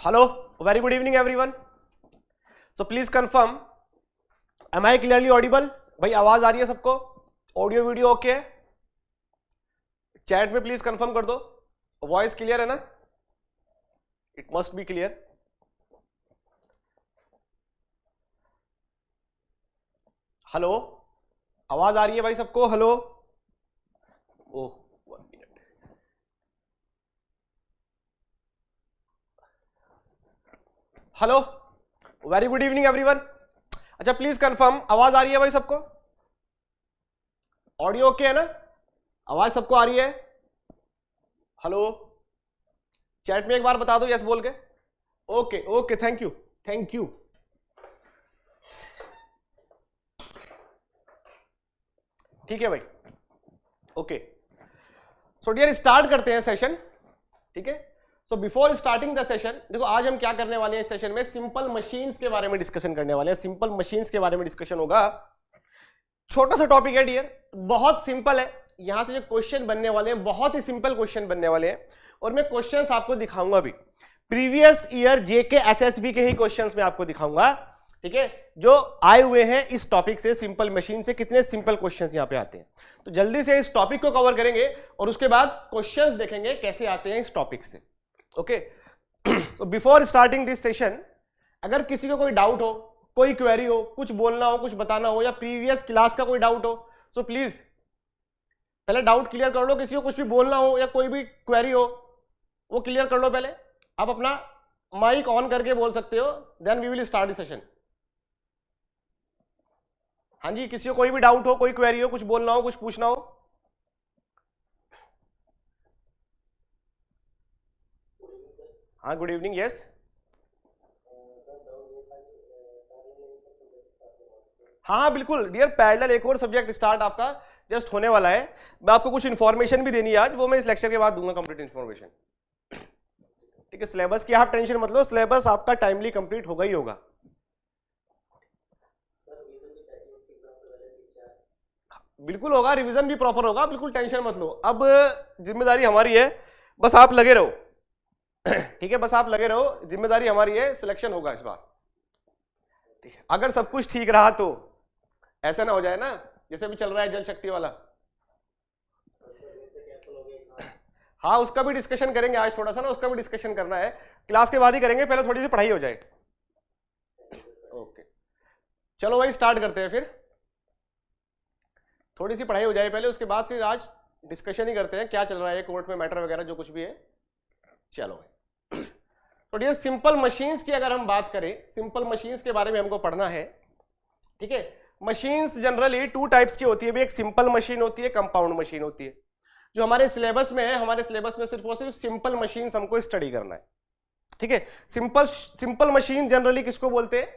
Hello, very good evening everyone. So please confirm, am I clearly audible? भाई आवाज आ रही है सबको? ऑडियो वीडियो ओके है? चैट में प्लीज कंफर्म कर दो, वॉइस क्लियर है ना? It must be clear. Hello, आवाज आ रही है भाई सबको? हेलो. ओह, 1 minute. Hello, very good evening everyone. अच्छा प्लीज कंफर्म, आवाज आ रही है भाई सबको? ऑडियो ओके है ना? आवाज सबको आ रही है? हेलो, चैट में एक बार बता दो यस बोल के. Okay okay, thank you thank you. ठीक है भाई, ओके. सो डियर स्टार्ट करते हैं सेशन. ठीक है. So before starting the session, देखो आज हम क्या करने वाले हैं इस सेशन में, सिंपल मशीन्स के बारे में डिस्कशन करने वाले हैं. सिंपल मशीन्स के बारे में डिस्कशन होगा. छोटा सा टॉपिक है डियर, बहुत सिंपल है. यहां से जो क्वेश्चन बनने वाले हैं बहुत ही सिंपल क्वेश्चन बनने वाले हैं, और मैं क्वेश्चंस आपको दिखाऊंगा भी. प्रीवियस ईयर जेके एसएसबी के ही क्वेश्चंस मैं आपको दिखाऊंगा. ठीक है, जो आए हुए हैं इस टॉपिक से, सिंपल मशीन से. कितने सिंपल क्वेश्चंस यहां पे आते हैं, तो जल्दी से इस टॉपिक को कवर करेंगे और उसके बाद क्वेश्चंस देखेंगे कैसे आते हैं इस टॉपिक से. Okay. So before starting this session, अगर किसी को कोई डाउट हो, कोई क्वेरी हो, कुछ बोलना हो, कुछ बताना हो, या प्रीवियस क्लास का कोई डाउट हो, सो प्लीज पहले डाउट क्लियर कर लो. किसी को कुछ भी बोलना हो या कोई भी क्वेरी हो वो क्लियर कर लो पहले. आप अपना माइक ऑन करके बोल सकते हो, then we will start the session. हाँ जी, किसी को कोई भी डाउट हो, कोई क्वेरी हो, कुछ बोलना हो, कुछ पूछना हो. हाँ, गुड इवनिंग. यस, हाँ बिल्कुल डियर, पैरेलल एक और सब्जेक्ट स्टार्ट आपका जस्ट होने वाला है. मैं आपको कुछ इन्फॉर्मेशन भी देनी है आज, वो मैं इस लेक्चर के बाद दूंगा, कंप्लीट इन्फॉर्मेशन. ठीक है, सिलेबस की आप टेंशन मत लो, सिलेबस आपका टाइमली कंप्लीट होगा ही होगा. बिल्कुल होगा, रिवीजन भी प्रॉपर होगा, बिल्कुल टेंशन मत लो. अब जिम्मेदारी हमारी है, बस आप लगे रहो. ठीक है, बस आप लगे रहो, जिम्मेदारी हमारी है, सिलेक्शन होगा इस बार. ठीक है, अगर सब कुछ ठीक रहा तो ऐसा ना हो जाए ना जैसे भी चल रहा है जल शक्ति वाला. हाँ, उसका भी डिस्कशन करेंगे आज, थोड़ा सा ना उसका भी डिस्कशन करना है, क्लास के बाद ही करेंगे, पहले थोड़ी सी पढ़ाई हो जाए. ओके, चलो भाई स्टार्ट करते हैं. फिर थोड़ी सी पढ़ाई हो जाए पहले, उसके बाद फिर आज डिस्कशन ही करते हैं क्या चल रहा है कोर्ट में, मैटर वगैरह जो कुछ भी है. चलो तो डियर, सिंपल मशीन्स की अगर हम बात करें, सिंपल मशीन्स के बारे में हमको पढ़ना है. ठीक है, मशीन्स जनरली 2 टाइप्स की होती है. एक सिंपल मशीन होती है, कंपाउंड मशीन होती है. जो हमारे सिलेबस में है, हमारे सिलेबस में सिर्फ और सिर्फ सिंपल मशीन्स हमको स्टडी करना है. ठीक है, सिंपल मशीन जनरली किसको बोलते हैं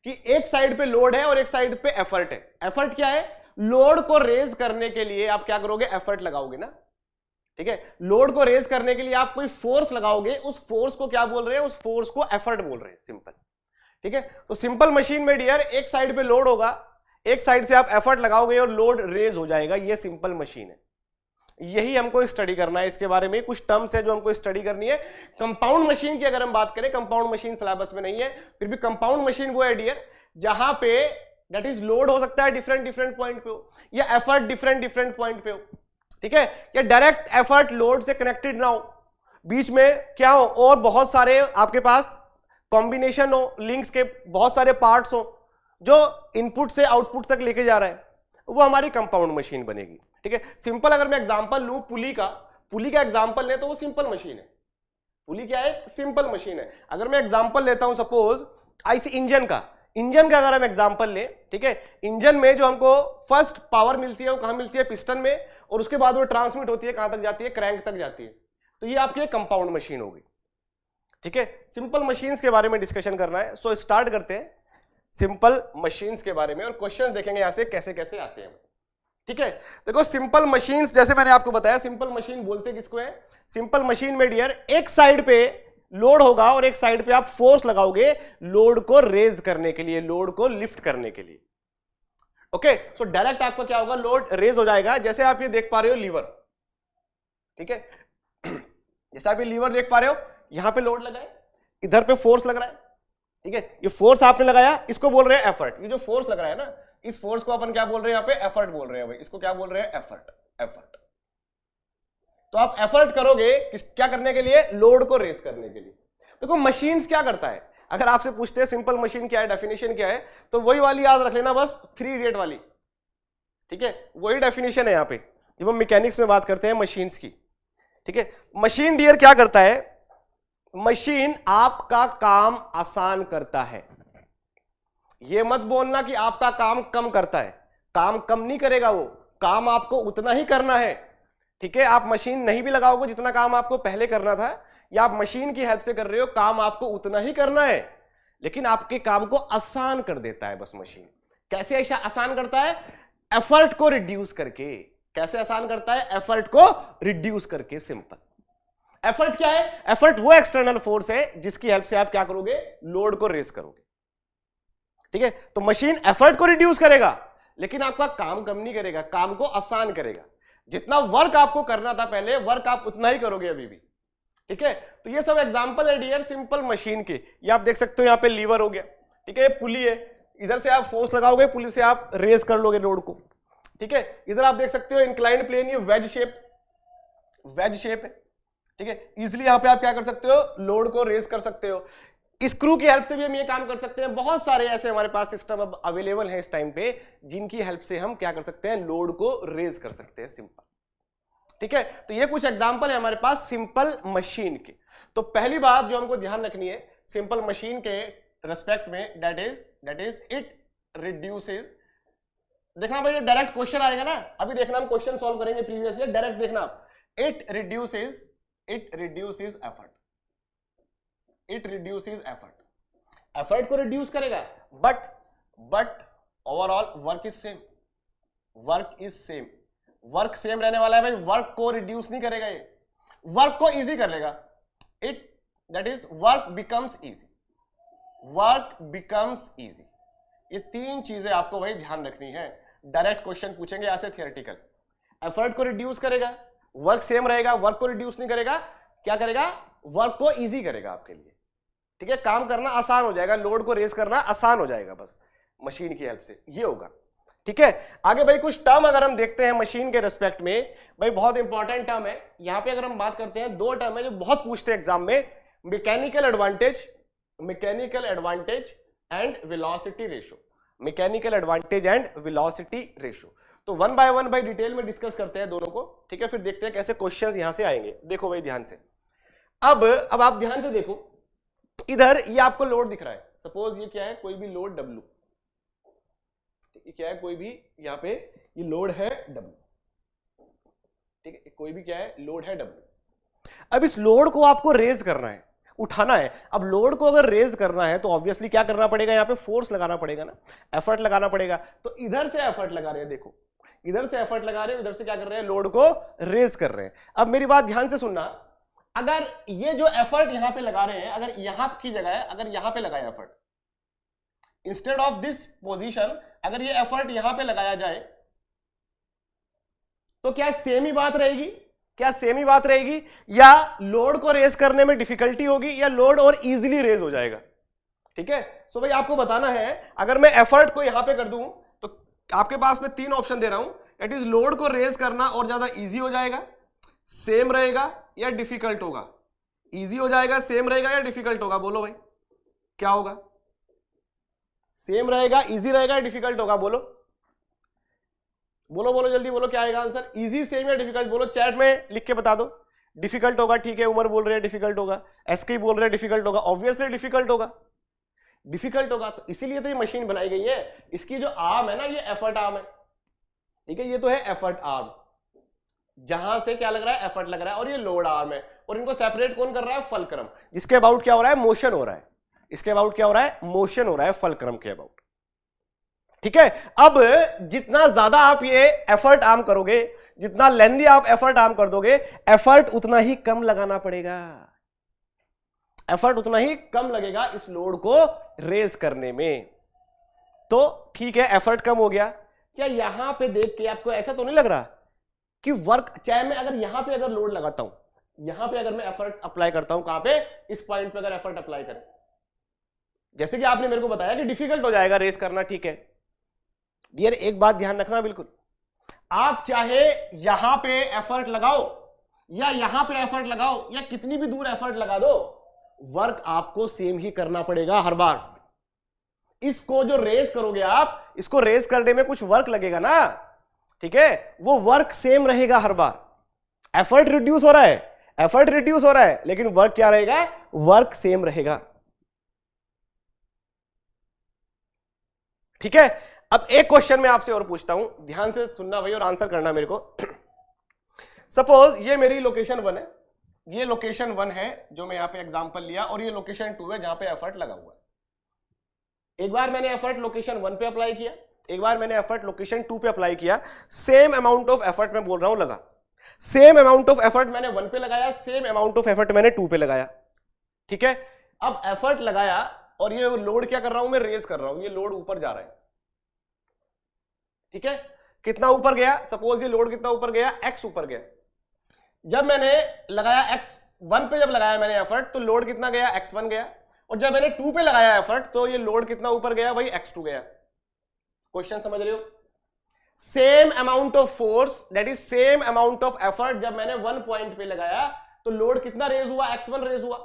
कि एक साइड पे लोड है और एक साइड पे एफर्ट है. एफर्ट क्या है? लोड को रेज करने के लिए आप क्या करोगे? एफर्ट लगाओगे ना. ठीक है, लोड को रेज करने के लिए आप कोई फोर्स लगाओगे, उस फोर्स को क्या बोल रहे हैं? उस फोर्स को एफर्ट बोल रहे हैं, सिंपल. ठीक है, तो सिंपल मशीन में डियर एक साइड पे लोड होगा, एक साइड से आप एफर्ट लगाओगे और लोड रेज हो जाएगा. ये सिंपल मशीन है, यही हमको स्टडी करना है. इसके बारे में कुछ टर्म्स है जो हमको स्टडी करनी है. कंपाउंड मशीन की अगर हम बात करें, कंपाउंड मशीन सिलेबस में नहीं है, फिर भी कंपाउंड मशीन वो है डियर जहां पे दैट इज लोड हो सकता है डिफरेंट पॉइंट पे हो, या एफर्ट डिफरेंट पॉइंट पे हो. ठीक है, या डायरेक्ट एफर्ट लोड से कनेक्टेड ना हो, बीच में क्या हो और बहुत सारे आपके पास कॉम्बिनेशन हो, लिंक्स के बहुत सारे पार्ट्स हो जो इनपुट से आउटपुट तक लेके जा रहा है, वो हमारी कंपाउंड मशीन बनेगी. ठीक है, सिंपल अगर मैं एग्जांपल लूं पुली का एग्जांपल लें तो वो सिंपल मशीन है. पुली क्या है? सिंपल मशीन है. अगर मैं एग्जांपल लेता हूं सपोज ऐसे इंजन का अगर हम एग्जांपल लें, ठीक है, इंजन में जो हमको फर्स्ट पावर मिलती है वो कहां मिलती है? पिस्टन में, और उसके बाद वो ट्रांसमिट होती है कहां तक जाती है? क्रैंक तक जाती है. तो ये आपकी कंपाउंड मशीन होगी. ठीक है, सिंपल मशीन्स के बारे में डिस्कशन करना है. सो स्टार्ट करते हैं सिंपल मशीन्स के बारे में, और क्वेश्चन देखेंगे यहां से कैसे कैसे आते हैं. ठीक है, देखो सिंपल मशीन्स, जैसे मैंने आपको बताया सिंपल मशीन बोलते किसको है? सिंपल मशीन में डियर एक साइड पे लोड होगा और एक साइड पे आप फोर्स लगाओगे लोड को रेज करने के लिए, लोड को लिफ्ट करने के लिए. ओके, सो डायरेक्ट आपका क्या होगा? लोड रेज हो जाएगा. जैसे आप ये देख पा रहे हो लीवर. ठीक है, जैसे आप ये लीवर देख पा रहे हो, यहां पे लोड लगा है, इधर पे फोर्स लग रहा है, ठीक है, ये फोर्स आपने लगाया, इसको बोल रहे हैं एफर्ट। ये जो फोर्स लग रहा है ना, इस फोर्स को अपन क्या बोल रहे हैं यहाँ पे, एफर्ट बोल रहे हैं भाई, इसको क्या बोल रहे हैं, एफर्ट, एफर्ट। तो आप एफर्ट करोगे क्या करने के लिए, लोड को रेस करने के लिए। देखो मशीन्स क्या करता है, अगर आपसे पूछते हैं सिंपल मशीन क्या है, डेफिनेशन क्या है, तो वही वाली याद रख लेना बस, 3 इडियट वाली, ठीक है, वही डेफिनेशन है यहाँ पे जब हम मैकेनिक्स में बात करते हैं मशीन्स की, ठीक है। मशीन डियर क्या करता है, मशीन आपका काम आसान करता है। ये मत बोलना कि आपका काम कम करता है, काम कम नहीं करेगा, वो काम आपको उतना ही करना है, ठीक है। आप मशीन नहीं भी लगाओगे जितना काम आपको पहले करना था, या आप मशीन की हेल्प से कर रहे हो, काम आपको उतना ही करना है, लेकिन आपके काम को आसान कर देता है बस मशीन। कैसे ऐसा आसान करता है, एफर्ट को रिड्यूस करके। कैसे आसान करता है, एफर्ट को रिड्यूस करके, सिंपल। एफर्ट क्या है, एफर्ट वो एक्सटर्नल फोर्स है जिसकी हेल्प से आप क्या करोगे, लोड को रेस करोगे, ठीक है। तो मशीन एफर्ट को रिड्यूस करेगा लेकिन आपका काम कम नहीं करेगा, काम को आसान करेगा। जितना वर्क आपको करना था पहले, वर्क आप उतना ही करोगे अभी भी, ठीक है। तो ये सब एग्जांपल है डियर सिंपल मशीन के। ये आप देख सकते हो, यहाँ पे लीवर हो गया, ठीक है, पुली है, इधर से आप फोर्स लगाओगे, पुली से आप रेस कर लोगे लोड को, ठीक है। इधर आप देख सकते हो इंक्लाइंड प्लेन, ये वेज शेप है, ठीक है। इजिली यहां पे आप क्या कर सकते हो, लोड को रेज कर सकते हो। स्क्रू की हेल्प से भी हम ये काम कर सकते हैं। बहुत सारे ऐसे हमारे पास सिस्टम अब अवेलेबल है इस टाइम पे, जिनकी हेल्प से हम क्या कर सकते हैं, लोड को रेज कर सकते हैं, सिंपल, ठीक है। तो ये कुछ एग्जांपल है हमारे पास सिंपल मशीन के। तो पहली बात जो हमको ध्यान रखनी है सिंपल मशीन के रेस्पेक्ट में, दैट इज इट रिड्यूसेस। देखना भाई, डायरेक्ट क्वेश्चन आएगा ना, अभी देखना हम क्वेश्चन सॉल्व करेंगे प्रीवियस ईयर, डायरेक्ट देखना आप, it reduces effort, it reduces effort. Effort को रिड्यूस करेगा, but overall work is same, work is same, work same रहने वाला है भाई, वर्क को रिड्यूस नहीं करेगा, ये वर्क को इजी कर लेगा। It that is work becomes easy, work becomes easy. ये 3 चीजें आपको भाई ध्यान रखनी है। डायरेक्ट क्वेश्चन पूछेंगे ऐसे थियोरेटिकल, एफर्ट को रिड्यूस करेगा, वर्क सेम रहेगा, वर्क को रिड्यूस नहीं करेगा, क्या करेगा, वर्क को इजी करेगा आपके लिए, ठीक है। काम करना आसान हो जाएगा, लोड को रेस करना आसान हो जाएगा बस मशीन की हेल्प से, ये होगा, ठीक है। आगे भाई कुछ टर्म अगर हम देखते हैं मशीन के रेस्पेक्ट में, भाई बहुत इंपॉर्टेंट टर्म है यहां पे। अगर हम बात करते हैं 2 टर्म है जो बहुत पूछते हैं एग्जाम में, mechanical advantage and velocity ratio, mechanical advantage and velocity ratio. तो 1 बाय 1 भाई डिटेल में डिस्कस करते हैं दोनों को, ठीक है। फिर देखते हैं कैसे क्वेश्चंस यहां से आएंगे। देखो भाई ध्यान से, अब आप ध्यान से देखो, इधर ये आपको लोड दिख रहा है, सपोज ये क्या है, कोई भी लोड W, ये क्या है, कोई भी यहाँ पे ये लोड है W, ठीक है, कोई भी क्या है, लोड है W। अब इस लोड को आपको रेज करना है, उठाना है। अब लोड को अगर रेज करना है तो ऑब्वियसली क्या करना पड़ेगा, यहाँ पे फोर्स लगाना पड़ेगा ना, एफर्ट लगाना पड़ेगा। तो इधर से एफर्ट लगा रहे हैं, देखो इधर से एफर्ट लगा रहे हैं, उधर से क्या कर रहे हैं, लोड को रेज कर रहे हैं। अब मेरी बात ध्यान से सुनना, अगर ये जो एफर्ट यहां पे लगा रहे हैं, अगर यहां की जगह अगर यहां पे लगाया effort, instead of this position अगर ये एफर्ट यहां पे लगाया जाए, तो क्या सेम ही बात रहेगी, क्या सेम ही बात रहेगी, या लोड को रेज करने में डिफिकल्टी होगी, या लोड और इजीली रेज हो जाएगा, ठीक है। सो भाई आपको बताना है, अगर मैं एफर्ट को यहां पे कर दूं तो आपके पास मैं 3 ऑप्शन दे रहा हूं, दैट इज लोड को रेज करना और ज्यादा इजी हो जाएगा, सेम रहेगा या डिफिकल्ट होगा। इजी हो जाएगा, सेम रहेगा या डिफिकल्ट होगा, बोलो भाई क्या होगा, सेम रहेगा, इजी रहेगा या डिफिकल्ट होगा, बोलो बोलो बोलो जल्दी बोलो, क्या आएगा आंसर, इजी, सेम या डिफिकल्ट, बोलो चैट में लिख के बता दो। डिफिकल्ट होगा, ठीक है, उमर बोल रहे हैं डिफिकल्ट होगा, एसके बोल रहे हैं डिफिकल्ट होगा, ऑब्वियसली डिफिकल्ट होगा, डिफिकल्ट होगा। तो इसीलिए तो ये मशीन बनाई गई है, इसकी जो आर्म है ना, ये एफर्ट आर्म है, ठीक है, ये तो है एफर्ट आर्म, जहां से क्या लग रहा है, एफर्ट लग रहा है, और ये लोड आर्म है, और इनको सेपरेट कौन कर रहा है, फलक्रम, जिसके अबाउट क्या हो रहा है, मोशन हो रहा है, इसके अबाउट क्या हो रहा है, मोशन हो रहा है, फलक्रम के अबाउट, ठीक है। अब जितना ज्यादा आप ये एफर्ट आर्म करोगे, जितना लेंदी आप एफर्ट आर्म कर दोगे, एफर्ट उतना ही कम लगाना पड़ेगा, एफर्ट उतना ही कम लगेगा इस लोड को रेज करने में। तो ठीक है, एफर्ट कम हो गया। क्या यहां पे देख के आपको ऐसा तो नहीं लग रहा कि वर्क, चाहे मैं अगर यहां पे अगर लोड लगाता हूं, यहां पे अगर मैं एफर्ट अप्लाई करता हूं, कहां पे, इस पॉइंट पे अगर एफर्ट अप्लाई करें, जैसे कि आपने मेरे को बताया कि डिफिकल्ट हो जाएगा रेस करना, ठीक है डियर, एक बात ध्यान रखना बिल्कुल, आप चाहे यहां पे एफर्ट लगाओ या यहां पे एफर्ट लगाओ या कितनी भी दूर एफर्ट लगा दो, वर्क आपको सेम ही करना पड़ेगा हर बार। इसको जो रेस करोगे आप, इसको रेस करने में कुछ वर्क लगेगा ना, ठीक है, वो वर्क सेम रहेगा हर बार। एफर्ट रिड्यूस हो रहा है, एफर्ट रिड्यूस हो रहा है, लेकिन वर्क क्या रहेगा, वर्क सेम रहेगा, ठीक है। अब एक क्वेश्चन मैं आपसे और पूछता हूं, ध्यान से सुनना भाई और आंसर करना मेरे को। सपोज ये मेरी लोकेशन 1 है, ये लोकेशन 1 है जो मैं यहां पे एग्जांपल लिया, और ये लोकेशन 2 है जहां पे एफर्ट लगा हुआ है। एक बार मैंने एफर्ट लोकेशन 1 पे अप्लाई किया, एक बार मैंने एफर्ट लोकेशन 2 पे अप्लाई किया, सेम अमाउंट ऑफ एफर्ट मैं बोल रहा हूं लगा, सेम अमाउंट ऑफ एफर्ट मैंने 1 पे लगाया, सेम अमाउंट ऑफ एफर्ट मैंने 2 पे लगाया, ठीक है। अब एफर्ट लगाया और ये लोड क्या कर रहा हूं मैं, रेज कर रहा हूं, ये लोड ऊपर जा रहा है, ठीक है। कितना ऊपर गया, सपोज ये लोड कितना ऊपर गया, x ऊपर गया। जब मैंने लगाया x1 पे, जब लगाया मैंने एफर्ट, तो लोड कितना गया, x1 गया, और जब मैंने 2 पे लगाया एफर्ट, तो ये लोड कितना ऊपर गया भाई, x2 गया। क्वेश्चन समझ रहे हो, same amount of force that is same amount of effort, जब मैंने 1 पॉइंट पे लगाया तो लोड कितना रेज हुआ, x1 रेज हुआ।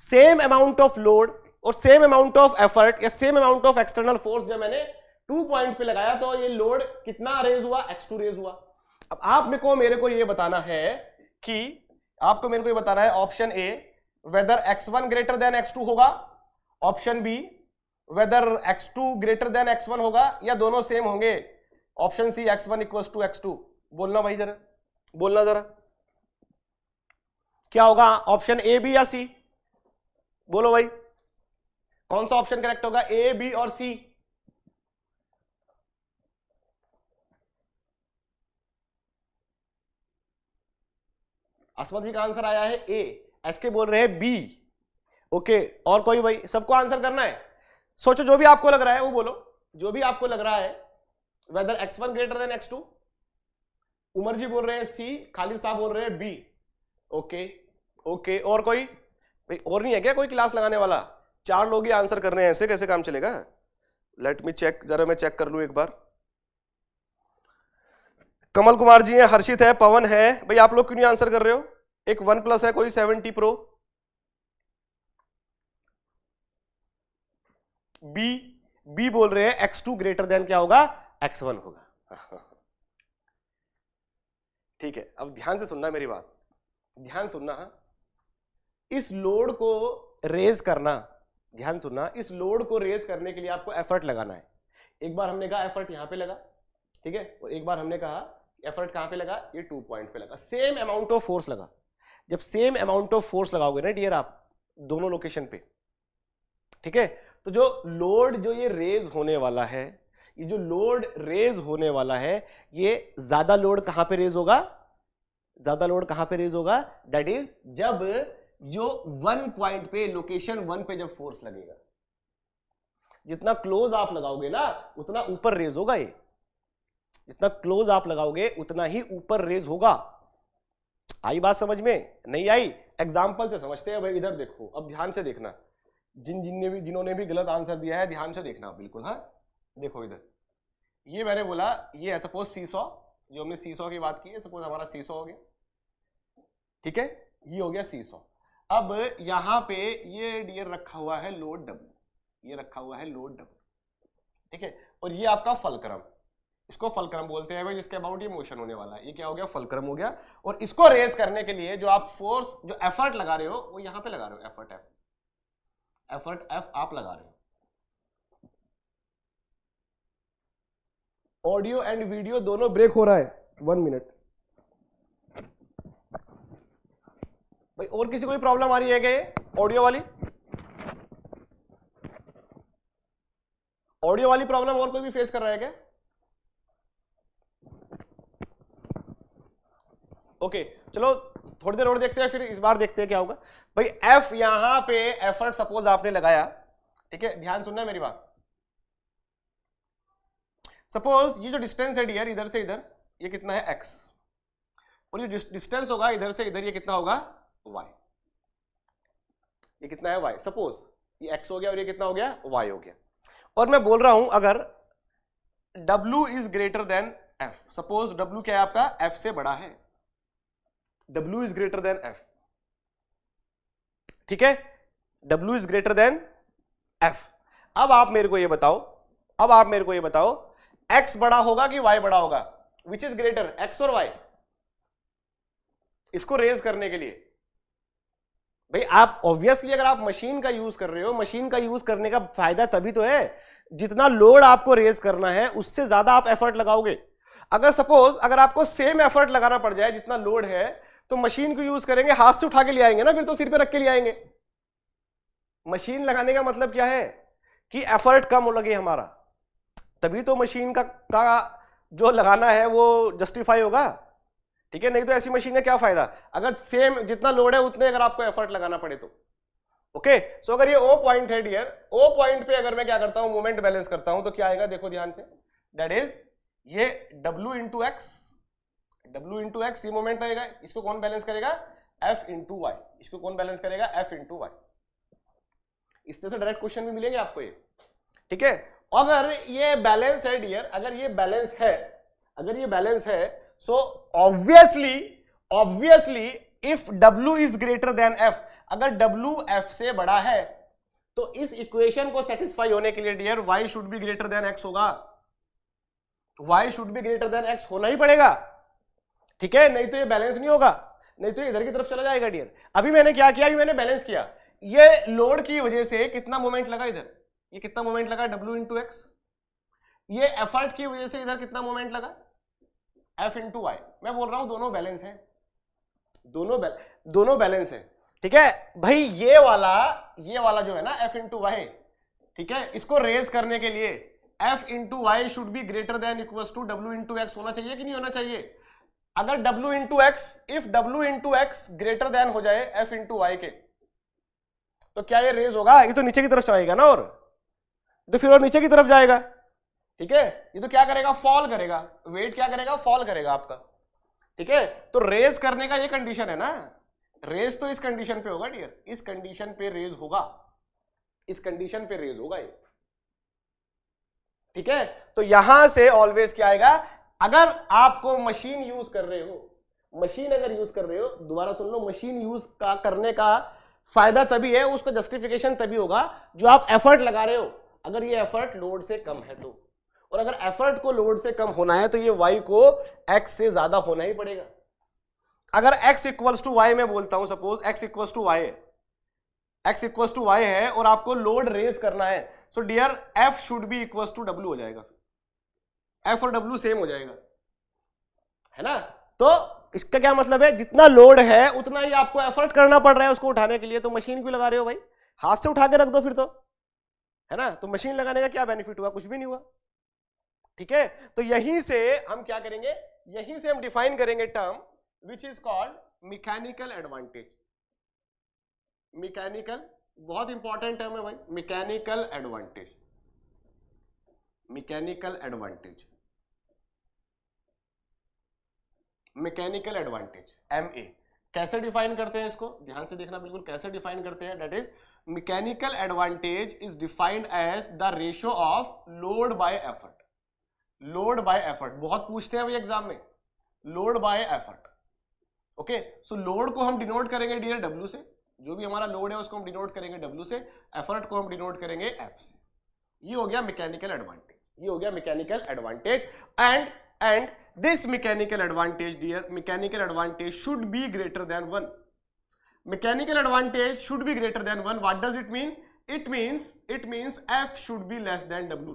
सेम अमाउंट ऑफ लोड और सेम अमाउंट ऑफ एफर्ट या same amount of external force जब मैंने 2 पॉइंट पे लगाया तो ये लोड कितना रेज हुआ, x2 रेज हुआ। अब आप मेरे को ये बताना है कि आपको मेरे को ये बताना है, option A whether x1 greater than x2 होगा, option B whether x2 greater than x1 होगा, या दोनों सेम होंगे, option C x1 equals to x2। बोलना भाई जरा, बोलना जरा क्या होगा, ऑप्शन ए बी या सी, बोलो भाई कौन सा ऑप्शन करेक्ट होगा, ए बी और सी। अस्मत जी का आंसर आया है ए, एसके बोल रहे हैं बी, ओके। और कोई भाई, सबको आंसर करना है, सोचो जो भी आपको लग रहा है वो बोलो, जो भी आपको लग रहा है, whether x1 greater than x2। Umar ji बोल रहे हैं सी, खालिद साहब बोल रहे हैं बी, ओके ओके। और कोई भाई, और नहीं है क्या कोई क्लास लगाने वाला, 4 लोग ही आंसर कर रहे हैं, ऐसे कैसे काम चलेगा। लेट मी चेक, जरा मैं चेक कर लूं एक बार। कमल कुमार जी है, हर्षित है, पवन है, भाई आप लोग क्यों नहीं आंसर कर रहे हो। एक OnePlus है कोई 70 Pro, बी, बी बोल रहे हैं x2 ग्रेटर देन क्या होगा, x1 होगा। ठीक है, अब ध्यान से सुनना मेरी बात, ध्यान सुनना, इस लोड को रेज करना, ध्यान सुनना, इस लोड को रेज करने के लिए आपको एफर्ट लगाना है। एक बार हमने कहा एफर्ट यहां पे लगा, ठीक है, और एक बार हमने कहा एफर्ट कहां पे लगा, ये 2 पॉइंट पे लगा, सेम अमाउंट ऑफ फोर्स लगा। जब सेम अमाउंट ऑफ फोर्स लगाओगे ना डियर आप दोनों लोकेशन पे, ठीक है, तो जो लोड जो ये रेज होने वाला है, ये जो लोड रेज होने वाला है, ये ज्यादा लोड कहां पे रेज होगा, ज्यादा लोड कहां पे रेज होगा, दैट इज जब जो 1 पॉइंट पे, लोकेशन 1 पे जब फोर्स लगेगा, जितना क्लोज आप लगाओगे ना उतना ऊपर रेज होगा, ये जितना क्लोज आप लगाओगे उतना ही ऊपर रेज होगा। आई बात समझ में, नहीं आई, एग्जाम्पल से समझते हैं भाई। इधर देखो, अब ध्यान से देखना, जिन्होंने भी गलत आंसर दिया है ध्यान से देखना बिल्कुल। हाँ देखो इधर, ये मैंने बोला, ये है सपोज सीसॉ, जो हमने सीसॉ की बात की है, सपोज हमारा सीसॉ हो गया, ठीक है, ये हो गया सीसॉ। अब यहां पे ये डियर रखा हुआ है लोड W, ये रखा हुआ है लोड W, ठीक है, और ये आपका फलक्रम, इसको फलक्रम बोलते हैं भाई, जिसके अबाउट ये मोशन होने वाला है, ये क्या हो गया, फलक्रम हो गया। और इसको रेज करने के लिए जो आप फोर्स, जो एफर्ट लगा रहे हो, वो यहां पे लगा रहे हो, एफर्ट F, एफर्ट F आप लगा रहे हो। ऑडियो एंड वीडियो दोनों ब्रेक हो रहा है, 1 मिनट भाई। और किसी कोई प्रॉब्लम आ रही है क्या, ये ऑडियो वाली, ऑडियो वाली प्रॉब्लम और कोई भी फेस कर रहा है क्या। ओके चलो थोड़ी देर और देखते हैं, फिर इस बार देखते हैं क्या होगा भाई। एफ यहां पे एफर्ट सपोज आपने लगाया, ठीक है, ध्यान सुनना है मेरी बात। सपोज ये जो डिस्टेंस है डियर इधर से इधर, ये कितना है x, और ये डिस्टेंस होगा इधर से इधर, ये कितना होगा y, ये कितना है y, सपोज ये x हो गया और ये कितना हो गया y हो गया। और मैं बोल रहा हूं अगर w is greater than f, suppose w क्या है आपका f से बड़ा है, w is greater than f, ठीक है, w is greater than f। अब आप मेरे को ये बताओ x बड़ा होगा कि y बड़ा होगा, विच इज ग्रेटर, x और y? इसको रेज करने के लिए भाई आप ऑब्वियसली अगर आप मशीन का यूज कर रहे हो, मशीन का यूज करने का फायदा तभी तो है जितना लोड आपको रेज करना है उससे ज्यादा आप एफर्ट लगाओगे। अगर सपोज अगर आपको सेम एफर्ट लगाना पड़ जाए जितना लोड है, तो मशीन को यूज करेंगे, हाथ से उठा के ले आएंगे ना, फिर तो सिर पे रख के ले आएंगे। मशीन लगाने का मतलब क्या है कि एफर्ट कम लगे हमारा, तभी तो मशीन का जो लगाना है वो जस्टिफाई होगा, ठीक है, नहीं तो ऐसी मशीन है क्या फायदा अगर सेम जितना लोड है उतने अगर आपको एफर्ट लगाना पड़े तो। ओके, सो अगर ये ओ पॉइंट है डियर, ओ पॉइंट पे अगर मैं क्या करता हूं, मोमेंट बैलेंस करता हूं, तो क्या आएगा देखो ध्यान से, दैट इज ये W इंटू एक्स ये मोमेंट आएगा, इसको कौन बैलेंस करेगा, F इंटू वाई, इसको कौन बैलेंस करेगा, F इंटू वाई। इस तरह से डायरेक्ट क्वेश्चन भी मिलेंगे आपको ये, ठीक है। अगर ये बैलेंस है डियर, अगर ये बैलेंस है, so obviously if W is greater than F, अगर W F से बड़ा है तो इस इक्वेशन को सेटिस्फाई होने के लिए dear y should be greater than x होगा, y should be greater than x होना ही पड़ेगा, ठीक है, नहीं तो ये बैलेंस नहीं होगा, नहीं तो इधर की तरफ चला जाएगा डियर। अभी मैंने क्या किया, अभी मैंने बैलेंस किया, ये लोड की वजह से कितना मोमेंट लगा इधर, ये कितना मोमेंट लगा W इंटू एक्स, ये एफर्ट की वजह से इधर कितना मोमेंट लगा F इंटू वाई। मैं बोल रहा हूं दोनों बैलेंस है, दोनों बैलेंस है, ठीक है भाई। ये वाला जो है ना F इंटू वाई, ठीक है, इसको रेज करने के लिए F into y should be greater than equals to W into x होना चाहिए कि नहीं होना चाहिए। अगर W into x, if W into x greater than हो जाए F इंटू वाई के, तो क्या ये रेज होगा, ये तो नीचे की तरफ चलाएगा ना, और तो फिर और नीचे की तरफ जाएगा, ठीक है, ये तो क्या करेगा, फॉल करेगा, वेट क्या करेगा, फॉल करेगा आपका, ठीक है। तो रेज करने का ये कंडीशन है ना, रेज तो इस कंडीशन पे होगा डियर, इस कंडीशन पे रेज होगा, इस कंडीशन पे रेज होगा ये, ठीक है। तो यहां से ऑलवेज क्या आएगा, अगर आपको मशीन यूज कर रहे हो, मशीन अगर यूज कर रहे हो, दोबारा सुन लो, मशीन यूज का करने का फायदा तभी है, उसका जस्टिफिकेशन तभी होगा जो आप एफर्ट लगा रहे हो, अगर ये एफर्ट लोड से कम है तो, और अगर एफर्ट को लोड से कम होना है तो ये y को x से ज्यादा होना ही पड़ेगा। अगर x इक्वल्स टू वाई, मैं बोलता हूं suppose x equals to y है और आपको लोड रेज करना है, so dear f should be equals to w हो जाएगा, f और w सेम हो जाएगा, है ना। तो इसका क्या मतलब है, जितना लोड है उतना ही आपको एफर्ट करना पड़ रहा है उसको उठाने के लिए, तो मशीन क्यों लगा रहे हो भाई, हाथ से उठा के रख दो फिर तो, है ना। तो मशीन लगाने का क्या बेनिफिट हुआ, कुछ भी नहीं हुआ, ठीक है। तो यहीं से हम क्या करेंगे, यहीं से हम डिफाइन करेंगे term which is called mechanical advantage. Mechanical बहुत इंपॉर्टेंट टर्म है भाई, mechanical advantage, mechanical advantage, mechanical advantage MA। कैसे डिफाइन करते हैं इसको, ध्यान से देखना बिल्कुल, कैसे डिफाइन करते हैं, that is mechanical advantage is defined as the ratio of load by effort. Load by effort बहुत पूछते हैं भाई एग्जाम में, load by effort, okay. So load को हम डिनोट करेंगे डियर W से, जो भी हमारा लोड है उसको हम डिनोट करेंगे W से, एफर्ट को हम डिनोट करेंगे F से। ये हो गया मैकेनिकल एडवांटेज, ये हो गया mechanical advantage. And this mechanical advantage dear, mechanical advantage should be greater than 1, mechanical advantage should be greater than 1। What does it mean, it means F should be less than W,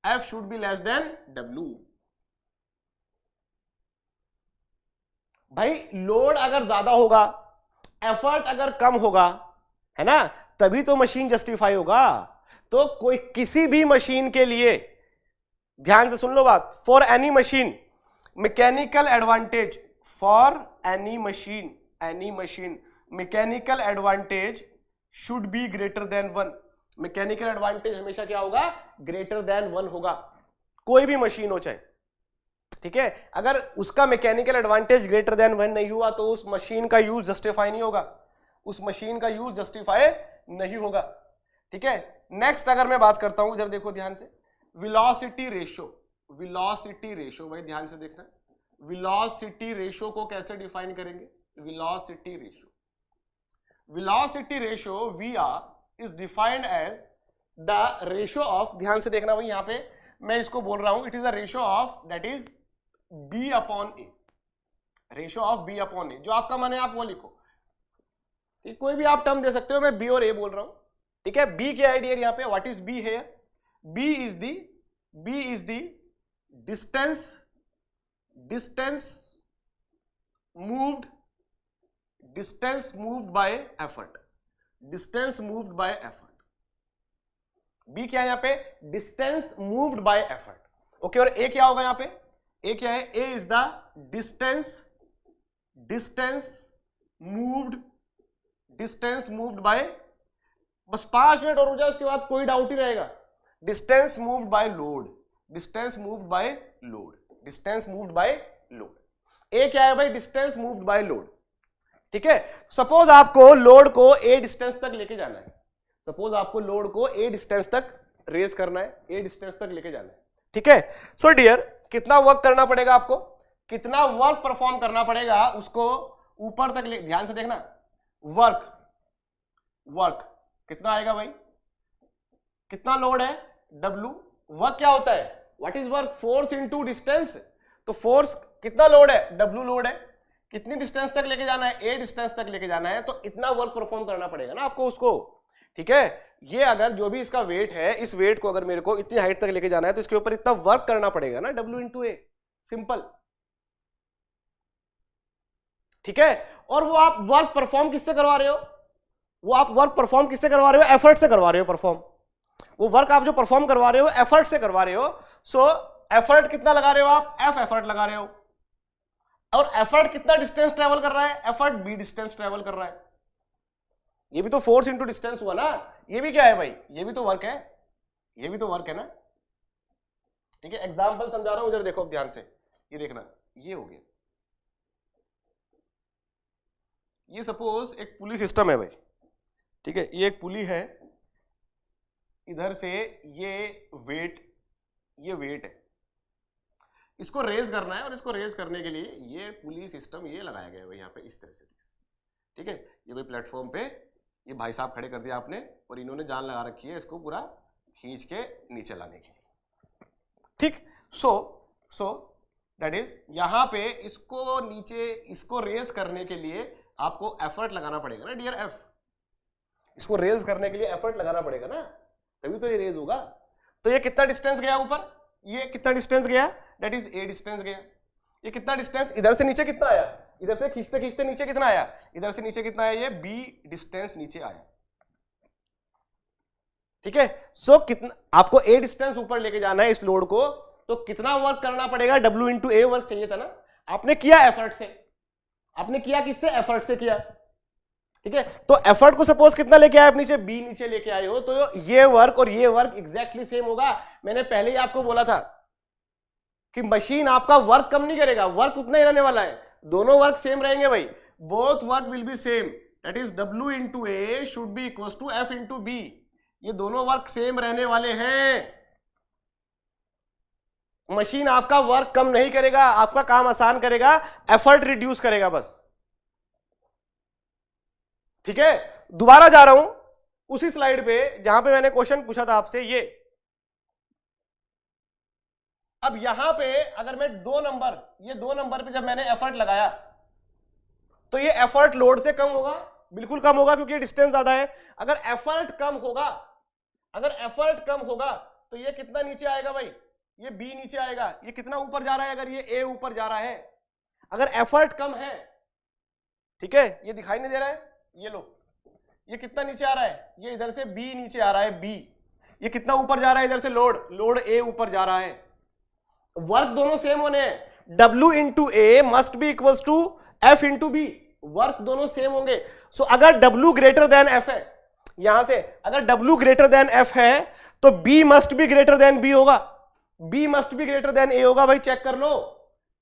F should be less than W। भाई load अगर ज्यादा होगा, effort अगर कम होगा, है ना, तभी तो मशीन जस्टिफाई होगा। तो कोई किसी भी मशीन के लिए, ध्यान से सुन लो बात, for any machine mechanical advantage, for any machine mechanical advantage should be greater than 1। Mechanical advantage हमेशा क्या होगा, ग्रेटर देन 1 होगा, कोई भी मशीन हो चाहे, ठीक है, अगर उसका मैकेनिकल एडवांटेज ग्रेटर देन 1 नहीं हुआ तो उस मशीन का यूज जस्टिफाई नहीं होगा, उस मशीन का यूज जस्टिफाई नहीं होगा। ठीक है, नेक्स्ट अगर मैं बात करता हूं, इधर देखो ध्यान से, वेलोसिटी रेशियो, वेलोसिटी रेशियो भाई ध्यान से देखना, वेलोसिटी रेशियो को कैसे डिफाइन करेंगे, velocity ratio, velocity ratio VR is defined as the ratio of, ध्यान से देखना भाई, यहां पे मैं इसको बोल रहा हूं, it is a ratio of that is B upon A, ratio of B upon A, जो आपका मन है आप वो लिखो, ठीक, कोई भी आप टर्म दे सकते हो, मैं B और A बोल रहा हूं। ठीक है, B क्या है डियर, यहां पे व्हाट इज B है, B is the distance moved by effort, distance moved by effort, B क्या है यहां पे, distance moved by effort. Okay, और A क्या होगा यहां पे, A क्या है, A is the distance moved bye, बस 5 मिनट और हो जाए उसके बाद कोई डाउट ही रहेगा, distance moved by load, distance moved by load, distance moved by load. ए क्या है भाई, डिस्टेंस मूव्ड बाय लोड। ठीक है, सपोज आपको लोड को ए डिस्टेंस तक लेके जाना है, सपोज आपको लोड को ए डिस्टेंस तक रेज करना है, ए डिस्टेंस तक लेके जाना है। ठीक है, सो डियर कितना वर्क करना पड़ेगा आपको, कितना वर्क परफॉर्म करना पड़ेगा उसको ऊपर तक ले, ध्यान से देखना, वर्क कितना आएगा भाई, कितना लोड है W, वर्क क्या होता है, what is work, force into distance, तो फोर्स कितना लोड है, W लोड है, कितनी डिस्टेंस तक लेके जाना है, A डिस्टेंस तक लेके जाना है, तो इतना वर्क परफॉर्म करना पड़ेगा ना आपको उसको। ठीक है, ये अगर जो भी इसका वेट है, इस वेट को अगर मेरे को इतनी हाइट तक लेके जाना है तो इसके ऊपर इतना वर्क करना पड़ेगा ना, W इंटू A, सिंपल। ठीक है, और वो आप वर्क परफॉर्म किससे करवा रहे हो, वो आप वर्क परफॉर्म किससे करवा रहे हो, एफर्ट से करवा रहे हो परफॉर्म, वो वर्क आप जो परफॉर्म करवा रहे हो एफर्ट से करवा रहे हो। सो एफर्ट कितना लगा रहे हो आप, F एफर्ट लगा रहे हो, और एफर्ट कितना डिस्टेंस ट्रेवल कर रहा है, एफर्ट B डिस्टेंस ट्रेवल कर रहा है, ये भी तो फोर्स इंटू डिस्टेंस हुआ ना, ये भी क्या है भाई, ये भी तो वर्क है, ये भी तो वर्क है ना। ठीक है, एग्जांपल समझा रहा हूं, इधर देखो ध्यान से, ये देखना, ये हो गया, ये सपोज एक पुली सिस्टम है भाई। ठीक है, ये एक पुली है, इधर से ये वेट है, इसको रेज करना है, और इसको रेज करने के लिए ये पुली सिस्टम ये लगाया गया है भाई यहाँ पे इस तरह से। ठीक है, ये भाई प्लेटफॉर्म पे ये भाई साहब खड़े कर दिया आपने, और इन्होंने जान लगा रखी है इसको पूरा खींच के नीचे लाने के लिए। ठीक, सो दैट इज यहां पे इसको नीचे, इसको रेज करने के लिए आपको एफर्ट लगाना पड़ेगा ना डियर, F, इसको रेज करने के लिए एफर्ट लगाना पड़ेगा ना, तभी तो ये रेज होगा। तो ये कितना डिस्टेंस गया ऊपर, ये कितना डिस्टेंस गया, दैट इज A डिस्टेंस गया। ये कितना डिस्टेंस, इधर से नीचे कितना आया, इधर से खींचते खींचते नीचे कितना आया, इधर से नीचे कितना आया, ये B डिस्टेंस नीचे आया। ठीक है, सो कितना आपको A डिस्टेंस ऊपर लेके जाना है इस लोड को, तो कितना वर्क करना पड़ेगा, W इंटू A वर्क चाहिए था ना, आपने किया एफर्ट से, आपने किया किससे, एफर्ट से किया। ठीक है, तो एफर्ट को सपोज कितना लेके आए आप नीचे, B नीचे लेके आए हो, तो ये वर्क और ये वर्क एग्जैक्टली सेम होगा। मैंने पहले ही आपको बोला था कि मशीन आपका वर्क कम नहीं करेगा, वर्क उतना ही रहने वाला है, दोनों वर्क सेम रहेंगे भाई, both work will be same, that is W into A should be equal to F into B, ये दोनों वर्क सेम रहने वाले हैं। मशीन आपका वर्क कम नहीं करेगा, आपका काम आसान करेगा, एफर्ट रिड्यूस करेगा बस। ठीक है, दोबारा जा रहा हूं उसी स्लाइड पे जहां पे मैंने क्वेश्चन पूछा था आपसे, ये अब यहां पे अगर मैं ये दो नंबर पे जब मैंने एफर्ट लगाया तो ये एफर्ट लोड से कम होगा, बिल्कुल कम होगा क्योंकि डिस्टेंस ज्यादा है। अगर एफर्ट कम होगा तो ये कितना नीचे आएगा भाई, ये B नीचे आएगा। ये कितना ऊपर जा रहा है, अगर ये A ऊपर जा रहा है, अगर एफर्ट कम है, ठीक है, ये दिखाई नहीं दे रहा है, ये लो, ये कितना नीचे आ रहा है, ये इधर से B नीचे आ रहा है, B, ये कितना ऊपर जा रहा है, इधर से लोड A ऊपर जा रहा है। वर्क दोनों सेम होने हैं, W into A must B equals to F into B, work दोनों सेम होंगे। सो अगर W ग्रेटर देन F है, यहां से अगर W ग्रेटर देन F है तो B must be greater then B होगा, B must be greater than A होगा भाई, चेक कर लो।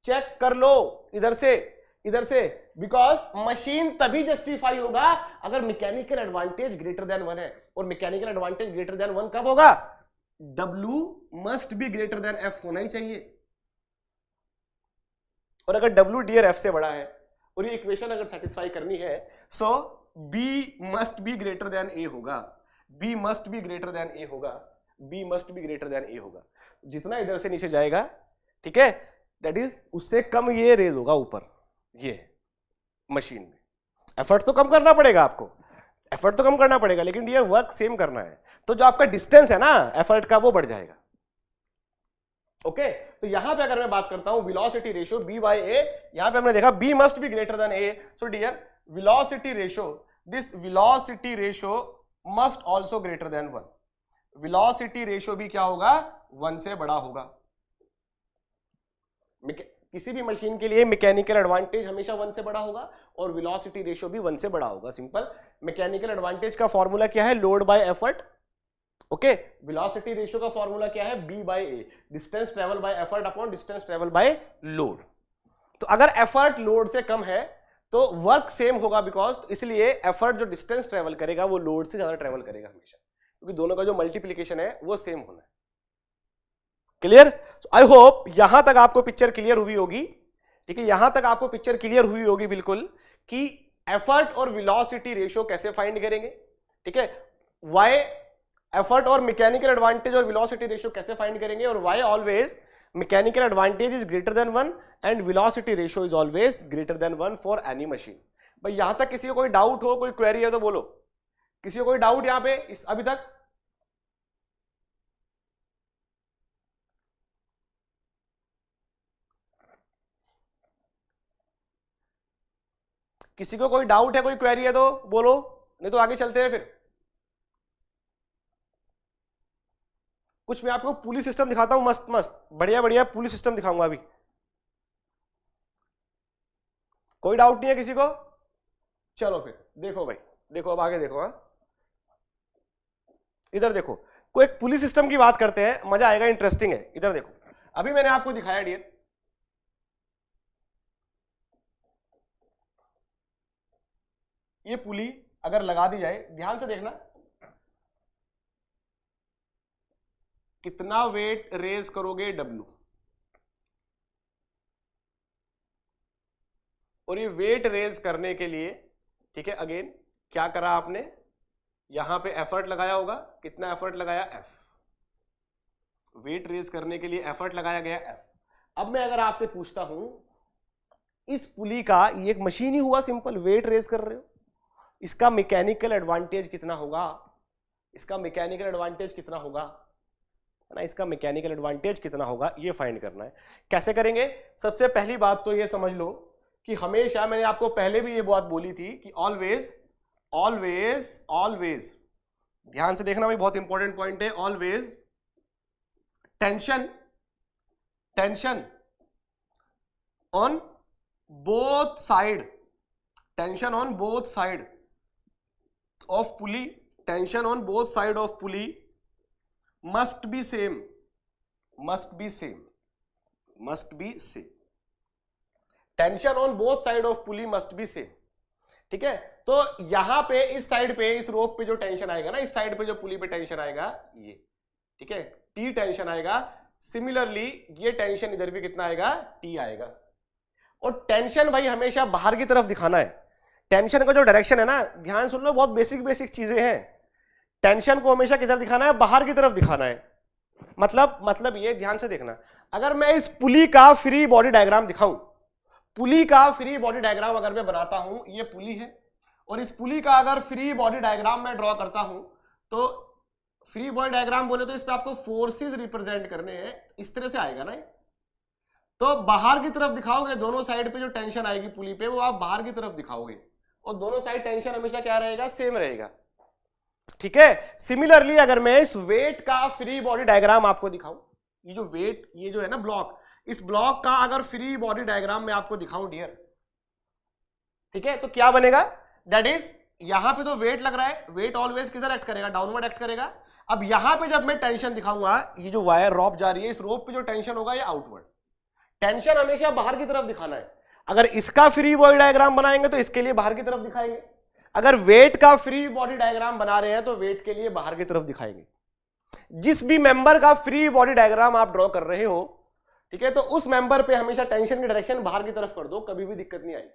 चेक कर लो इधर से, बिकॉज मशीन तभी जस्टिफाई होगा अगर मैकेनिकल एडवांटेज ग्रेटर देन 1 है, और मैकेनिकल एडवांटेज ग्रेटर देन 1 कब होगा? W must be greater then F होना ही चाहिए। और अगर W डियर F से बड़ा है और ये इक्वेशन अगर सेटिस्फाई करनी है, सो B must be greater than A होगा, B must be greater than A होगा, B must be greater than A होगा। जितना इधर से नीचे जाएगा, ठीक है, दैट इज उससे कम ये रेज होगा ऊपर, ये मशीन में। एफर्ट तो कम करना पड़ेगा आपको, एफर्ट तो कम करना पड़ेगा, लेकिन डियर वर्क सेम करना है, तो जो आपका डिस्टेंस है ना एफर्ट का वो बढ़ जाएगा। ओके, तो यहां पे अगर मैं बात करता हूं velocity ratio B by A, यहां पे हमने देखा B must be greater than A, so dear velocity ratio, this velocity ratio must also greater than 1। Velocity ratio भी क्या होगा? 1 से बड़ा होगा। किसी भी मशीन के लिए मैकेनिकल एडवांटेज हमेशा 1 से बड़ा होगा और वेलोसिटी रेशियो भी 1 से बड़ा होगा। सिंपल, मैकेनिकल एडवांटेज का फॉर्मूला क्या है? Load by effort. Okay, velocity ratio का फॉर्मूला क्या है? B by A, distance travel by effort upon distance travel by load. तो अगर एफर्ट लोड से कम है तो वर्क सेम होगा, बिकॉज इसलिए एफर्ट जो डिस्टेंस ट्रेवल करेगा वो लोड से ज्यादा ट्रेवल करेगा हमेशा, क्योंकि दोनों का जो मल्टीप्लीकेशन है वो सेम होना है। क्लियर? आई होप यहां तक आपको पिक्चर क्लियर हुई होगी। ठीक है, यहां तक आपको पिक्चर क्लियर हुई होगी बिल्कुल कि एफर्ट और वेलोसिटी रेशियो कैसे फाइंड करेंगे। ठीक है, वाई एफर्ट और मैकेनिकल एडवांटेज और वेलोसिटी रेशियो कैसे फाइंड करेंगे, और why always mechanical advantage is greater than 1 and velocity ratio is always greater than 1 for any machine. भाई यहां तक किसी को कोई डाउट हो, कोई क्वेरी है तो बोलो। किसी को कोई डाउट यहां पे अभी तक? किसी को कोई डाउट है, कोई क्वेरी है तो बोलो, नहीं तो आगे चलते हैं फिर। कुछ मैं आपको पुली सिस्टम दिखाता हूं, मस्त मस्त बढ़िया बढ़िया पुली सिस्टम दिखाऊंगा अभी। कोई डाउट नहीं है किसी को? चलो फिर देखो भाई, देखो अब आगे देखो। हाँ, इधर देखो, कोई एक पुली सिस्टम की बात करते हैं, मजा आएगा, इंटरेस्टिंग है। इधर देखो, अभी मैंने आपको दिखाया डियर, ये पुली अगर लगा दी जाए, ध्यान से देखना, कितना वेट रेज करोगे? W। और ये वेट रेज करने के लिए, ठीक है, अगेन क्या करा आपने? यहां पे एफर्ट लगाया होगा, कितना एफर्ट लगाया? F। वेट रेज करने के लिए एफर्ट लगाया गया F। अब मैं अगर आपसे पूछता हूं, इस पुली का, ये एक मशीन ही हुआ, सिंपल वेट रेज कर रहे हो, इसका मैकेनिकल एडवांटेज कितना होगा? इसका मैकेनिकल एडवांटेज कितना होगा ना, इसका मैकेनिकल एडवांटेज कितना होगा, ये फाइंड करना है। कैसे करेंगे? सबसे पहली बात तो ये समझ लो कि हमेशा, मैंने आपको पहले भी ये बात बोली थी कि ऑलवेज ऑलवेज ऑलवेज, ध्यान से देखना भाई, बहुत इंपॉर्टेंट पॉइंट है, always tension tension on both side, tension on both side of pulley, tension on both side of pulley must be same, must be same, must be same, tension on both side of pulley must be same. ठीक है, तो यहां पे इस side पे, इस रोप पे जो टेंशन आएगा ना, इस साइड पे जो पुली पे टेंशन आएगा ये, ठीक है, T टेंशन आएगा। सिमिलरली ये टेंशन इधर भी कितना आएगा? T आएगा। और टेंशन भाई हमेशा बाहर की तरफ दिखाना है। टेंशन का जो डायरेक्शन है ना, ध्यान सुन लो, बहुत बेसिक बेसिक चीजें हैं। टेंशन को हमेशा किधर दिखाना है? बाहर की तरफ दिखाना है। मतलब ये ध्यान से देखना, अगर मैं इस पुली का फ्री बॉडी डायग्राम दिखाऊं, पुली का फ्री बॉडी डायग्राम अगर मैं बनाता हूं, ये पुली है, और इस पुली का अगर फ्री बॉडी डायग्राम मैं ड्रॉ करता हूं, तो फ्री बॉडी डायग्राम बोले तो इस पे आपको फोर्सेस रिप्रेजेंट करने हैं, इस तरह से आएगा ना। तो बाहर की तरफ दिखाओगे, दोनों साइड पे जो टेंशन आएगी पुली पे, वो आप बाहर की तरफ दिखाओगे, और दोनों साइड टेंशन हमेशा क्या रहेगा? सेम रहेगा। ठीक है, सिमिलरली अगर मैं इस वेट का फ्री बॉडी डायग्राम आपको दिखाऊं, ये जो वेट, ये जो है ना ब्लॉक, इस ब्लॉक का अगर फ्री बॉडी डायग्राम मैं आपको दिखाऊं डियर, ठीक है, तो क्या बनेगा? दैट इज, यहां पे तो वेट लग रहा है, वेट ऑलवेज किधर एक्ट करेगा? डाउनवर्ड एक्ट करेगा। अब यहां पे जब मैं टेंशन दिखाऊंगा, ये जो वायर रोप जा रही है, इस रोप पे जो टेंशन होगा ये आउटवर्ड, टेंशन हमेशा बाहर की तरफ दिखाना है। अगर इसका फ्री बॉडी डायग्राम बनाएंगे तो इसके लिए बाहर की तरफ दिखाएंगे, अगर वेट का फ्री बॉडी डायग्राम बना रहे हैं तो वेट के लिए बाहर की तरफ दिखाएंगे। जिस भी मेंबर का फ्री बॉडी डायग्राम आप ड्रॉ कर रहे हो, ठीक है, तो उस मेंबर पे हमेशा टेंशन की डायरेक्शन बाहर की तरफ कर दो, कभी भी दिक्कत नहीं आएगी।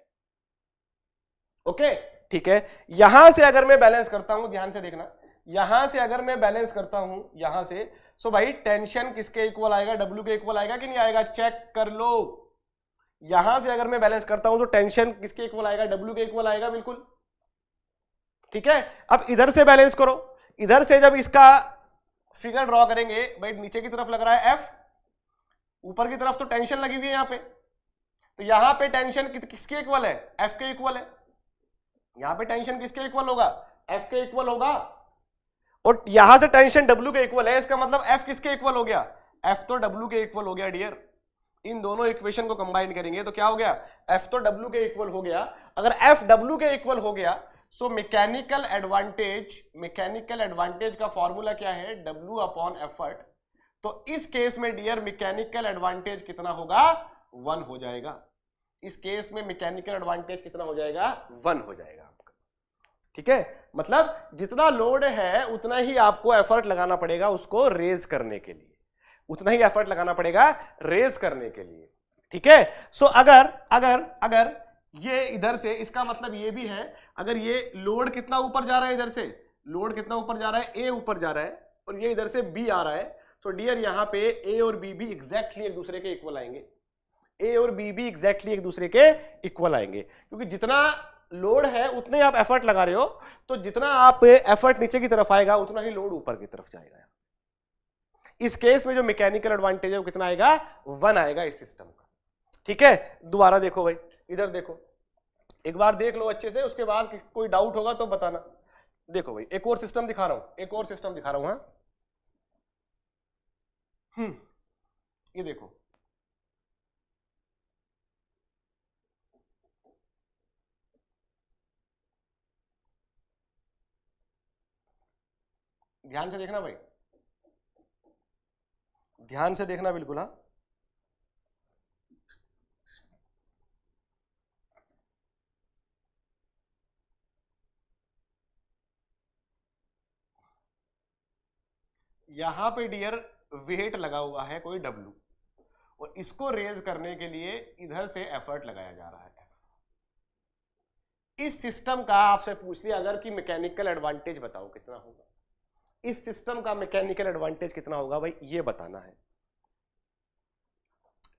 ओके, ठीक है। यहां से अगर मैं बैलेंस करता हूं, ध्यान से देखना, यहां से अगर मैं बैलेंस करता हूं यहां से, सो भाई टेंशन किसके इक्वल आएगा, डब्ल्यू के इक्वल आएगा कि नहीं आएगा, चेक कर लो। यहां से अगर मैं बैलेंस करता हूं तो टेंशन किसके इक्वल आएगा, डब्ल्यू के इक्वल आएगा, बिल्कुल, ठीक है। अब इधर से बैलेंस करो, इधर से जब इसका फिगर ड्रॉ करेंगे, भाई नीचे की तरफ लग रहा है एफ, ऊपर की तरफ तो टेंशन लगी हुई है यहां पे, तो यहां पे टेंशन किसके इक्वल है, एफ के इक्वल है। यहां पे टेंशन किसके इक्वल होगा, एफ के इक्वल होगा, और यहां से टेंशन डब्ल्यू के इक्वल है, इसका मतलब एफ किसके इक्वल हो गया, एफ तो डब्ल्यू के इक्वल हो गया डियर। इन दोनों इक्वेशन को कंबाइन करेंगे तो क्या हो गया, एफ तो डब्ल्यू के इक्वल हो गया। अगर एफ डब्ल्यू के इक्वल हो गया, सो मैकेनिकल एडवांटेज का फॉर्मूला क्या है, डब्ल्यू अपॉन एफर्ट। तो इस केस में डियर मैकेनिकल एडवांटेज कितना होगा, 1 हो जाएगा। इस केस में मैकेनिकल एडवांटेज कितना हो जाएगा, 1 हो जाएगा आपका, ठीक है। मतलब जितना लोड है उतना ही आपको एफर्ट लगाना पड़ेगा उसको रेज करने के लिए, उतना ही एफर्ट लगाना पड़ेगा रेज करने के लिए, ठीक है। सो अगर अगर अगर ये इधर से, इसका मतलब ये भी है, अगर ये लोड कितना ऊपर जा रहा है, इधर से लोड कितना ऊपर जा रहा है, ए ऊपर जा रहा है, और ये इधर से बी आ रहा है, सो डियर यहां पे ए और बी भी एग्जैक्टली एक दूसरे के इक्वल आएंगे, ए और बी भी एग्जैक्टली एक दूसरे के इक्वल आएंगे, क्योंकि जितना लोड है उतने आप एफर्ट लगा रहे हो, तो जितना आप एफर्ट नीचे की तरफ आएगा उतना ही लोड ऊपर की तरफ जाएगा। इस केस में जो मैकेनिकल एडवांटेज है वो कितना आएगा, 1 आएगा इस सिस्टम का, ठीक है। दोबारा देखो भाई, इधर देखो, एक बार देख लो अच्छे से, उसके बाद कोई डाउट होगा तो बताना। देखो भाई, एक और सिस्टम दिखा रहा हूं, एक और सिस्टम दिखा रहा हूं। हाँ, ये देखो, ध्यान से देखना भाई, ध्यान से देखना बिल्कुल। हाँ, यहां पे डियर वेट लगा हुआ है कोई डब्ल्यू, और इसको रेज करने के लिए इधर से एफर्ट लगाया जा रहा है। इस सिस्टम का आपसे पूछ लिया अगर कि मैकेनिकल एडवांटेज बताओ कितना होगा, इस सिस्टम का मैकेनिकल एडवांटेज कितना होगा भाई, ये बताना है,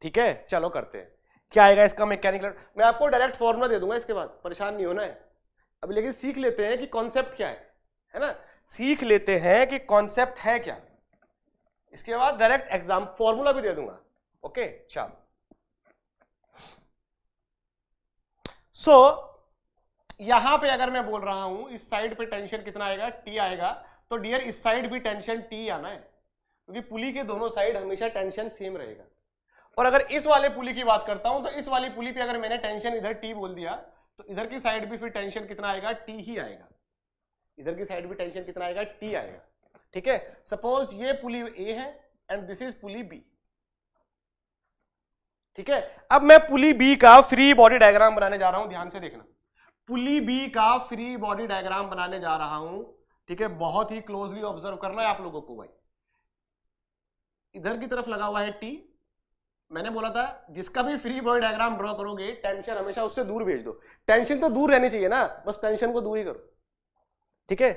ठीक है। चलो करते हैं, क्या आएगा इसका मैकेनिकल, मैं आपको डायरेक्ट फॉर्मूला दे दूंगा इसके बाद, परेशान नहीं होना है अभी, लेकिन सीख लेते हैं कि कॉन्सेप्ट क्या है ना, सीख लेते हैं कि कॉन्सेप्ट है क्या, इसके बाद डायरेक्ट एग्जाम फॉर्मूला भी दे दूंगा। ओके, चलो। सो यहां पे अगर मैं बोल रहा हूं इस साइड पे टेंशन कितना आएगा, टी आएगा, तो डियर इस साइड भी टेंशन टी आना है, क्योंकि पुली के दोनों साइड हमेशा टेंशन सेम रहेगा। और अगर इस वाले पुली की बात करता हूं तो इस वाली पुली पे अगर मैंने टेंशन इधर टी बोल दिया तो इधर की साइड भी फिर टेंशन कितना आएगा, टी ही आएगा, इधर की साइड भी टेंशन कितना आएगा, टी आएगा, ठीक है। सपोज ये पुली ए है and this is pulley B, ठीक है। अब मैं पुली बी का फ्री बॉडी डायग्राम बनाने जा रहा हूं, ध्यान से देखना, पुली बी का फ्री बॉडी डायग्राम बनाने जा रहा हूं, ठीक है। बहुत ही क्लोजली ऑब्जर्व करना है आप लोगों को भाई, इधर की तरफ लगा हुआ है टी, मैंने बोला था जिसका भी फ्री बॉडी डायग्राम ड्रॉ करोगे टेंशन हमेशा उससे दूर भेज दो, टेंशन तो दूर रहनी चाहिए ना, बस टेंशन को दूर ही करो, ठीक है।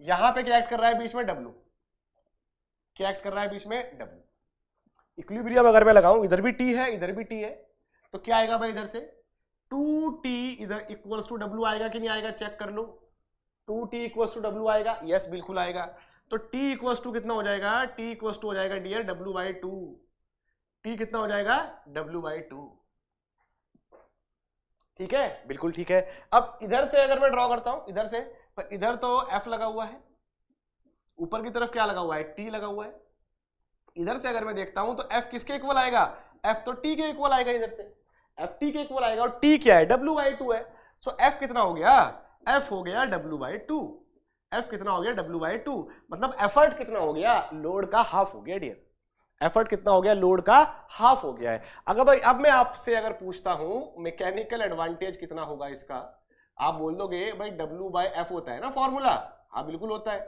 यहां पे क्या एक्ट कर रहा है बीच में, डब्ल्यू, क्या एक्ट कर रहा है बीच में, डब्ल्यू। इक्विलिब्रियम अगर मैं लगाऊं, इधर भी टी है इधर भी टी है, तो क्या आएगा भाई, इधर से 2t इधर इक्वल्स टू डब्ल्यू आएगा कि नहीं आएगा, चेक कर लो, 2t इक्वल्स टू डब्ल्यू आएगा, यस बिल्कुल आएगा। तो t इक्वल्स टू कितना हो जाएगा, t इक्वल्स टू हो जाएगा डियर w/2, t कितना हो जाएगा, w/2, ठीक है, बिल्कुल ठीक है। अब इधर से अगर मैं ड्रॉ करता हूं, इधर से, पर इधर तो f लगा हुआ है, ऊपर की तरफ क्या लगा हुआ है, t लगा हुआ है। इधर से अगर मैं देखता हूं तो f किसके इक्वल आएगा, f तो t के इक्वल आएगा, इधर से f t के इक्वल आएगा, और t क्या है, w/2 है। सो f कितना हो गया, f हो गया w/2, f कितना हो गया, w/2, मतलब एफर्ट कितना हो गया, लोड का हाफ हो गया डियर, एफर्ट कितना हो गया, लोड का हाफ हो गया है। अगर भाई अब मैं आपसे अगर पूछता हूं मैकेनिकल एडवांटेज कितना होगा इसका, आप बोल दोगे भाई W/F होता है ना फॉर्मूला, हाँ बिल्कुल होता है।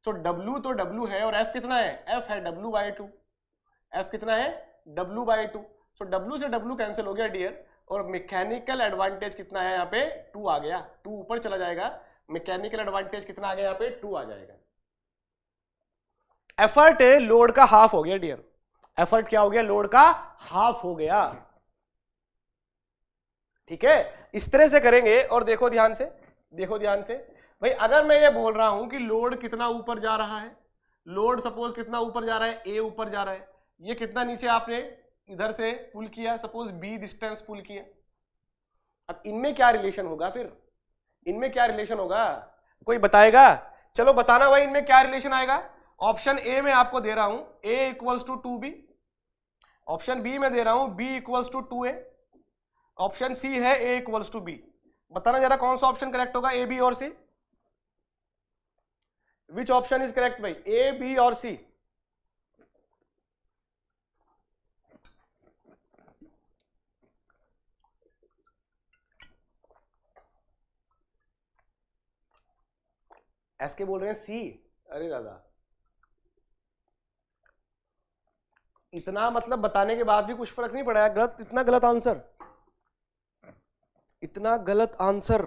तो W है और F कितना है, F है W/2, F कितना है W/2, तो W से W कैंसिल हो गया डियर, और मैकेनिकल एडवांटेज कितना है यहाँ पे 2 आ गया, 2 ऊपर चला जाएगा, मैकेनिकल एडवांटेज कितना आ गया यहाँ पे 2 आ जाएगा। एफर्ट लोड का हाफ हो गया डियर, एफर्ट क्या हो गया, लोड का हाफ हो गया। ठीक है, इस तरह से करेंगे। और देखो ध्यान से, देखो ध्यान से भाई, अगर मैं ये बोल रहा हूं कि लोड कितना ऊपर जा रहा है, लोड सपोज कितना ऊपर जा रहा है, ए ऊपर जा रहा है, ये कितना नीचे आपने इधर से पुल किया, सपोज बी डिस्टेंस पुल किया। अब इनमें क्या रिलेशन होगा, फिर इनमें क्या रिलेशन होगा, कोई बताएगा, चलो बताना भाई इनमें क्या रिलेशन आएगा। ऑप्शन ए में आपको दे रहा हूं a equals to 2b, option B में दे रहा हूं b equals to 2a, option C है a इक्वल्स टू b। बताना जरा कौन सा ऑप्शन करेक्ट होगा, ए बी और सी, विच ऑप्शन इज करेक्ट भाई, ए बी और सी। एस के बोल रहे हैं सी, अरे दादा इतना मतलब बताने के बाद भी कुछ फर्क नहीं पड़ा है, गलत, इतना गलत आंसर, इतना गलत आंसर।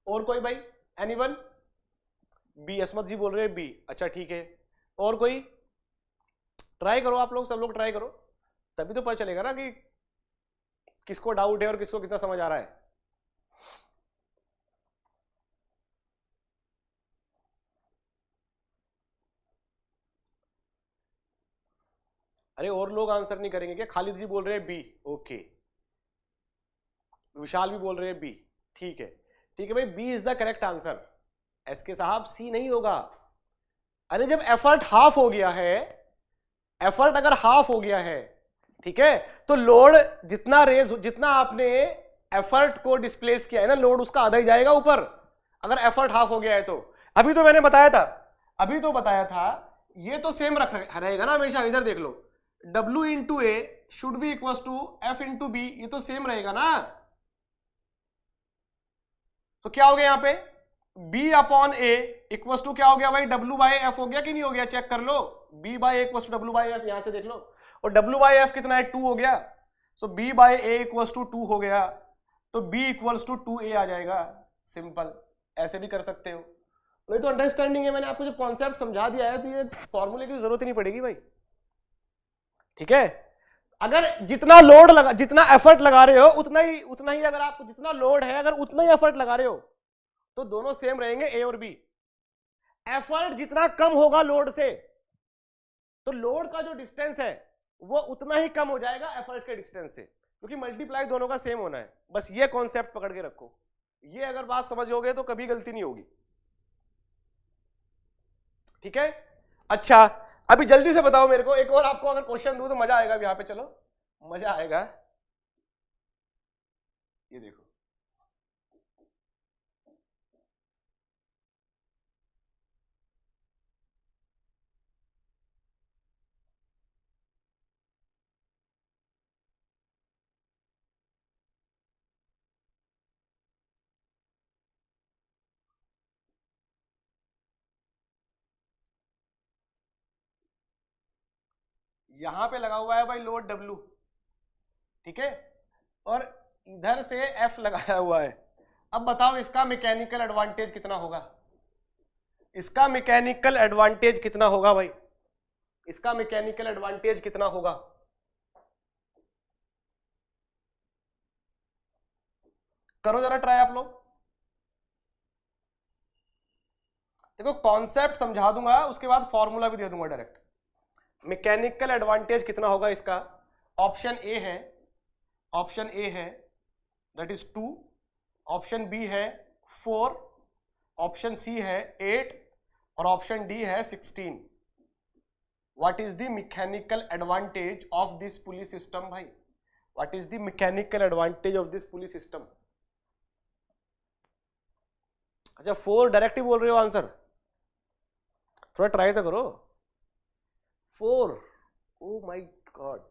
और कोई भाई, एनीवन, बी, असमत जी बोल रहे हैं बी, अच्छा ठीक है। और कोई, ट्राई करो आप लोग, सब लोग ट्राई करो, तभी तो पता चलेगा ना कि किसको डाउट है और किसको कितना समझ आ रहा है। अरे और लोग आंसर नहीं करेंगे क्या, खालिद जी बोल रहे हैं बी, ओके, विशाल भी बोल रहे हैं बी, ठीक है, ठीक है भाई, B is the correct answer. S K साहब सी नहीं होगा। अरे जब एफर्ट हाफ हो गया है, एफर्ट अगर हाफ हो गया है, ठीक है, तो लोड जितना रेज, जितना आपने एफर्ट को डिस्प्लेस किया है ना, लोड उसका आधा ही जाएगा ऊपर, अगर एफर्ट हाफ हो गया है तो। अभी तो मैंने बताया था, अभी तो बताया था, ये तो सेम रहेगा ना हमेशा, इधर देख लो, W into A should be equal to F into B, ये तो सेम रहेगा ना। तो क्या हो गया यहां पे, B upon A equal to क्या हो गया भाई, W/F हो गया कि नहीं हो गया, चेक कर लो, B/A इक्वल टू W/F, यहां से देख लो, और W/F कितना है 2 हो गया, सो B/A इक्वल टू 2 हो गया, तो B इक्वल्स टू 2A आ जाएगा, सिंपल, ऐसे भी कर सकते हो। नहीं तो अंडरस्टैंडिंग है, मैंने आपको जब कॉन्सेप्ट समझा दिया है तो ये फॉर्मूले की जरूरत ही नहीं पड़ेगी भाई। ठीक है, अगर जितना लोड लगा, जितना एफर्ट लगा रहे हो उतना ही अगर आप, जितना लोड है अगर उतना ही एफर्ट लगा रहे हो तो दोनों सेम रहेंगे, ए और बी। एफर्ट जितना कम होगा लोड से, तो लोड का जो डिस्टेंस है वो उतना ही कम हो जाएगा एफर्ट के डिस्टेंस से, क्योंकि मल्टीप्लाई दोनों का सेम होना है। बस ये कॉन्सेप्ट पकड़ के रखो, ये अगर बात समझोगे तो कभी गलती नहीं होगी। ठीक है, अच्छा अभी जल्दी से बताओ मेरे को, एक और आपको अगर क्वेश्चन दूं तो मजा आएगा यहां पे, चलो मजा आएगा। ये देखो, यहां पे लगा हुआ है भाई लोड W, ठीक है, और इधर से F लगाया हुआ है। अब बताओ इसका मैकेनिकल एडवांटेज कितना होगा, इसका मैकेनिकल एडवांटेज कितना होगा भाई, इसका मैकेनिकल एडवांटेज कितना होगा। करो जरा ट्राई आप लोग, देखो कॉन्सेप्ट समझा दूंगा उसके बाद फॉर्मूला भी दे दूंगा डायरेक्ट। मैकेनिकल एडवांटेज कितना होगा इसका, ऑप्शन ए है, ऑप्शन ए है दैट इज 2, ऑप्शन बी है 4, ऑप्शन सी है 8 और ऑप्शन डी है 16। What is the mechanical advantage of this pulley system भाई, what is the mechanical advantage of this pulley system. अच्छा 4 डायरेक्ट ही बोल रहे हो आंसर, थोड़ा ट्राई तो करो। 4, ओ माय गॉड।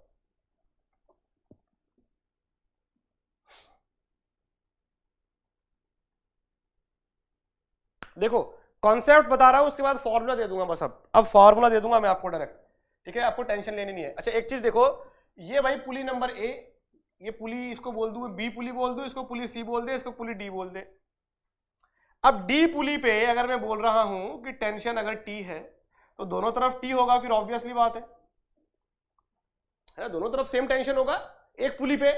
देखो कॉन्सेप्ट बता रहा हूं, उसके बाद फॉर्मूला दे दूंगा बस। अब फॉर्मूला दे दूंगा मैं आपको डायरेक्ट, ठीक है, आपको टेंशन लेनी नहीं है। अच्छा एक चीज देखो, ये भाई पुली नंबर ए, ये पुली इसको बोल दूं, बी पुली बोल दूं, इसको पुली सी बोल दे, इसको पुली डी बोल दे। अब डी पुली पे अगर मैं बोल रहा हूं कि टेंशन अगर टी है तो दोनों तरफ टी होगा, फिर ऑब्वियसली बात है ना, दोनों तरफ सेम टेंशन होगा एक पुली पे।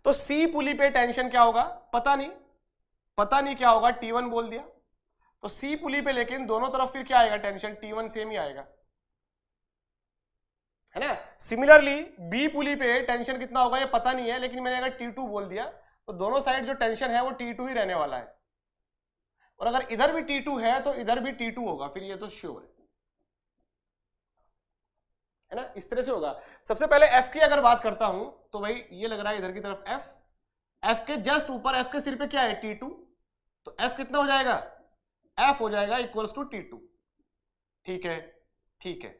तो सी पुली पे टेंशन क्या होगा पता नहीं क्या होगा, T1 बोल दिया। तो सी पुली पे लेकिन दोनों तरफ फिर क्या आएगा टेंशन, T1 सेम ही आएगा, है ना। सिमिलरली बी पुली पे टेंशन कितना होगा ये पता नहीं है, लेकिन मैंने अगर T2 बोल दिया तो दोनों साइड जो टेंशन है वो T2 ही रहने वाला है। और अगर इधर भी T2 है तो इधर भी T2 होगा, फिर ये तो श्योर है ना, इस तरह से होगा। सबसे पहले F की अगर बात करता हूं तो भाई ये लग रहा है इधर की तरफ F के जस्ट ऊपर F के सिर पे क्या है T2, तो F कितना हो जाएगा, F हो जाएगा इक्वल्स टू T2। ठीक है।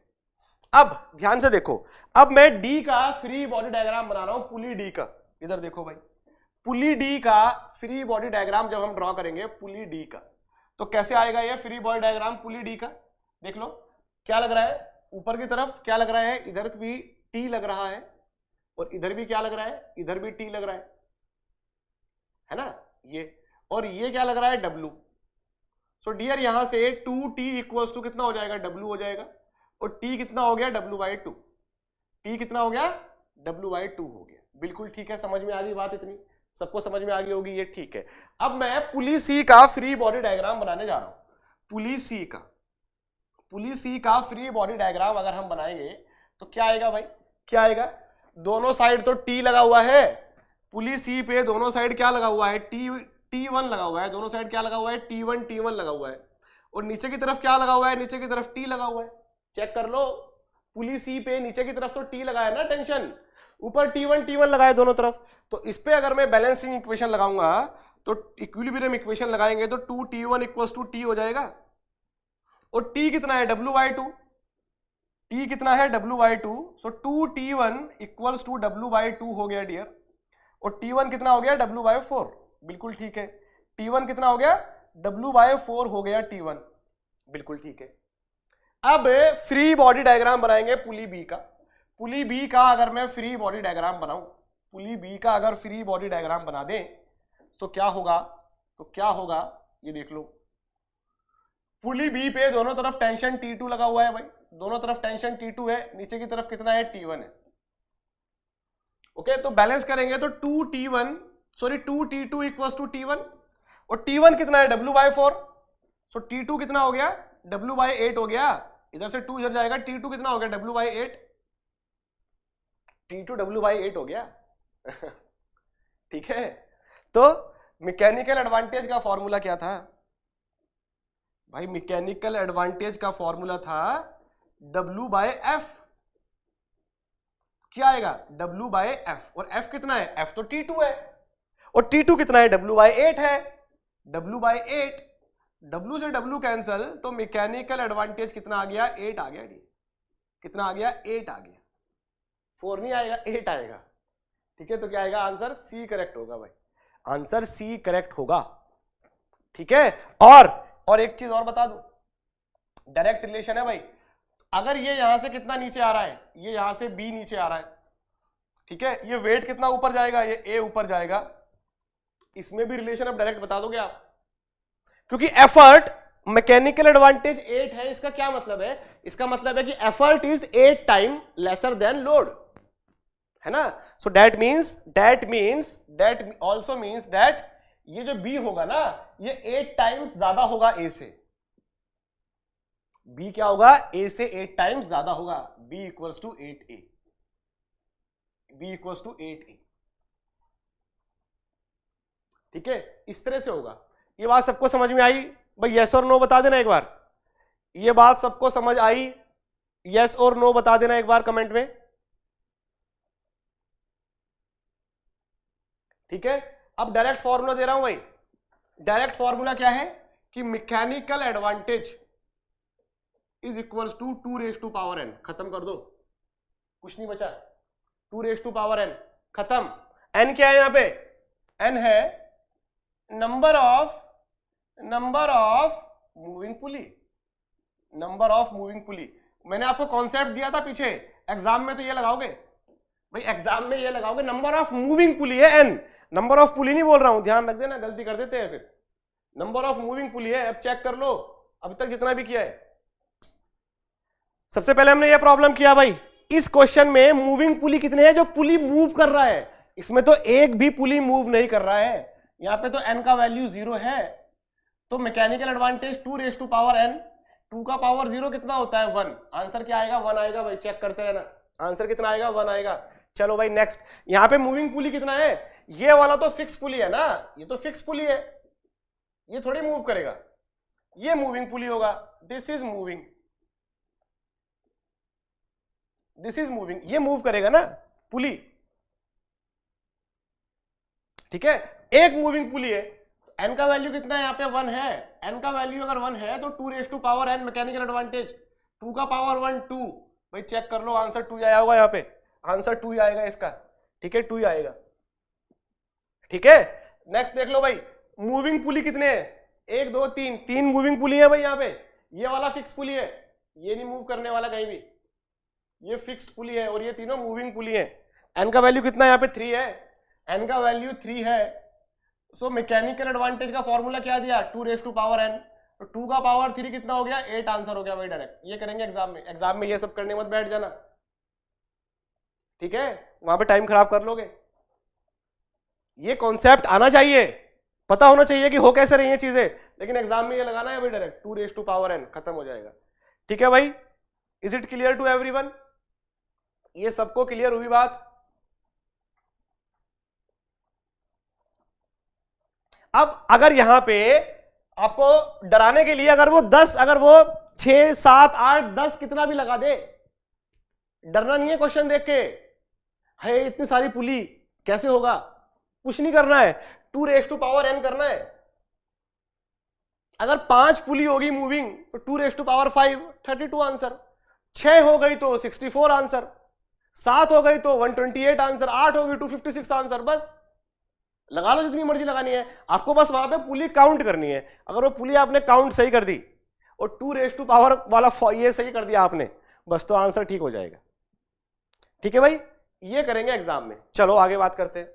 अब ध्यान से देखो, अब मैं D का फ्री बॉडी डायग्राम बना रहा हूं, पुली D का। इधर देखो भाई, पुली D का फ्री बॉडी डायग्राम जब हम ड्रॉ करेंगे पुली D का, तो कैसे आएगा ये फ्री बॉडी डायग्राम पुली D का। देख लो क्या लग रहा है, ऊपर की तरफ क्या लग रहा है, इधर भी T लग रहा है, और इधर भी क्या लग रहा है, इधर भी T लग रहा है ना ये, और ये क्या लग रहा है W। सो डियर यहां से 2T इक्वल्स टू कितना हो जाएगा, W हो जाएगा, और T कितना हो गया W/2, T कितना हो गया W/2 हो गया। बिल्कुल ठीक है, समझ में आ गई बात, इतनी सबको समझ में आ गई होगी, ये ठीक है। अब मैं पुली सी का फ्री बॉडी डायग्राम बनाने जा रहा हूं। पुली सी का फ्री बॉडी डायग्राम अगर हम बनाएंगे तो क्या आएगा भाई, क्या आएगा, दोनों साइड तो T लगा हुआ है, पुली सी पे दोनों साइड क्या लगा हुआ है, T1 लगा हुआ है, दोनों साइड क्या लगा हुआ है, T1 लगा हुआ है, और नीचे की तरफ क्या लगा हुआ है, नीचे की तरफ T लगा हुआ है। चेक कर लो, पुली सी पे नीचे की तरफ तो T लगा है ना टेंशन, ऊपर T1 लगा है दोनों तरफ। तो इस पे अगर मैं बैलेंसिंग इक्वेशन लगाऊंगा तो इक्विलिब्रियम इक्वेशन लगाएंगे तो 2T1 इक्वल्स टू T हो जाएगा, और T कितना है W/2, T कितना है W/2, so 2T1 equals to W/2 हो गया डियर, और T1 कितना हो गया W/4। बिल्कुल ठीक है, T1 कितना हो गया W/4 हो गया T1, बिल्कुल ठीक है। अब फ्री बॉडी डायग्राम बनाएंगे पुली बी का। पुली बी का अगर मैं फ्री बॉडी डायग्राम बनाऊं, पुली बी का अगर फ्री बॉडी डायग्राम बना दें तो क्या होगा, ये देख लो। पुली बी पे दोनों तरफ टेंशन T2 लगा हुआ है भाई, दोनों तरफ टेंशन T2 है, नीचे की तरफ कितना है T1 है। ओके, तो बैलेंस करेंगे तो 2T2 इक्वल्स टू T1, और T1 कितना है W/4, सो T2 कितना हो गया W/8 हो गया, इधर से 2 इधर जाएगा, T2 कितना हो गया W/8, T2 W/8 हो गया ठीक है। तो मैकेनिकल एडवांटेज का फॉर्मूला क्या था भाई, मैकेनिकल एडवांटेज का फॉर्मूला था W/F। क्या आएगा W/F, और F कितना है, F तो T2 है, और T2 कितना है W/8 है, W/8, W से W कैंसल, तो मैकेनिकल एडवांटेज कितना आ गया, 8 आ गया। कितना आ गया, 8 आ गया, 4 नहीं आएगा, 8 आएगा। ठीक है, तो क्या आएगा आंसर, C करेक्ट होगा भाई, आंसर C करेक्ट होगा। ठीक है, और एक चीज और बता दूं, डायरेक्ट रिलेशन है भाई। अगर ये यहां से कितना नीचे आ रहा है, ये यहां से B नीचे आ रहा है, ठीक है, ये वेट कितना ऊपर जाएगा, ये A ऊपर जाएगा, इसमें भी रिलेशन अब डायरेक्ट बता दोगे आप, क्योंकि एफर्ट मैकेनिकल एडवांटेज 8 है। इसका क्या मतलब है, इसका मतलब है कि effort is 8 time lesser than load, है ना। So that also means that ये जो B होगा ना, ये 8 टाइम्स ज्यादा होगा A से। B क्या होगा, A से 8 टाइम्स ज्यादा होगा, B equals to 8A, B equals to 8A। ठीक है, इस तरह से होगा। ये बात सबको समझ में आई भाई, यस और नो बता देना एक बार, ये बात सबको समझ आई, यस और नो बता देना एक बार कमेंट में। ठीक है, अब डायरेक्ट फॉर्मूला दे रहा हूं भाई। डायरेक्ट फॉर्मूला क्या है कि mechanical advantage is equals to 2 raise to power n। खत्म कर दो, कुछ नहीं बचा, 2 रेज टू पावर n, खत्म। n क्या है यहाँ पे? n है number of moving pulley, number of moving pulley. मैंने आपको कॉन्सेप्ट दिया था पीछे, एग्जाम में तो ये लगाओगे भाई, एग्जाम में ये लगाओगे नंबर ऑफ मूविंग पुली है n, नंबर ऑफ पुली नहीं बोल रहा हूं, ध्यान रख देना, गलती कर देते हैं फिर। नंबर ऑफ मूविंग पुली है। अब चेक कर लो अभी तक जितना भी किया है। सबसे पहले हमने ये प्रॉब्लम किया भाई, इस क्वेश्चन में मूविंग पुली कितने हैं, जो पुली मूव कर रहा है। इसमें तो एक भी पुली मूव नहीं कर रहा है, यहां पे तो n का वैल्यू 0 है, तो mechanical advantage 2 raise to power n, 2 का पावर 0 कितना होता है 1। आंसर क्या आएगा? 1 आएगा भाई, चेक करते रहना, आंसर कितना आएगा? 1 आएगा। चलो भाई नेक्स्ट, यहां पे मूविंग पुली कितना है? ये वाला तो फिक्स पुली है ना, ये तो फिक्स पुली है, ये थोड़ी मूव करेगा, ये मूविंग पुली होगा। This is moving, this is moving, ये मूव करेगा ना पुली, ठीक है। एक मूविंग पुली है, n का वैल्यू कितना है यहाँ पे? 1 है। n का वैल्यू अगर 1 है तो 2 raise to power n mechanical advantage, 2 का पावर 1 2। भाई चेक कर लो, आंसर 2 आया होगा यहाँ पे, आंसर 2 ही आएगा इसका, ठीक है, 2 ही आएगा, ठीक है। नेक्स्ट देख लो भाई, मूविंग पुली कितने हैं? 1 2 3, 3 मूविंग पुली है भाई यहाँ पे। ये वाला फिक्स पुली है, ये नहीं मूव करने वाला कहीं भी, ये फिक्स्ड पुली है, और ये तीनों मूविंग पुली है। n का वैल्यू कितना है यहाँ पे? 3 है, n का वैल्यू 3 है। सो मैकेनिकल एडवांटेज का फॉर्मूला क्या दिया? 2 रेज टू पावर n, तो 2 का पावर 3 कितना हो गया? 8 आंसर हो गया भाई डायरेक्ट। ये करेंगे एग्जाम में, एग्जाम में ये सब करने मत बैठ जाना, ठीक है, वहां पे टाइम खराब कर लोगे। ये कॉन्सेप्ट आना चाहिए, पता होना चाहिए कि हो कैसे रही है चीजें, लेकिन एग्जाम में ये लगाना है भाई direct, 2 raise to power n, खत्म हो जाएगा, ठीक है भाई। Is it clear to everyone? ये सबको क्लियर हुई बात? अब अगर यहां पे आपको डराने के लिए अगर वो 10, अगर वो 6 7 8 10 कितना भी लगा दे, डरना नहीं है क्वेश्चन देख के, है इतनी सारी पुली कैसे होगा, कुछ नहीं करना है, 2 रेज टू पावर n करना है। अगर 5 पुली होगी मूविंग तो 2 रेज टू पावर 5, 32 आंसर, 6 हो गई तो 64 आंसर, 7 हो गई तो 128 आंसर, 8 होगी 256 आंसर। बस लगा लो जितनी मर्जी लगानी है, आपको बस वहां पे पुली काउंट करनी है। अगर वो पुली आपने काउंट सही कर दी और 2 रेज टू पावर वाला ये सही कर दिया आपने, बस तो आंसर ठीक हो जाएगा, ठीक है भाई। ये करेंगे एग्जाम में। चलो आगे बात करते हैं,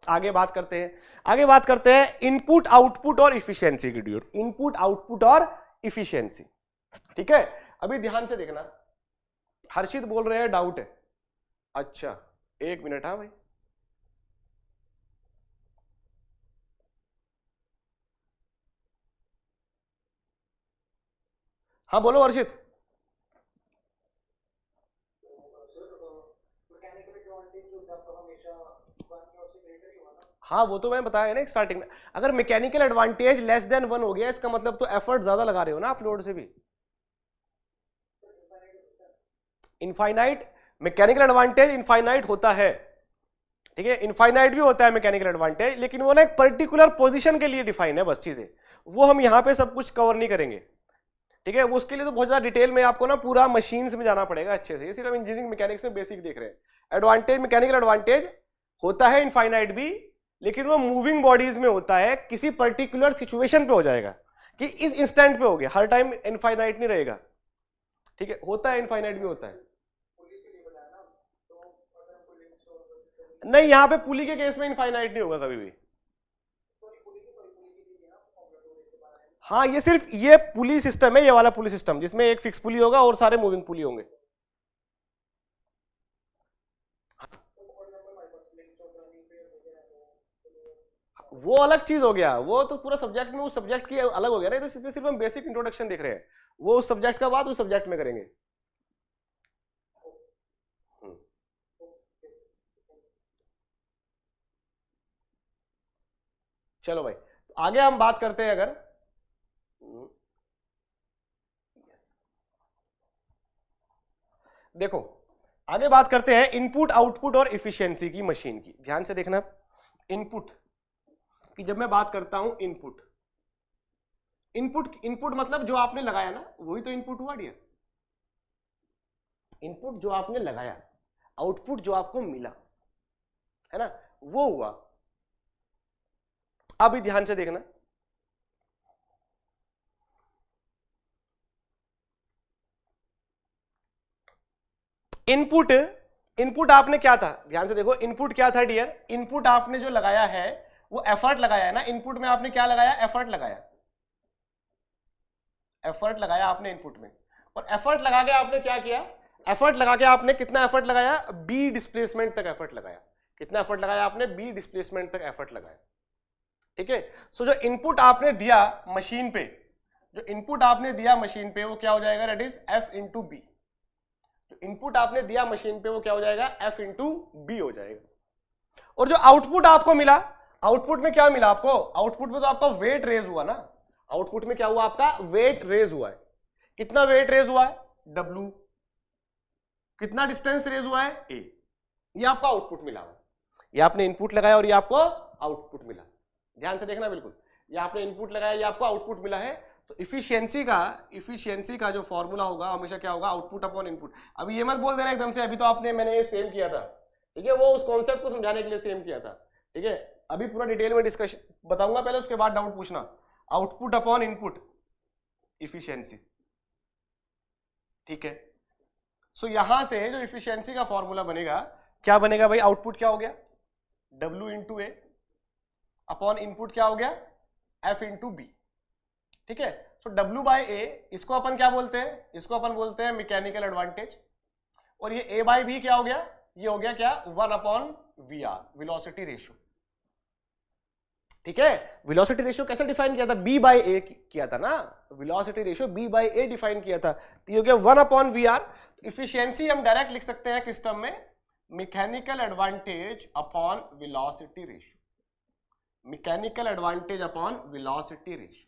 आगे बात करते हैं इनपुट आउटपुट और इफिशियंसी की ड्यूर, इनपुट आउटपुट और इफिशियंसी, ठीक है। अभी ध्यान से देखना, हर्षित बोल रहे हैं डाउट है, अच्छा 1 मिनट, हाँ भाई, हाँ बोलो हर्षित। हाँ वो तो मैं बताया ना स्टार्टिंग में, अगर मैकेनिकल एडवांटेज लेस देन 1 हो गया इसका मतलब तो एफर्ट ज्यादा लगा रहे हो ना आप लोड से भी। इनफाइनाइट मैकेनिकल एडवांटेज इनफाइनाइट होता है, ठीक है, इनफाइनाइट भी होता है मैकेनिकल एडवांटेज, लेकिन वो ना एक पर्टिकुलर पोजीशन के लिए डिफाइन है बस चीजें, वो हम यहां पे सब कुछ कवर नहीं करेंगे, ठीक है। वो उसके लिए तो बहुत ज्यादा डिटेल में आपको ना पूरा मशीन्स में जाना पड़ेगा अच्छे से, ये सिर्फ इंजीनियरिंग मैकेनिक्स में बेसिक देख रहे हैं। एडवांटेज मैकेनिकल एडवांटेज होता है इनफाइनाइट भी, लेकिन वो मूविंग बॉडीज में होता है, किसी पर्टिकुलर सिचुएशन पे हो जाएगा कि इस इंस्टेंट पे हो गया, हर टाइम इनफाइनाइट नहीं रहेगा, ठीक है, होता है इनफाइनाइट भी होता है। नहीं, यहां पे पुली के केस में इनफाइनाइट नहीं होगा कभी भी। हाँ ये सिर्फ ये पुली सिस्टम है, ये वाला पुली सिस्टम जिसमें एक फिक्स पुली होगा और सारे मूविंग पुली होंगे। वो अलग चीज हो गया, वो तो पूरा सब्जेक्ट में उस सब्जेक्ट की अलग हो गया ना, तो सिर्फ हम बेसिक इंट्रोडक्शन देख रहे हैं, वो उस सब्जेक्ट का बात उस सब्जेक्ट में करेंगे। चलो भाई तो आगे हम बात करते हैं, अगर देखो आगे बात करते हैं इनपुट आउटपुट और इफिशियंसी की मशीन की। ध्यान से देखना, इनपुट कि जब मैं बात करता हूं इनपुट, इनपुट मतलब जो आपने लगाया ना वही तो इनपुट हुआ डियर, इनपुट जो आपने लगाया, आउटपुट जो आपको मिला, है ना, वो हुआ। अभी ध्यान से देखना, इनपुट, इनपुट आपने क्या था, ध्यान से देखो, इनपुट क्या था डियर, इनपुट आपने जो लगाया है वो एफर्ट लगाया है ना, इनपुट में आपने क्या लगाया, एफर्ट लगाया, एफर्ट लगाया आपने इनपुट में, और एफर्ट लगा के आपने क्या किया, एफर्ट लगा के आपने कितना एफर्ट लगाया, बी डिस्प्लेसमेंट तक एफर्ट लगाया, कितना एफर्ट लगाया आपने, बी डिस्प्लेसमेंट तक एफर्ट लगाया, ठीक है। सो जो इनपुट आपने दिया मशीन पे, जो इनपुट आपने दिया मशीन पे वो क्या हो जाएगा, that is F into B, जो इनपुट आपने दिया मशीन पे वो क्या हो जाएगा, एफ इंटू बी हो जाएगा। और जो आउटपुट आपको मिला, आउटपुट में क्या मिला आपको, आउटपुट में तो आपका वेट रेज हुआ ना, आउटपुट में क्या हुआ आपका, वेट रेज हुआ है, कितना वेट रेज हुआ है, W, कितना डिस्टेंस रेज हुआ है, A, ये आपका आउटपुट मिला हुआ, ये आपने इनपुट लगाया और ये आपको आउटपुट मिला, ध्यान से देखना बिल्कुल, ये आपने इनपुट लगाया, ये आपको आउटपुट मिला है। तो इफिशियंसी का जो फॉर्मूला होगा हमेशा क्या होगा, आउटपुट अपॉन इनपुट। अभी ये मत बोल देना एकदम से, अभी तो मैंने ये सेम किया था, ठीक है, वो उस कॉन्सेप्ट को समझाने के लिए सेम किया था, ठीक है। अभी पूरा डिटेल में डिस्कशन बताऊंगा पहले, उसके बाद डाउट पूछना। आउटपुट अपॉन इनपुट इफिशियंसी, ठीक है। सो यहां से जो इफिशियंसी का फॉर्मूला बनेगा, क्या बनेगा भाई, आउटपुट क्या हो गया, W इंटू ए अपॉन इनपुट क्या हो गया, F इंटू बी, ठीक है। सो W बाय ए, इसको अपन क्या बोलते हैं, इसको अपन बोलते हैं मैकेनिकल एडवांटेज, और ये A बाय बी क्या हो गया, ये हो गया क्या, 1 अपॉन VR, वेलोसिटी रेशियो, ठीक है। वेलोसिटी रेशियो कैसे डिफाइन किया था, B बाय ए किया था ना, वेलोसिटी रेशियो B बाय ए डिफाइन किया था, तो ये हो गया 1 अपॉन VR। इफिशियंसी हम डायरेक्ट लिख सकते हैं किस टर्म में, mechanical advantage upon velocity ratio, mechanical advantage upon velocity ratio,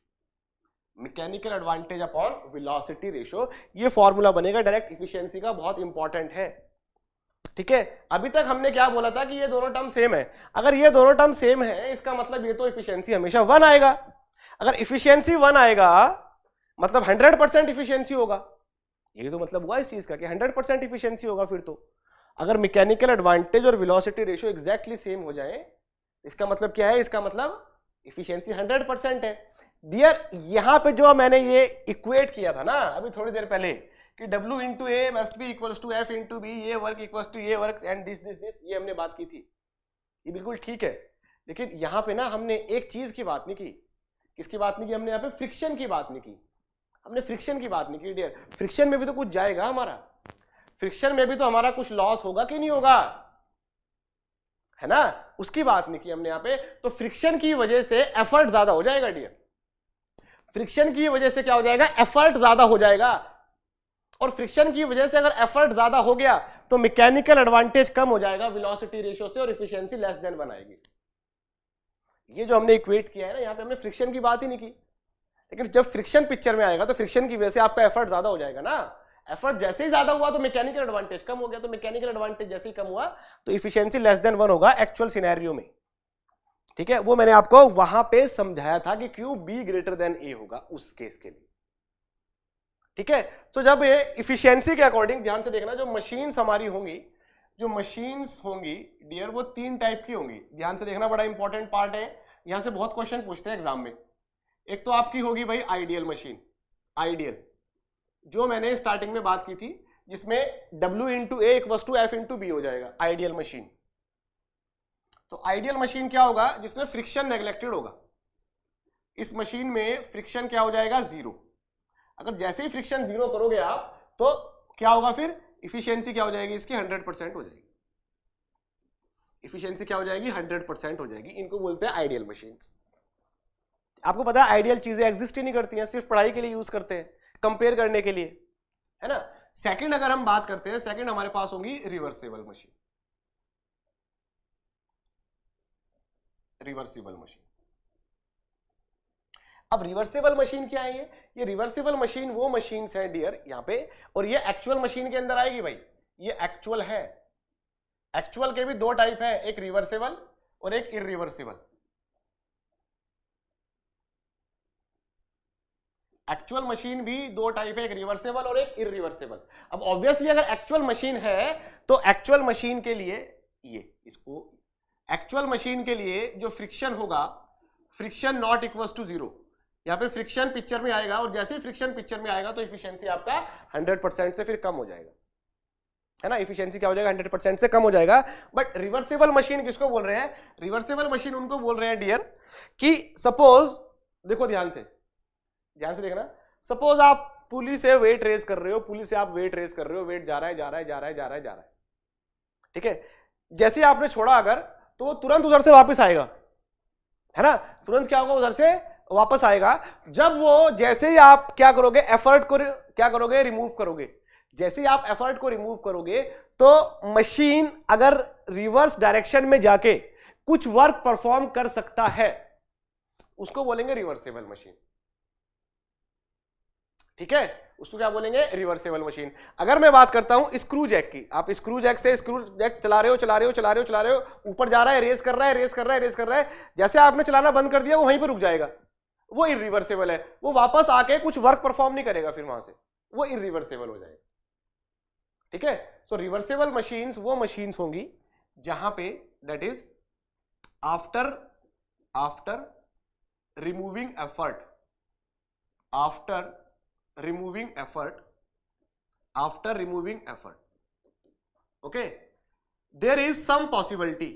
mechanical advantage upon velocity ratio, ये फॉर्मूला बनेगा डायरेक्ट इफिशियंसी का, बहुत इंपॉर्टेंट है, ठीक है। अभी तक हमने क्या बोला था कि ये दोनों टर्म सेम है, अगर ये दोनों टर्म सेम है इसका मतलब ये तो इफिशियंसी हमेशा 1 आएगा, अगर इफिशियंसी 1 आएगा मतलब 100% इफिशियंसी होगा, ये तो मतलब हुआ इस चीज का कि 100% इफिशियंसी होगा। फिर तो अगर मैकेनिकल एडवांटेज और वेलोसिटी रेशियो एग्जैक्टली सेम हो जाए, इसका मतलब क्या है, इसका मतलब इफिशियंसी 100% है। डियर यहां पे जो मैंने ये इक्वेट किया था ना अभी थोड़ी देर पहले कि W into A must B equals to F into B, ये वर्क इक्वल्स टू ये work and this this this, ये हमने बात की थी, ये बिल्कुल ठीक है। लेकिन यहां पे ना हमने एक चीज की बात नहीं की, किसकी बात नहीं की, हमने यहाँ पे फ्रिक्शन की बात नहीं की, हमने फ्रिक्शन की बात नहीं की डियर। फ्रिक्शन में भी तो कुछ जाएगा हमारा, फ्रिक्शन में भी तो हमारा कुछ लॉस होगा कि नहीं होगा, है ना, उसकी बात नहीं की हमने यहाँ पे। तो फ्रिक्शन की वजह से एफर्ट ज्यादा हो जाएगा डियर, फ्रिक्शन की वजह से क्या हो जाएगा, एफर्ट ज्यादा हो जाएगा, और फ्रिक्शन की वजह से अगर एफर्ट ज्यादा हो गया तो मैकेनिकल एडवांटेज कम हो जाएगा वेलोसिटी रेशियो से, और एफिशिएंसी लेस देन बनाएगी। ये जो हमने इक्वेट किया है ना, यहाँ पे हमने फ्रिक्शन की बात ही नहीं की, लेकिन जब फ्रिक्शन पिक्चर में आएगा तो फ्रिक्शन की वजह से आपका एफर्ट ज्यादा हो जाएगा ना, एफर्ट जैसे ही ज्यादा हुआ तो मैकेनिकल एडवांटेज कम हो गया, तो मैकेनिकल एडवांटेज जैसे ही कम हुआ तो एफिशिएंसी लेस देन 1 होगा एक्चुअल सिनेरियो में, ठीक है। वो मैंने आपको वहां पे समझाया था कि क्यों B ग्रेटर देन A होगा उस केस के लिए, ठीक है। तो जब ये इफिशियंसी के अकॉर्डिंग ध्यान से देखना, जो मशीन्स हमारी होंगी, जो मशीन्स होंगी डियर वो 3 टाइप की होंगी, ध्यान से देखना, बड़ा इंपॉर्टेंट पार्ट है, यहां से बहुत क्वेश्चन पूछते हैं एग्जाम में। एक तो आपकी होगी भाई आइडियल मशीन, आइडियल जो मैंने स्टार्टिंग में बात की थी, जिसमें W into A equals to F into B हो जाएगा, आइडियल मशीन। तो आइडियल मशीन क्या होगा, जिसमें फ्रिक्शन नेग्लेक्टेड होगा, इस मशीन में फ्रिक्शन क्या हो जाएगा, 0। अगर जैसे ही फ्रिक्शन 0 करोगे आप तो क्या होगा, फिर इफिशियंसी क्या हो जाएगी इसकी, 100% हो जाएगी, इफिशियंसी क्या हो जाएगी, 100% हो जाएगी। इनको बोलते हैं आइडियल मशीन। आपको पता है आइडियल चीजें एग्जिस्ट ही नहीं करती हैं, सिर्फ पढ़ाई के लिए यूज करते हैं, कंपेयर करने के लिए, है ना। सेकंड अगर हम बात करते हैं, सेकंड हमारे पास होगी रिवर्सिबल मशीन, रिवर्सिबल मशीन। अब रिवर्सिबल मशीन क्या है, ये रिवर्सिबल मशीन वो मशीन्स है डियर यहां पे, और ये एक्चुअल मशीन के अंदर आएगी भाई, ये एक्चुअल है। एक्चुअल के भी 2 टाइप है, एक रिवर्सिबल और एक इरिवर्सिबल। एक्चुअल मशीन भी दो टाइप है, एक रिवर्सेबल और एक इरिवर्सेबल। अब ऑब्वियसली अगर एक्चुअल मशीन है तो एक्चुअल मशीन के लिए इसको एक्चुअल मशीन के लिए जो फ्रिक्शन होगा, friction not equal to zero, यहां पे फ्रिक्शन पिक्चर में आएगा और जैसे ही फ्रिक्शन पिक्चर में आएगा तो इफिशियंसी आपका 100% से फिर कम हो जाएगा, है ना। इफिशियंसी क्या हो जाएगा, 100% से कम हो जाएगा। बट रिवर्सेबल मशीन किसको बोल रहे हैं, रिवर्सेबल मशीन उनको बोल रहे हैं डियर कि सपोज, देखो ध्यान से देखना, सपोज आप पुली से वेट रेस कर रहे हो, पुली से आप वेट रेस कर रहे हो, वेट जा रहा है, ठीक है। जैसे आपने छोड़ा अगर तो तुरंत उधर से वापस आएगा, है ना, तुरंत क्या होगा, उधर से वापस आएगा। जब वो जैसे ही आप क्या करोगे, एफर्ट को क्या करोगे, रिमूव करोगे, जैसे ही आप एफर्ट को रिमूव करोगे तो मशीन अगर रिवर्स डायरेक्शन में जाके कुछ वर्क परफॉर्म कर सकता है, उसको बोलेंगे रिवर्सेबल मशीन, ठीक है, उसको क्या बोलेंगे, रिवर्सेबल मशीन। अगर मैं बात करता हूं स्क्रू जैक की, आप स्क्रू जैक से स्क्रू जैक चला रहे हो, ऊपर जा रहा है, रेस कर रहा है, जैसे आपने चलाना बंद कर दिया वो वहीं पर रुक जाएगा, वो इरिवर्सेबल है, वो वापस आके कुछ वर्क परफॉर्म नहीं करेगा, फिर वहां से वो इरिवर्सेबल हो जाएगा, ठीक है। सो रिवर्सेबल मशीन्स वो मशीन्स होंगी जहां पे that is after removing effort, after removing effort, okay, there is possibility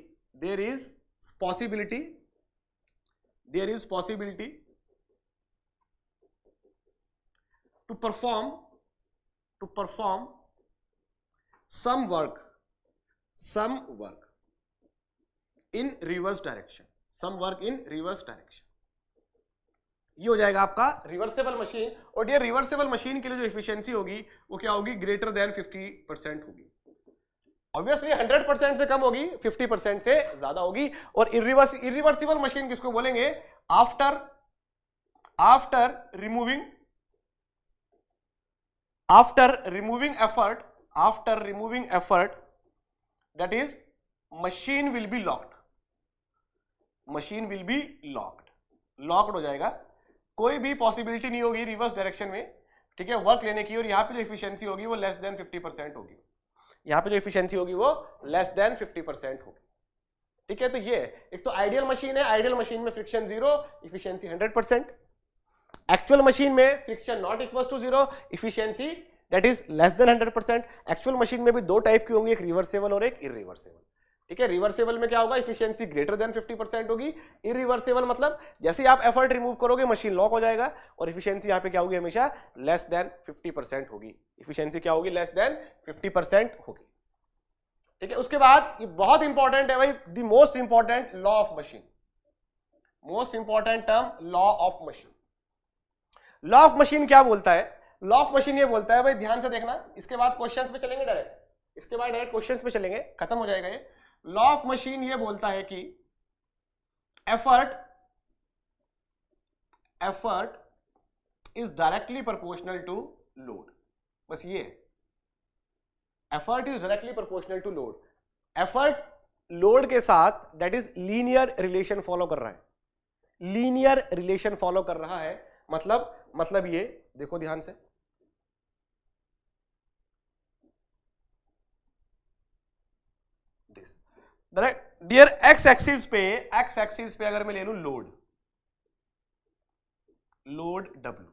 to perform some work in reverse direction, ये हो जाएगा आपका रिवर्सेबल मशीन। और ये रिवर्सेबल मशीन के लिए जो एफिशिएंसी होगी वो क्या होगी, ग्रेटर देन 50% होगी। ऑब्वियसली 100% से कम होगी, 50% से ज्यादा होगी। और इरिवर्सिबल मशीन किसको बोलेंगे, after removing effort that is machine will be locked हो जाएगा, कोई भी पॉसिबिलिटी नहीं होगी रिवर्स डायरेक्शन में, ठीक है, वर्क लेने की। और यहाँ पे जो एफिशिएंसी होगी वो लेस देन 50% होगी, यहाँ पे जो एफिशिएंसी होगी वो लेस देन 50% होगी, ठीक है। तो ये एक तो आइडियल मशीन है, आइडियल मशीन में फ्रिक्शन 0, एफिशिएंसी 100%। एक्चुअल मशीन में friction not equal to 0, efficiency that is less than 100%। Actual machine में भी दो टाइप की होंगी, एक रिवर्सेबल और एक इरिवर्सेबल, ठीक है। रिवर्सेबल में क्या होगा, एफिशिएंसी ग्रेटर देन 50% होगी। इरिवर्सेबल मतलब जैसे ही आप एफर्ट रिमूव करोगे मशीन लॉक हो जाएगा, और एफिशिएंसी यहां पे क्या होगी, हमेशा लेस देन 50% होगी। एफिशिएंसी क्या होगी, लेस देन 50% होगी, ठीक है। उसके बाद ये बहुत इंपॉर्टेंट है भाई, the most important law of machine, most important term law of machine. Law of machine क्या बोलता है, लॉ ऑफ मशीन ये बोलता है भाई, ध्यान से देखना, इसके बाद क्वेश्चंस पे चलेंगे डायरेक्ट, इसके बाद डायरेक्ट क्वेश्चंस पे चलेंगे, खत्म हो जाएगा ये। लॉ ऑफ मशीन ये बोलता है कि effort is directly proportional to load, बस ये effort is directly proportional to load. Effort load के साथ that is linear relation follow कर रहा है, लीनियर रिलेशन फॉलो कर रहा है। मतलब ये देखो ध्यान से, दिस डियर एक्स एक्सिस पे अगर मैं ले लूं लोड W,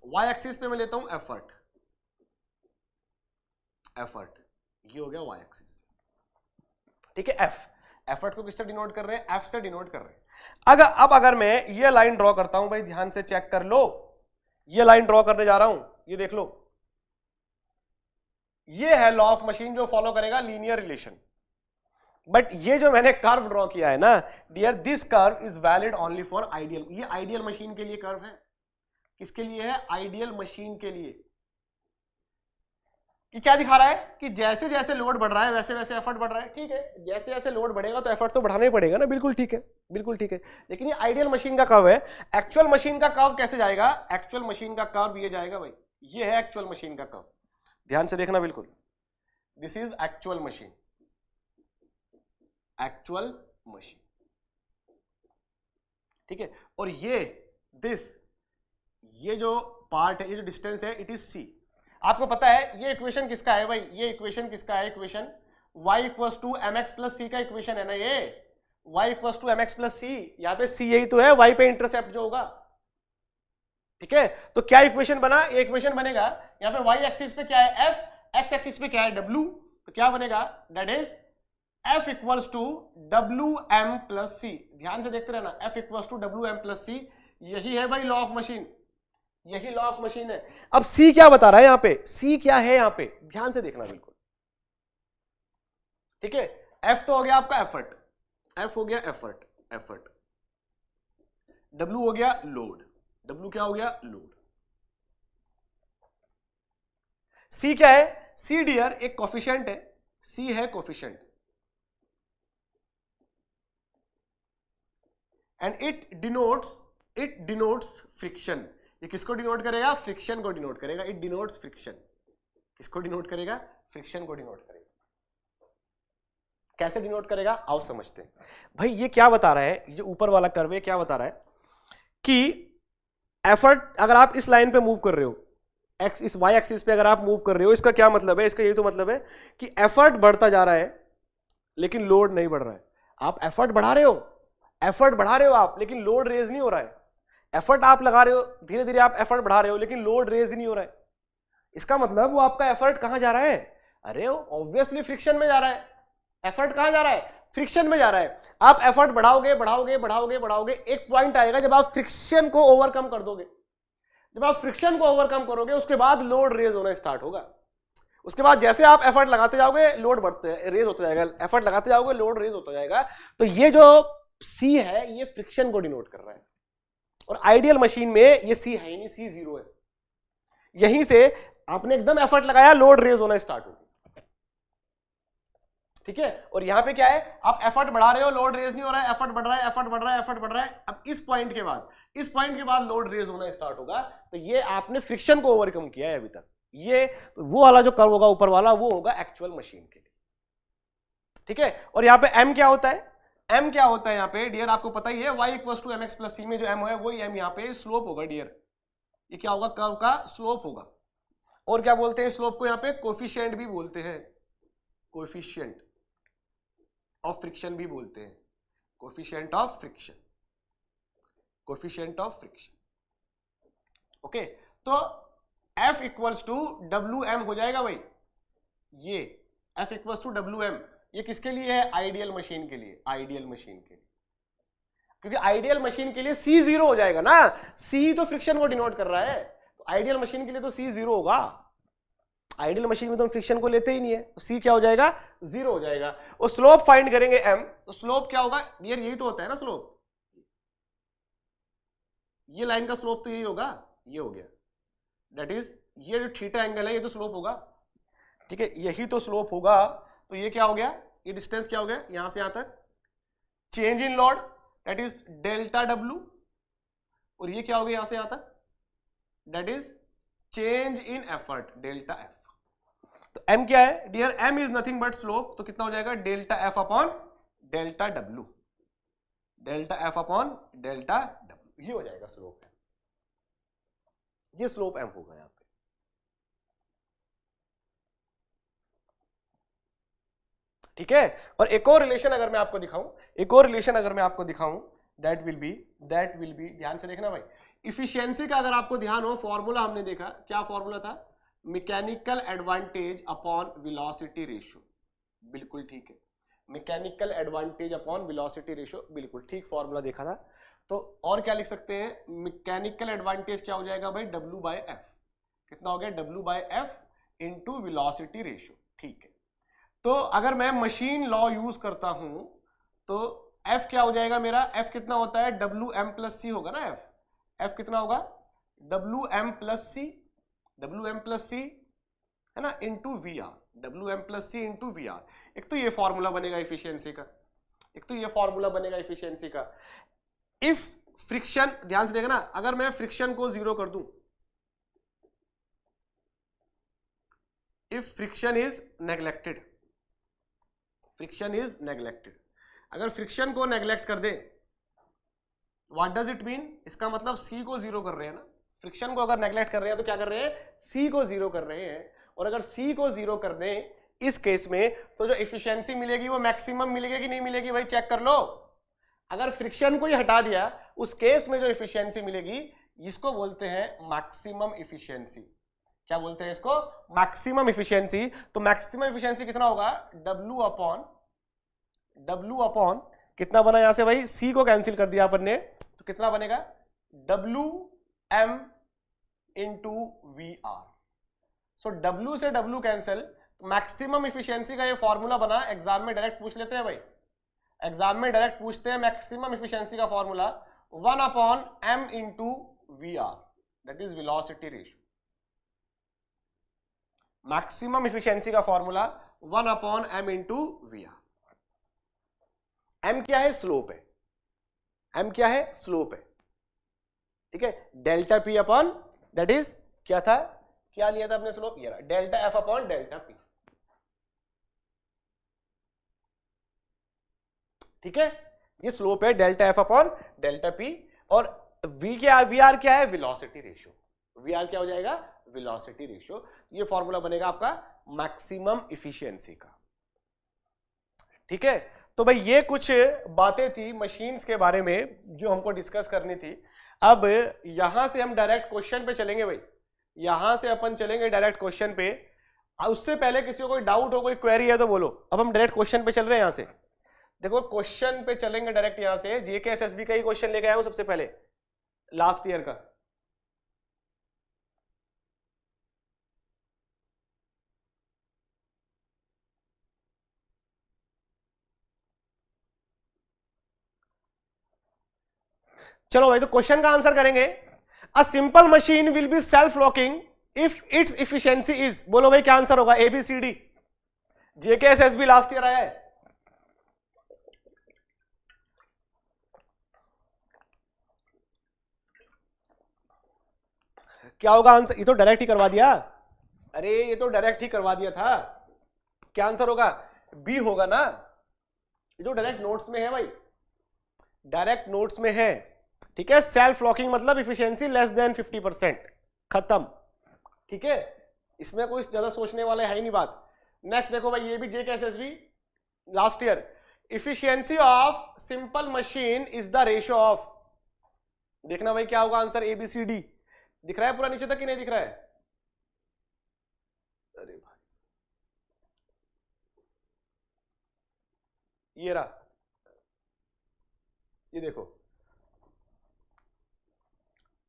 वाई एक्सिस पे मैं लेता हूं एफर्ट, ये हो गया वाई एक्सिस, ठीक है। एफर्ट को किससे डिनोट कर रहे हैं, एफ से डिनोट कर रहे हैं। अगर मैं ये लाइन ड्रॉ करता हूं भाई, ध्यान से चेक कर लो, ये लाइन ड्रॉ करने जा रहा हूं, ये देख लो, ये है लॉ ऑफ मशीन जो फॉलो करेगा लीनियर रिलेशन। बट ये जो मैंने कर्व ड्रॉ किया है ना dear, this curve is valid only for ideal, ये आइडियल मशीन के लिए कर्व है। किसके लिए है, आइडियल मशीन के लिए। कि क्या दिखा रहा है कि जैसे जैसे लोड बढ़ रहा है वैसे वैसे एफर्ट बढ़ रहा है, ठीक है, जैसे जैसे लोड बढ़ेगा तो एफर्ट तो बढ़ाना ही पड़ेगा ना, बिल्कुल ठीक है, बिल्कुल ठीक है। लेकिन ये आइडियल मशीन का कर्व है। एक्चुअल मशीन का कर्व कैसे जाएगा, एक्चुअल मशीन का कर्व ये जाएगा भाई, ये है एक्चुअल मशीन का कर्व, ध्यान से देखना बिल्कुल, दिस इज एक्चुअल मशीन, ठीक है। और ये दिस ये जो पार्ट है, ये जो डिस्टेंस है, इट इज सी। आपको पता है ये इक्वेशन किसका है भाई, ये इक्वेशन किसका है, equation y equals to m x plus c का इक्वेशन है ना ये, y equals to m x plus c, यहाँ पे c यही तो है, y पे इंटरसेप्ट जो होगा, ठीक है। तो क्या इक्वेशन बना, ये इक्वेशन बनेगा, यहाँ पे y एक्सिस पे क्या है f, x एक्सिस पे क्या है w, तो क्या बनेगा, that is f equals to W M plus c. ध्यान से देखते रहना, f equals to W M plus c, यही है भाई लॉ ऑफ मशीन, यही लॉ ऑफ मशीन है। अब c क्या बता रहा है यहाँ पे, c क्या है यहाँ पे, ध्यान से देखना बिल्कुल, ठीक है। f तो हो गया आपका एफर्ट, f हो गया एफर्ट, एफर्ट, w हो गया लोड, w क्या हो गया, लोड। c क्या है, c डियर एक कोफिशिएंट है, c है coefficient, and it denotes friction. ये किसको डिनोट करेगा, फ्रिक्शन को डिनोट करेगा, इट डिनोट्स फ्रिक्शन। किसको डिनोट करेगा, फ्रिक्शन को डिनोट करेगा। कैसे डिनोट करेगा, आओ समझते हैं। भाई ये क्या बता रहा है, ये ऊपर वाला कर्व है, क्या बता रहा है कि एफर्ट अगर आप इस लाइन पे मूव कर रहे हो, एक्स इस वाई एक्सिस पे अगर आप मूव कर रहे हो, इसका क्या मतलब है, इसका ये तो मतलब है कि एफर्ट बढ़ता जा रहा है लेकिन लोड नहीं बढ़ रहा है। आप एफर्ट बढ़ा रहे हो, एफर्ट बढ़ा रहे हो आप, लेकिन लोड रेज नहीं हो रहा है। एफर्ट आप लगा रहे हो, धीरे धीरे आप एफर्ट बढ़ा रहे हो, लेकिन लोड रेज नहीं हो रहा है। इसका मतलब वो आपका एफर्ट कहां जा रहा है, अरे ऑब्वियसली फ्रिक्शन में जा रहा है। एफर्ट कहां जा रहा है, फ्रिक्शन में जा रहा है। आप एफर्ट बढ़ाओगे बढ़ाओगे बढ़ाओगे बढ़ाओगे, एक पॉइंट आएगा जब आप फ्रिक्शन को ओवरकम कर दोगे। जब आप फ्रिक्शन को ओवरकम करोगे, उसके बाद लोड रेज होना स्टार्ट होगा। उसके बाद जैसे आप एफर्ट लगाते जाओगे, लोड बढ़ते रेज होता जाएगा, एफर्ट लगाते जाओगे, लोड रेज होता जाएगा। तो ये जो सी है, ये फ्रिक्शन को डिनोट कर रहा है, और आइडियल मशीन में ये सी है ही नहीं, सी जीरो है। यहीं से आपने एकदम एफर्ट लगाया, लोड रेज होना स्टार्ट होगी, ठीक है। और यहां पे क्या है, आप एफर्ट बढ़ा रहे हो, लोड रेज नहीं हो रहा है, एफर्ट बढ़ रहा है, एफर्ट बढ़ रहा है, एफर्ट बढ़ रहा है। अब इस पॉइंट के बाद लोड रेज होना स्टार्ट होगा। तो ये आपने फ्रिक्शन को ओवरकम किया है अभी तक। ये वो वाला जो कर्व होगा ऊपर वाला, वो होगा एक्चुअल मशीन के लिए, ठीक है। और यहां पे m क्या होता है, m क्या होता है यहाँ पे डियर, आपको पता ही है, y equals to mx plus c में जो m है वही m यहाँ पे स्लोप होगा डियर। ये क्या होगा, कर्व का स्लोप होगा। और क्या बोलते हैं स्लोप को, यहाँ पे कोफिशिएंट भी बोलते हैं, कोफिशिएंट ऑफ फ्रिक्शन भी बोलते हैं, coefficient of friction, coefficient of friction, okay. तो F equals to W M हो जाएगा भाई, ये F equals to W M, ये किसके लिए है, आइडियल मशीन के लिए, आइडियल मशीन के लिए। क्योंकि आइडियल मशीन के लिए C जीरो हो जाएगा ना, C तो फ्रिक्शन को डिनोट कर रहा है, तो आइडियल मशीन के लिए तो C जीरो होगा। आइडियल मशीन में तो हम फ्रिक्शन को लेते ही नहीं है, तो C क्या हो जाएगा, जीरो हो जाएगा। और स्लोप फाइंड करेंगे M, तो स्लोप क्या होगा डियर, यही तो होता है ना स्लोप, ये लाइन का स्लोप तो यही होगा, ये हो गया, दैट इज ये जो थीटा एंगल है, ये तो स्लोप होगा, ठीक है, यही तो स्लोप होगा। तो ये क्या हो गया, ये डिस्टेंस क्या हो गया, यहां से यहां तक, change in load that is delta W, और ये क्या हो गया यहां से यहां तक, that is change in effort delta F. तो m क्या है dear, m is nothing but slope, तो कितना हो जाएगा, delta F upon delta W, delta F upon delta W, ये हो जाएगा स्लोप, ये स्लोप m होगा यहां पे, ठीक है। और एक और रिलेशन अगर मैं आपको दिखाऊं, एक और रिलेशन अगर मैं आपको दिखाऊं, दैट विल बी ध्यान से देखना भाई, इफिशियंसी का अगर आपको ध्यान हो, फॉर्मूला हमने देखा, क्या फॉर्मूला था, mechanical advantage upon velocity ratio, बिल्कुल ठीक है, mechanical advantage upon velocity ratio, बिल्कुल ठीक फॉर्मूला देखा था। तो और क्या लिख सकते हैं, मैकेनिकल एडवांटेज क्या हो जाएगा भाई, W बाय एफ, कितना हो गया, W by F into velocity ratio, ठीक है। तो अगर मैं मशीन लॉ यूज करता हूं, तो F क्या हो जाएगा मेरा, F कितना होता है, डब्ल्यू एम प्लस सी होगा ना, F कितना होगा, डब्ल्यू एम प्लस सी है ना, into V R, W M plus C into V R. एक तो ये फॉर्मूला बनेगा इफिशियंसी का, एक तो ये फॉर्मूला बनेगा इफिशियंसी का। इफ फ्रिक्शन, ध्यान से देखना, अगर मैं फ्रिक्शन को जीरो कर दूं, if friction is neglected, friction is neglected, अगर फ्रिक्शन को नेग्लेक्ट कर दे, व्हाट डज इट मीन, इसका मतलब C को जीरो कर रहे हैं ना, फ्रिक्शन को अगर नेग्लेक्ट कर रहे हैं तो क्या कर रहे हैं, सी को जीरो कर रहे हैं। और अगर सी को जीरो कर दें इस केस में तो जो इफिशियंसी मिलेगी वो मैक्सिमम मिलेगी कि नहीं मिलेगी भाई, चेक कर लो। अगर फ्रिक्शन को ही हटा दिया उस केस में जो इफिशियंसी मिलेगी इसको बोलते हैं मैक्सिमम इफिशियंसी। क्या बोलते हैं इसको, मैक्सिमम इफिशियंसी। तो मैक्सिमम इफिशियंसी कितना होगा, W अपॉन कितना बना यहां से भाई, C को कैंसिल कर दिया अपन ने तो कितना बनेगा, WM इंटू VR। सो W से W कैंसिल, मैक्सिमम इफिशियंसी का ये फॉर्मूला बना, एग्जाम में डायरेक्ट पूछ लेते हैं भाई, एग्जाम में डायरेक्ट पूछते हैं मैक्सिमम इफिशियंसी का formula 1 upon M into VR, that is velocity ratio. Maximum efficiency का formula 1 upon M into VR। M क्या है, स्लोप है, M क्या है, स्लोप है, ठीक है। Delta P upon that is क्या था, क्या लिया था अपने स्लोप, ये रहा delta F upon delta P, ठीक है। ये स्लोप है delta F upon delta P। और V क्या, VR क्या है, वेलोसिटी रेशियो। VR क्या हो जाएगा, वेलोसिटी रेशियो। ये फॉर्मूला बनेगा आपका मैक्सिमम इफिशियंसी का, ठीक है। तो भाई ये कुछ बातें थी मशीन्स के बारे में जो हमको डिस्कस करनी थी। अब यहां से हम डायरेक्ट क्वेश्चन पे चलेंगे भाई, यहां से अपन चलेंगे डायरेक्ट क्वेश्चन पे। उससे पहले किसी को कोई डाउट हो, कोई क्वेरी है तो बोलो। अब हम डायरेक्ट क्वेश्चन पे चल रहे हैं, यहां से देखो क्वेश्चन पे चलेंगे डायरेक्ट। यहां से जीके एसएसबी का ही क्वेश्चन लेके आया हूं सबसे पहले, लास्ट ईयर का। चलो भाई, तो क्वेश्चन का आंसर करेंगे। A simple machine will be self locking if it's efficiency is, बोलो भाई क्या आंसर होगा, ABCD। जेके एसएसबी लास्ट ईयर आया है। क्या होगा आंसर, ये तो डायरेक्ट ही करवा दिया, अरे ये तो डायरेक्ट ही करवा दिया था। क्या आंसर होगा, बी होगा ना, ये तो डायरेक्ट नोट्स में है भाई, डायरेक्ट नोट्स में है, ठीक है। सेल्फ लॉकिंग मतलब इफिशियंसी लेस देन 50%, खत्म, ठीक है। इसमें कोई ज्यादा सोचने वाले है ही नहीं बात। नेक्स्ट देखो भाई, ये भी जेके SSB last year, efficiency of simple machine is the ratio of, देखना भाई क्या होगा आंसर, ABCD। दिख रहा है पूरा नीचे तक कि नहीं दिख रहा है, अरे भाई ये रहा, ये देखो,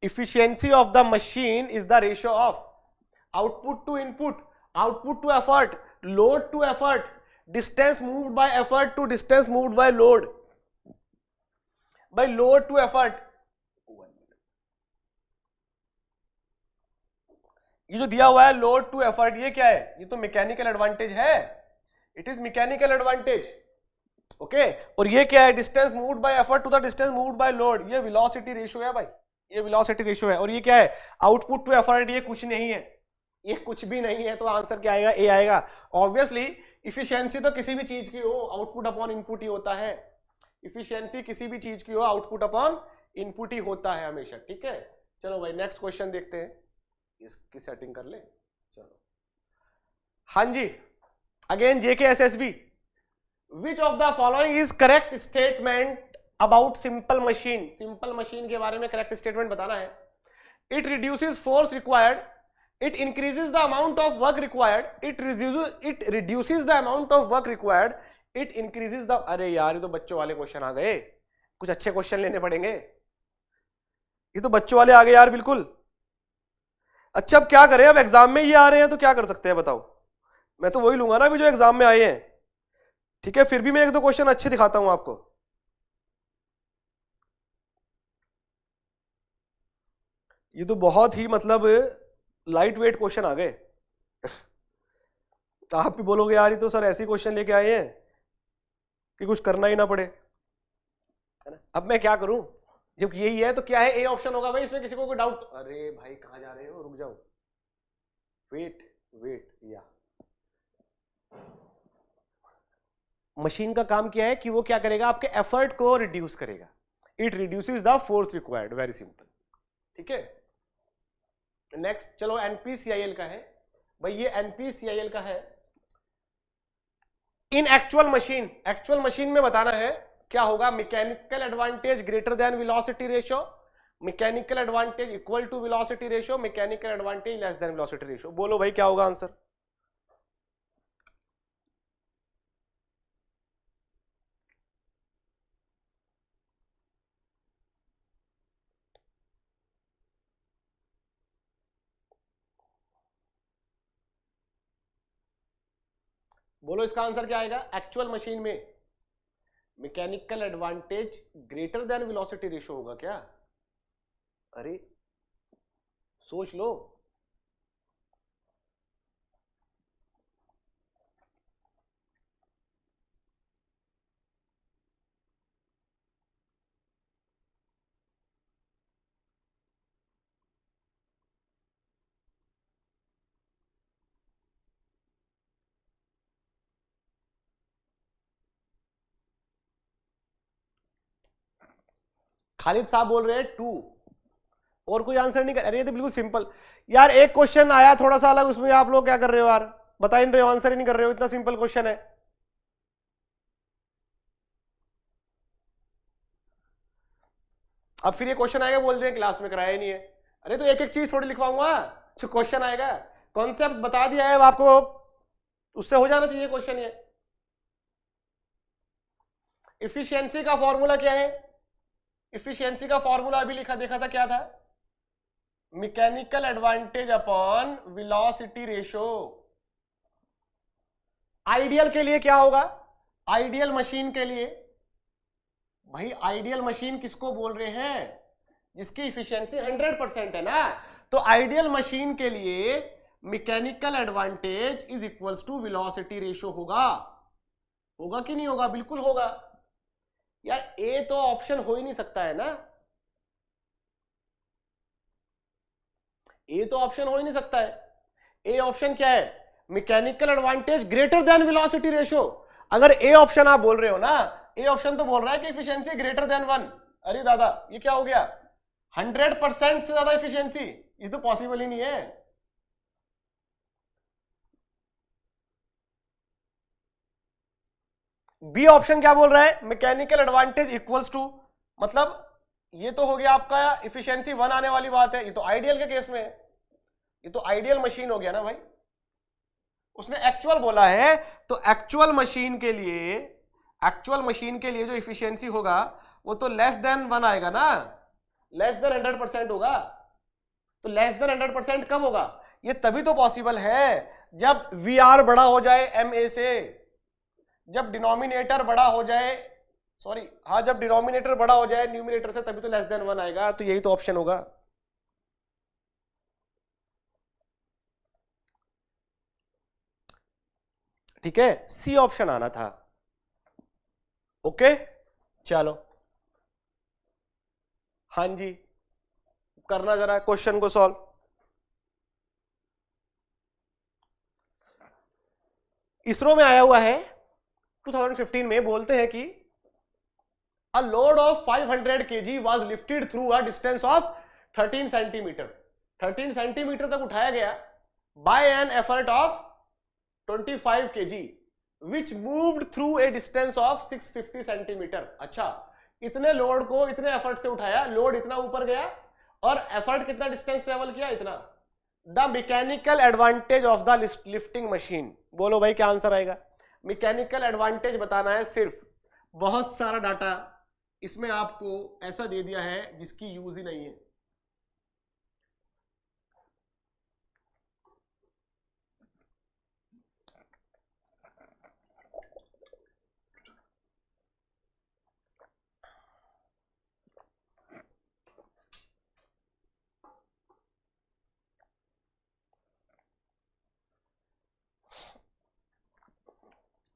efficiency of the machine is the ratio of output to input, output to effort, load to effort, distance moved by effort to distance moved by load, by load to effort। ये जो दिया हुआ है लोड टू एफर्ट, ये क्या है, ये तो मैकेनिकल एडवांटेज है, it is mechanical advantage, okay. और ये क्या है, distance moved by effort to the distance moved by load, ये वेलोसिटी रेशियो है भाई, ये वेलोसिटी रेशियो है। और ये क्या है, आउटपुट टू एफर्ट, ये कुछ नहीं है, ये कुछ भी नहीं है। तो आंसर क्या आएगा, ए आएगा। ऑब्वियसली इफिशियंसी तो किसी भी चीज की हो आउटपुट अपॉन इनपुट ही होता है, इफिशियंसी किसी भी चीज की हो आउटपुट अपॉन इनपुट ही होता है हमेशा, ठीक है। चलो भाई नेक्स्ट क्वेश्चन देखते हैं, इसकी सेटिंग कर ले। चलो हाँ जी, again JK SSB, which of the following is correct statement about simple machine, simple machine के बारे में करेक्ट स्टेटमेंट बताना है। It reduces force required, it increases the amount of work required, it reduces the amount of work required, it increases the, अरे यार ये तो बच्चों वाले क्वेश्चन आ गए, कुछ अच्छे क्वेश्चन लेने पड़ेंगे, ये तो बच्चों वाले आ गए यार बिल्कुल। अच्छा अब क्या करें, अब एग्जाम में ये आ रहे हैं तो क्या कर सकते हैं बताओ, मैं तो वही लूंगा ना अभी जो एग्जाम में आए हैं, ठीक है। फिर भी मैं एक दो क्वेश्चन अच्छे दिखाता हूं आपको। ये तो बहुत ही मतलब लाइट वेट क्वेश्चन आ गए। तो आप भी बोलोगे यार ये तो सर ऐसे क्वेश्चन लेके आए हैं कि कुछ करना ही ना पड़े, है ना। अब मैं क्या करूं, जब यही है तो क्या है, ए ऑप्शन होगा भाई, इसमें किसी को कोई डाउट, अरे भाई कहां जा रहे हो, रुक जाओ, वेट वेट, या मशीन का काम क्या है कि वो क्या करेगा, आपके एफर्ट को रिड्यूस करेगा, it reduces the force required, very simple, ठीक है। नेक्स्ट चलो एनपीसीआईएल का है भाई, ये एनपीसीआईएल का है। इन एक्चुअल मशीन में बताना है क्या होगा, mechanical advantage greater than velocity ratio, mechanical advantage equal to velocity ratio, mechanical advantage less than velocity ratio. बोलो भाई क्या होगा आंसर। बोलो इसका आंसर क्या आएगा। एक्चुअल मशीन में mechanical advantage greater than velocity ratio होगा क्या। अरे सोच लो। खालिद साहब बोल रहे हैं 2, और कोई आंसर नहीं कर। अरे ये तो बिल्कुल सिंपल यार, एक क्वेश्चन आया थोड़ा सा अलग, उसमें आप लोग क्या कर रहे हो यार, बता ही नहीं रहे हो, आंसर ही नहीं कर रहे हो, इतना सिंपल क्वेश्चन है। अब फिर ये क्वेश्चन आएगा बोल दें क्लास में कराया ही नहीं है। अरे तो एक एक चीज थोड़ी लिखवाऊंगा, जो क्वेश्चन आएगा कॉन्सेप्ट बता दिया है आपको, उससे हो जाना चाहिए क्वेश्चन। ये इफिशियंसी का फॉर्मूला क्या है, इफिशियंसी का फॉर्मूला अभी लिखा देखा था क्या था, mechanical advantage upon velocity ratio. Ideal के लिए क्या होगा, आइडियल मशीन के लिए भाई, आइडियल मशीन किसको बोल रहे हैं, जिसकी इफिशियंसी 100% है ना। तो आइडियल मशीन के लिए mechanical advantage is equals to velocity ratio होगा। होगा कि नहीं होगा, बिल्कुल होगा यार, ए तो ऑप्शन हो ही नहीं सकता है ना, ए तो ऑप्शन हो ही नहीं सकता है। ए ऑप्शन क्या है, mechanical advantage greater than velocity ratio. अगर ए ऑप्शन आप बोल रहे हो ना, ए ऑप्शन तो बोल रहा है कि इफिशियंसी ग्रेटर देन 1। अरे दादा ये क्या हो गया, 100% से ज्यादा इफिशियंसी, ये तो पॉसिबल ही नहीं है। बी ऑप्शन क्या बोल रहा है, मैकेनिकल एडवांटेज इक्वल्स टू, मतलब ये तो हो गया आपका इफिशियंसी 1 आने वाली बात है, ये तो आइडियल के केस में है, ये तो आइडियल मशीन हो गया ना भाई। उसने एक्चुअल बोला है, तो एक्चुअल मशीन के लिए, एक्चुअल मशीन के लिए जो इफिशियंसी होगा वो तो लेस देन 1 आएगा ना, लेस देन 100% होगा। तो लेस देन 100% कब होगा, ये तभी तो पॉसिबल है जब वी आर बड़ा हो जाए एम ए से, जब डिनोमिनेटर बड़ा हो जाए, सॉरी हाँ, जब डिनोमिनेटर बड़ा हो जाए न्यूमिनेटर से, तभी तो लेस देन 1 आएगा। तो यही तो ऑप्शन होगा। ठीक है, सी ऑप्शन आना था। ओके चलो, हाँ जी करना जरा क्वेश्चन को सॉल्व। इसरो में आया हुआ है 2015 में, बोलते हैं कि a load of 500 kg was lifted through a distance of 13 centimeter, 13 centimetre तक उठाया गया by an effort of 25 kg which moved through a distance of 650 centimeter। अच्छा, इतने लोड को इतने एफर्ट से उठाया, लोड इतना ऊपर गया और एफर्ट कितना डिस्टेंस ट्रेवल किया, इतना। The mechanical advantage of the lifting machine. बोलो भाई क्या आंसर आएगा। मैकेनिकल एडवांटेज बताना है सिर्फ, बहुत सारा डाटा इसमें आपको ऐसा दे दिया है जिसकी यूज ही नहीं है।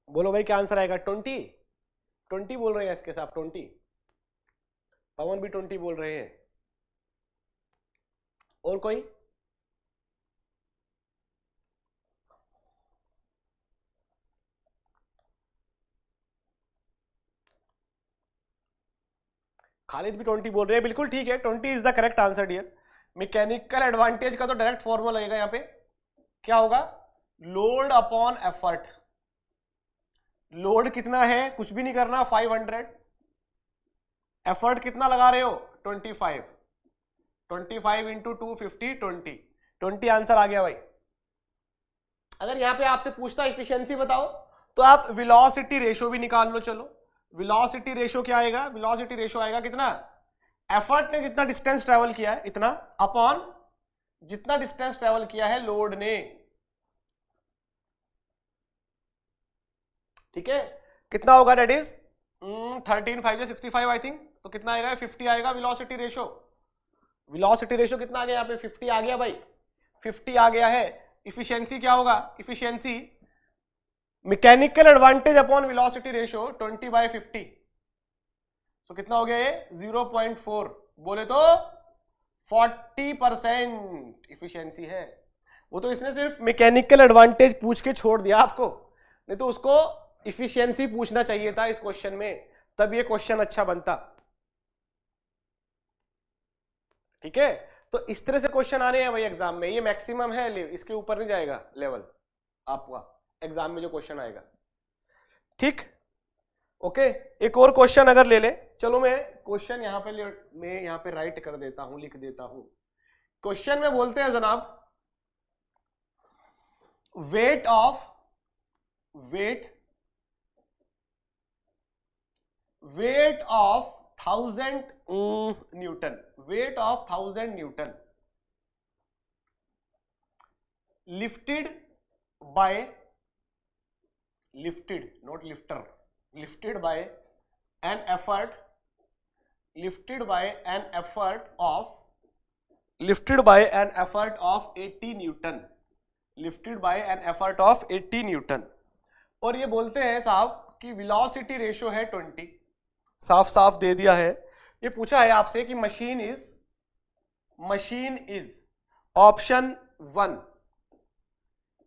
बोलो भाई क्या आंसर आएगा। 20 बोल रहे हैं इसके साथ, 20, पवन भी 20 बोल रहे हैं, और कोई। खालिद भी 20 बोल रहे हैं, बिल्कुल ठीक है, 20 is the correct answer dear. Mechanical advantage का तो डायरेक्ट फॉर्मूला लगेगा यहां पे, क्या होगा, लोड अपॉन एफर्ट। लोड कितना है, कुछ भी नहीं करना, 500, एफर्ट कितना लगा रहे हो, 25, 25 इंटू 250, 20 आंसर आ गया भाई। अगर यहां पे आपसे पूछता एफिशिएंसी बताओ, तो आप वेलोसिटी रेशो भी निकाल लो। चलो वेलोसिटी रेशो क्या आएगा, वेलोसिटी रेशो आएगा कितना, एफर्ट ने जितना डिस्टेंस ट्रेवल किया है इतना, अपॉन जितना डिस्टेंस ट्रेवल किया है लोड ने। ठीक है, कितना होगा, दैट इज 13 5 65 आई थिंक, तो कितना आएगा, 50 आएगा वेलोसिटी रेशो। वेलोसिटी रेशो कितना आ गया यहाँ पे, 50 आ गया भाई, 50 आ गया है। इफिशियंसी क्या होगा, efficiency mechanical advantage upon velocity ratio 20/50, तो कितना हो गया ये, 0.4, बोले तो 40% इफिशियंसी है। वो तो इसने सिर्फ मैकेनिकल एडवांटेज पूछ के छोड़ दिया आपको, नहीं तो उसको इफिशियंसी पूछना चाहिए था इस क्वेश्चन में, तब ये क्वेश्चन अच्छा बनता। ठीक है, तो इस तरह से क्वेश्चन आने हैं भाई एग्जाम में, ये मैक्सिमम है, इसके ऊपर नहीं जाएगा लेवल आपका एग्जाम में जो क्वेश्चन आएगा। ठीक, ओके, एक और क्वेश्चन अगर ले ले, चलो मैं क्वेश्चन यहां पे मैं यहां पे राइट कर देता हूं, लिख देता हूं। क्वेश्चन में बोलते हैं जनाब, weight of 1000 Newton, weight of 1000 Newton lifted not lifter, lifted by an effort of 80 Newton, lifted by an effort of 80 Newton. और ये बोलते हैं साहब कि वेलोसिटी रेशो है 20, साफ साफ दे दिया है। ये पूछा है आपसे कि machine is option 1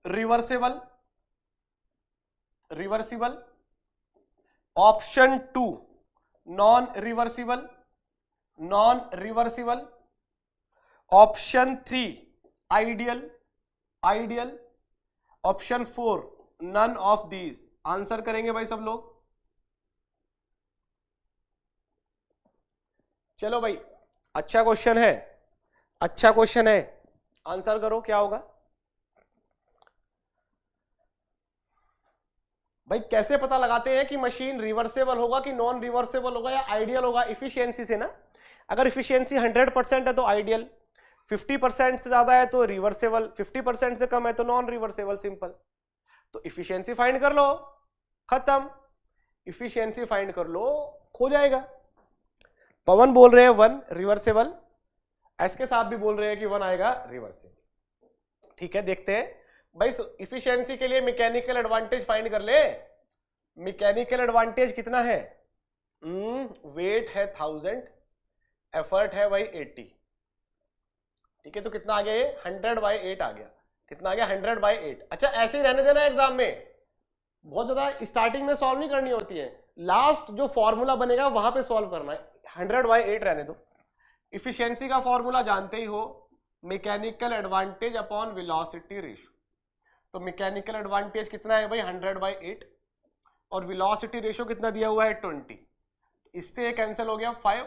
reversible, option 2 non reversible, option 3 ideal, option 4 none of these. Answer करेंगे भाई सब लोग। चलो भाई, अच्छा क्वेश्चन है, आंसर करो क्या होगा भाई। कैसे पता लगाते हैं कि मशीन रिवर्सेबल होगा कि नॉन रिवर्सेबल होगा या आइडियल होगा, इफिशियंसी से ना। अगर इफिशियंसी 100% है तो आइडियल, 50% से ज्यादा है तो रिवर्सेबल, 50% से कम है तो नॉन रिवर्सेबल, सिंपल। तो इफिशियंसी फाइंड कर लो, खत्म, इफिशियंसी फाइंड कर लो, हो जाएगा। पवन बोल रहे हैं 1 रिवर्सेबल, एसके साहब भी बोल रहे हैं कि 1 आएगा रिवर्सेबल। ठीक है, देखते हैं भाई, इफिशियंसी के लिए मैकेनिकल एडवांटेज फाइंड कर ले। मैकेनिकल एडवांटेज कितना है, वेट है 1000, एफर्ट है भाई 80। ठीक है, तो कितना आ गया ये, 100/8 आ गया। कितना आ गया, 100/8। अच्छा, ऐसे ही रहने देना एग्जाम में, बहुत ज्यादा स्टार्टिंग में सॉल्व नहीं करनी होती है, लास्ट जो फॉर्मूला बनेगा वहां पे सॉल्व करना है। 100/8 रहने दो। इफिशियंसी का फॉर्मूला जानते ही हो, mechanical advantage upon velocity ratio. तो मैकेनिकल एडवांटेज कितना है भाई, 100/8, और वेलोसिटी रेशो कितना दिया हुआ है, 20। इससे कैंसिल हो गया 5।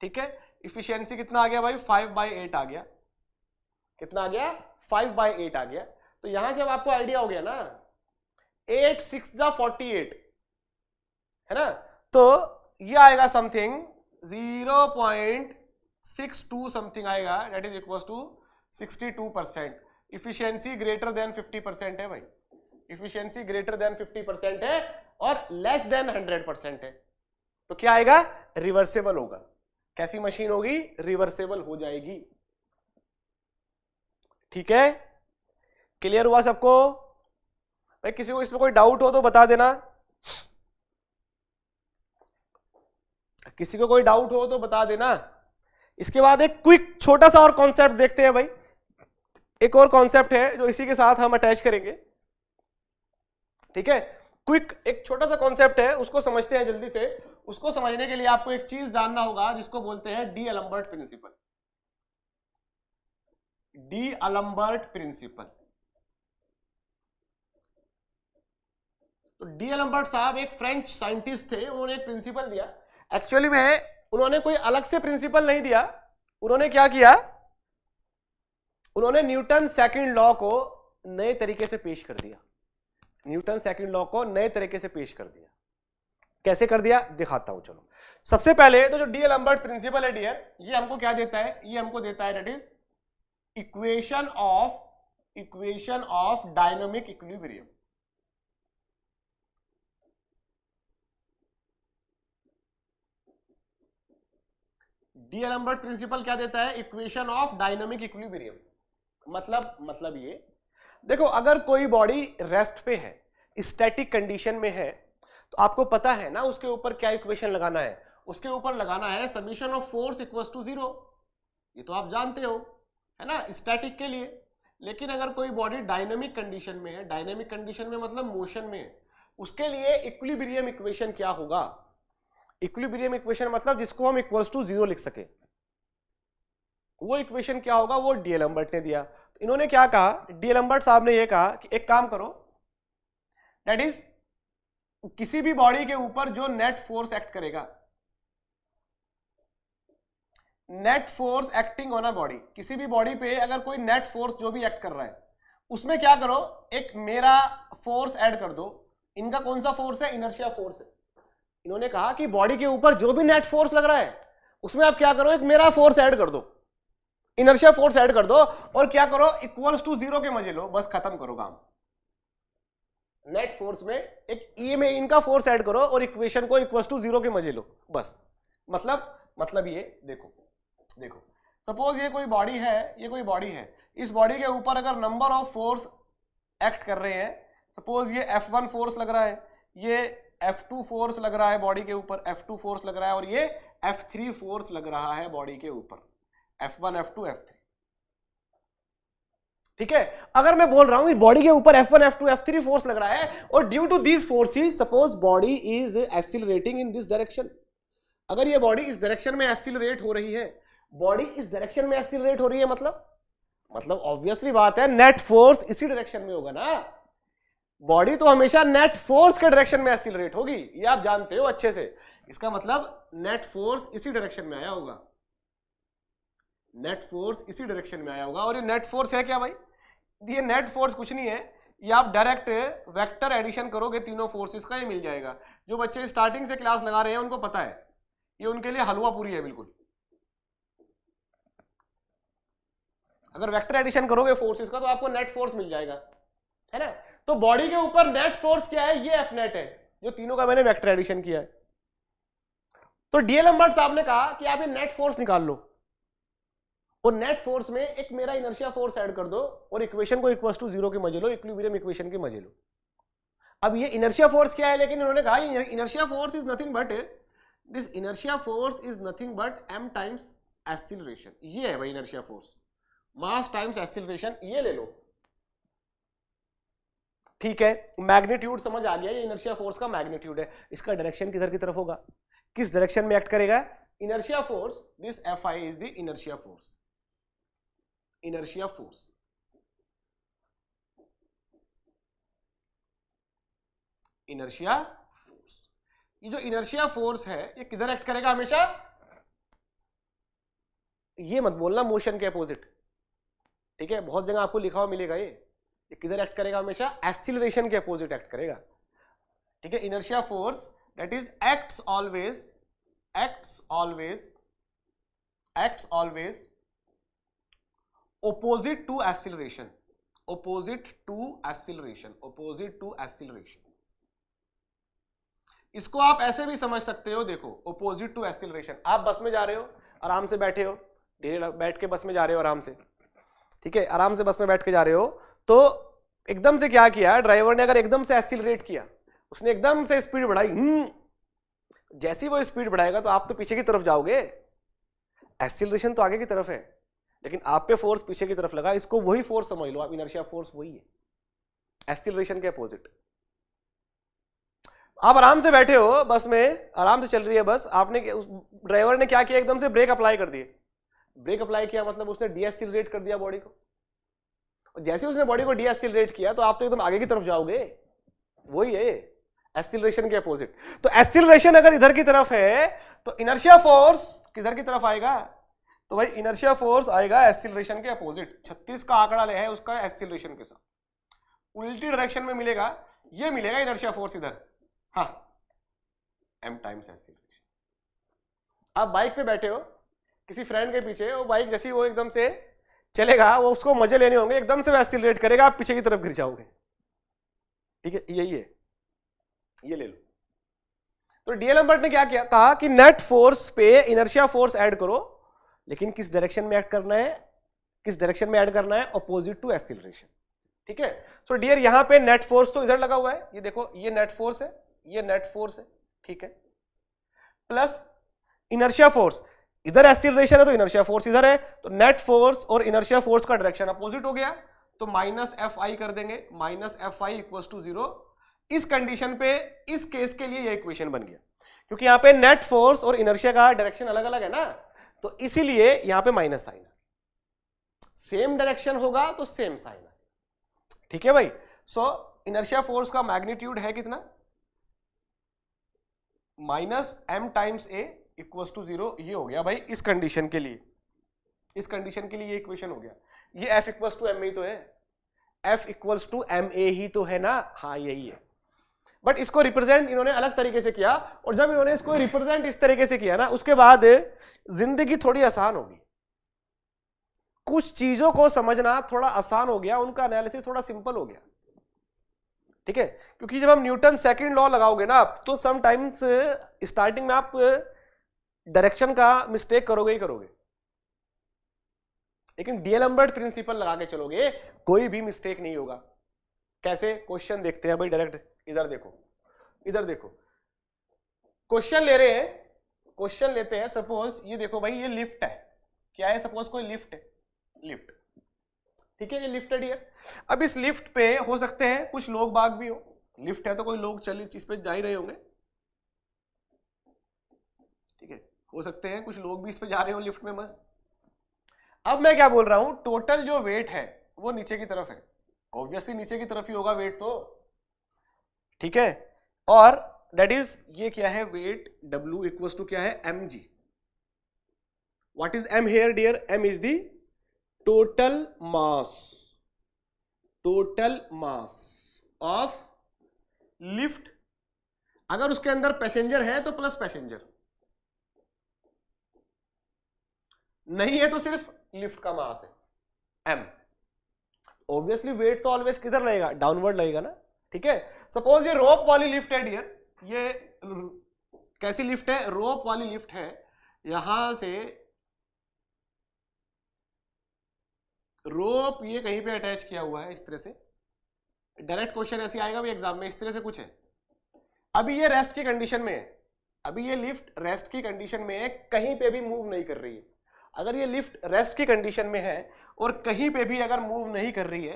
ठीक है, इफिशियंसी कितना आ गया भाई, 5/8 आ गया। कितना आ गया, 5/8 आ गया। तो यहां से अब आपको आइडिया हो गया ना, 8 6 जा 48 है ना, तो ये आएगा समथिंग 0.62 समथिंग आएगा, that is equal to 62%। Efficiency greater than 50% है भाई, इफिशियंसी ग्रेटर देन 50% है और लेस देन 100% है, तो क्या आएगा, रिवर्सेबल होगा। कैसी मशीन होगी, रिवर्सेबल हो जाएगी। ठीक है, क्लियर हुआ सबको भाई? किसी को इसमें कोई डाउट हो तो बता देना, किसी को कोई डाउट हो तो बता देना। इसके बाद एक क्विक छोटा सा और कॉन्सेप्ट देखते हैं भाई, एक और कॉन्सेप्ट है जो इसी के साथ हम अटैच करेंगे। ठीक है, क्विक एक छोटा सा कॉन्सेप्ट है, उसको समझते हैं जल्दी से। उसको समझने के लिए आपको एक चीज जानना होगा जिसको बोलते हैं D Alembert principal. D'Alembert principal. तो D'Alembert साहब एक फ्रेंच साइंटिस्ट थे, उन्होंने एक प्रिंसिपल दिया। एक्चुअली में उन्होंने कोई अलग से प्रिंसिपल नहीं दिया, उन्होंने क्या किया, उन्होंने न्यूटन सेकंड लॉ को नए तरीके से पेश कर दिया। न्यूटन सेकंड लॉ को नए तरीके से पेश कर दिया। कैसे कर दिया दिखाता हूं, चलो। सबसे पहले तो जो D'Alembert प्रिंसिपल है डियर, ये हमको क्या देता है, ये हमको देता है that is equation of dynamic equilibrium. D'Alembert principle क्या देता है, इक्वेशन ऑफ डायनामिक इक्विलिब्रियम। मतलब ये देखो, अगर कोई बॉडी रेस्ट पे है, स्टैटिक कंडीशन में है, तो आपको पता है ना उसके ऊपर क्या इक्वेशन लगाना है, उसके ऊपर लगाना है summation of force equals to 0। ये तो आप जानते हो, है ना, स्टैटिक के लिए। लेकिन अगर कोई बॉडी डायनामिक कंडीशन में है, डायनामिक कंडीशन में मतलब मोशन में है, उसके लिए इक्विलिब्रियम इक्वेशन क्या होगा, इक्विलिब्रियम इक्वेशन मतलब जिसको हम इक्वल्स टू 0 लिख सके, वो इक्वेशन क्या होगा, वो D'Alembert ने दिया। तो इन्होंने क्या कहा, D'Alembert साहब ने ये कहा कि एक काम करो, दैट इज किसी भी बॉडी के ऊपर जो नेट फोर्स एक्ट करेगा, net force acting on a body, किसी भी बॉडी पे अगर कोई नेट फोर्स जो भी एक्ट कर रहा है, उसमें क्या करो, एक मेरा फोर्स ऐड कर दो। इनका कौन सा फोर्स है, इनर्शिया फोर्स है। इन्होंने कहा कि बॉडी के ऊपर जो भी नेट फोर्स लग रहा है, उसमें आप क्या करो, एक मेरा फोर्स ऐड कर दो, इनर्शिया फोर्स ऐड कर दो, और क्या करो, इक्वल्स टू 0 के मजे लो, बस खत्म करो काम। नेट फोर्स में एक ई में इनका फोर्स ऐड करो और इक्वेशन को इक्वल्स टू 0 के मजे लो, बस। मतलब ये देखो सपोज ये कोई बॉडी है, इस बॉडी के ऊपर अगर नंबर ऑफ फोर्स एक्ट कर रहे हैं, सपोज ये F1 फोर्स लग रहा है, ये F2 फोर्स लग रहा है बॉडी के ऊपर, F2 फोर्स लग रहा है, और ये F3 फोर्स लग रहा है बॉडी के ऊपर, F1 F2 F3। ठीक है, अगर मैं बोल रहा हूं बॉडी के ऊपर F1 F2 F3 फोर्स लग रहा है, और due to these forces suppose body is accelerating in this direction. अगर ये बॉडी इस डायरेक्शन में एक्सीलरेट हो रही है, बॉडी इस डायरेक्शन में एक्सीलरेट हो रही है, मतलब ऑब्वियसली बात है नेट फोर्स इसी डायरेक्शन में होगा ना। बॉडी तो हमेशा नेट फोर्स के डायरेक्शन में एक्सीलरेट होगी, ये आप जानते हो अच्छे से। इसका मतलब नेट फोर्स इसी डायरेक्शन में आया होगा, नेट फोर्स इसी डायरेक्शन में आया होगा। और ये नेट फोर्स है क्या भाई, ये नेट फोर्स कुछ नहीं है, ये आप डायरेक्ट वेक्टर एडिशन करोगे तीनों फोर्सेस का, ये मिल जाएगा। जो बच्चे स्टार्टिंग से क्लास लगा रहे हैं उनको पता है, ये उनके लिए हलवा पूरी है बिल्कुल। अगर वेक्टर एडिशन करोगे फोर्सेस का तो आपको नेट फोर्स मिल जाएगा, है ना। तो बॉडी के ऊपर नेट फोर्स क्या है, ये F नेट है, जो तीनों का मैंने वेक्टर एडिशन किया है। तो D'Alembert साहब ने कहा कि आप ये नेट फोर्स निकाल लो, और नेट फोर्स में एक मेरा इनर्शिया फोर्स ऐड कर दो, और इक्वेशन को इक्वल्स टू 0 के मजे लो, इक्विलिब्रियम इक्वेशन के मजे लो। अब ये इनर्शिया फोर्स क्या है, लेकिन उन्होंने कहा inertia force is nothing but, this inertia force is nothing but m times acceleration. ये है भाई इनर्शिया फोर्स, मास टाइम्स एक्सीलरेशन, ये ले लो। ठीक है, मैग्नीट्यूड समझ आ गया, ये इनर्शिया फोर्स का मैग्नीट्यूड है। इसका डायरेक्शन किधर की तरफ होगा, किस डायरेक्शन में एक्ट करेगा, inertia force, this Fi is the inertia force, inertia force. Inertia force, ये जो इनर्शिया फोर्स है ये किधर एक्ट करेगा हमेशा, ये मत बोलना मोशन के अपोजिट, ठीक है, बहुत जगह आपको लिखा हुआ मिलेगा ये किधर एक्ट करेगा हमेशा, एक्सीलरेशन के अपोजिट एक्ट करेगा। ठीक है, inertia force that is acts always opposite to acceleration, इसको आप ऐसे भी समझ सकते हो, देखो opposite to acceleration, आप बस में जा रहे हो, आराम से बैठे हो, बैठ के बस में जा रहे हो आराम से, ठीक है, आराम से बस में बैठ के जा रहे हो, तो एकदम से क्या किया ड्राइवर ने, अगर एकदम से एक्सीलरेट किया, उसने एकदम से स्पीड बढ़ाई, जैसी वो स्पीड बढ़ाएगा तो आप तो पीछे की तरफ जाओगे, एक्सीलरेशन तो आगे की तरफ है, लेकिन आप पे फोर्स पीछे की तरफ लगा, इसको वही फोर्स समझ लो आप, इनर्शिया फोर्स वही है, एक्सीलरेशन के अपोजिट। आप आराम से बैठे हो बस में, आराम से चल रही है बस, आपने ड्राइवर ने क्या किया, एकदम से ब्रेक अप्लाई कर दिए, ब्रेक अप्लाई किया मतलब उसने डीएक्सीलरेट कर दिया बॉडी को, और जैसे उसने बॉडी को डीएक्सीलरेट किया तो आप तो एकदम आगे की तरफ जाओगे, वही है एक्सीलरेशन के अपोजिट। तो एक्सीलरेशन अगर इधर की तरफ है तो इनर्शिया फोर्स किधर की तरफ आएगा, तो भाई इनर्शिया फोर्स आएगा एक्सीलरेशन के अपोजिट। 36 का आंकड़ा ले है उसका एक्सीलरेशन के साथ, उल्टी डायरेक्शन में मिलेगा, ये मिलेगा इनर्शिया फोर्स इधर, हाँ m टाइम्स एक्सीलरेशन। आप बाइक पे बैठे हो किसी फ्रेंड के पीछे, वो बाइक जैसी वो एकदम से चलेगा, वो उसको मजे लेने होंगे, एकदम से वो एक्सीलरेट करेगा, आप पीछे की तरफ गिर जाओगे, ठीक है, यही है, ये ले लो। तो डीएलएम्बर्ट ने क्या किया, कहा कि नेट फोर्स पे इनर्शिया फोर्स ऐड करो, लेकिन किस डायरेक्शन में ऐड करना है, किस डायरेक्शन में ऐड करना है, अपोजिट टू एक्सीलरेशन, ठीक है। सो डियर यहां पे नेट फोर्स तो इधर लगा हुआ है, ये देखो ये नेट फोर्स है, ये नेट फोर्स है, ठीक है, प्लस इनर्शिया फोर्स, इधर एक्सीलरेशन है तो इनर्शिया फोर्स इधर है, तो नेट फोर्स और इनर्शिया फोर्स का डायरेक्शन अपोजिट हो गया, तो माइनस एफ आई कर देंगे, minus F I equal to 0। इस कंडीशन पे इस केस के लिए ये इक्वेशन बन गया, क्योंकि यहां पे नेट फोर्स और इनर्शिया का डायरेक्शन अलग अलग है ना, तो इसीलिए यहां पे माइनस साइन है, सेम डायरेक्शन होगा तो सेम साइन है, ठीक है भाई। सो इनर्शिया फोर्स का मैग्नीट्यूड है कितना, minus M times A equal to 0, ये हो गया भाई इस कंडीशन के लिए, इस कंडीशन के लिए ये इक्वेशन हो गया। ये F equals to m a तो है, F equals to m a ही तो है ना, हाँ यही है, बट इसको रिप्रेजेंट इन्होंने अलग तरीके से किया, और जब इन्होंने इसको रिप्रेजेंट इस तरीके से किया ना, उसके बाद जिंदगी थोड़ी आसान होगी, कुछ चीजों को समझना थोड़ा आसान हो गया, उनका एनालिसिस थोड़ा सिंपल हो गया, ठीक है। क्योंकि जब हम न्यूटन सेकंड लॉ लगाओगे ना, तो समटाइम्स स्टार्टिंग में आप डायरेक्शन का मिस्टेक करोगे ही करोगे, लेकिन डीएलएम्बर्ट प्रिंसिपल लगा के चलोगे कोई भी मिस्टेक नहीं होगा। कैसे, क्वेश्चन देखते हैं भाई डायरेक्ट, इधर देखो, इधर देखो, क्वेश्चन ले रहे हैं, क्वेश्चन लेते हैं, सपोज ये देखो भाई ये लिफ्ट है, क्या है, सपोज कोई लिफ्ट है, लिफ्ट, ठीक है, ये लिफ्ट है डियर। अब इस लिफ्ट पे हो सकते हैं कुछ लोग बाग भी हो, लिफ्ट है तो कोई लोग चल इस पे जा ही रहे होंगे, ठीक है, हो सकते हैं कुछ लोग भी इस पे जा रहे हो लिफ्ट में मस्त। अब मैं क्या बोल रहा हूं, टोटल जो वेट है वो नीचे की तरफ है, ऑब्वियसली नीचे की तरफ ही होगा वेट तो, ठीक है, और दैट इज ये क्या है, वेट W इक्वल्स टू क्या है, mg। What is m here dear, m is the total mass, total mass of lift, अगर उसके अंदर पैसेंजर है तो प्लस पैसेंजर, नहीं है तो सिर्फ लिफ्ट का मास है m। ऑब्वियसली वेट तो ऑलवेज किधर लगेगा, डाउनवर्ड लगेगा ना, ठीक है। सपोज ये रोप वाली लिफ्ट है डियर, ये कैसी लिफ्ट है, रोप वाली लिफ्ट है, यहां से रोप ये कहीं पे अटैच किया हुआ है इस तरह से, डायरेक्ट क्वेश्चन ऐसे आएगा भी एग्जाम में, इस तरह से कुछ है। अभी ये रेस्ट की कंडीशन में है, अभी ये लिफ्ट रेस्ट की कंडीशन में है, कहीं पे भी मूव नहीं कर रही है। अगर ये लिफ्ट रेस्ट की कंडीशन में है और कहीं पे भी अगर मूव नहीं कर रही है,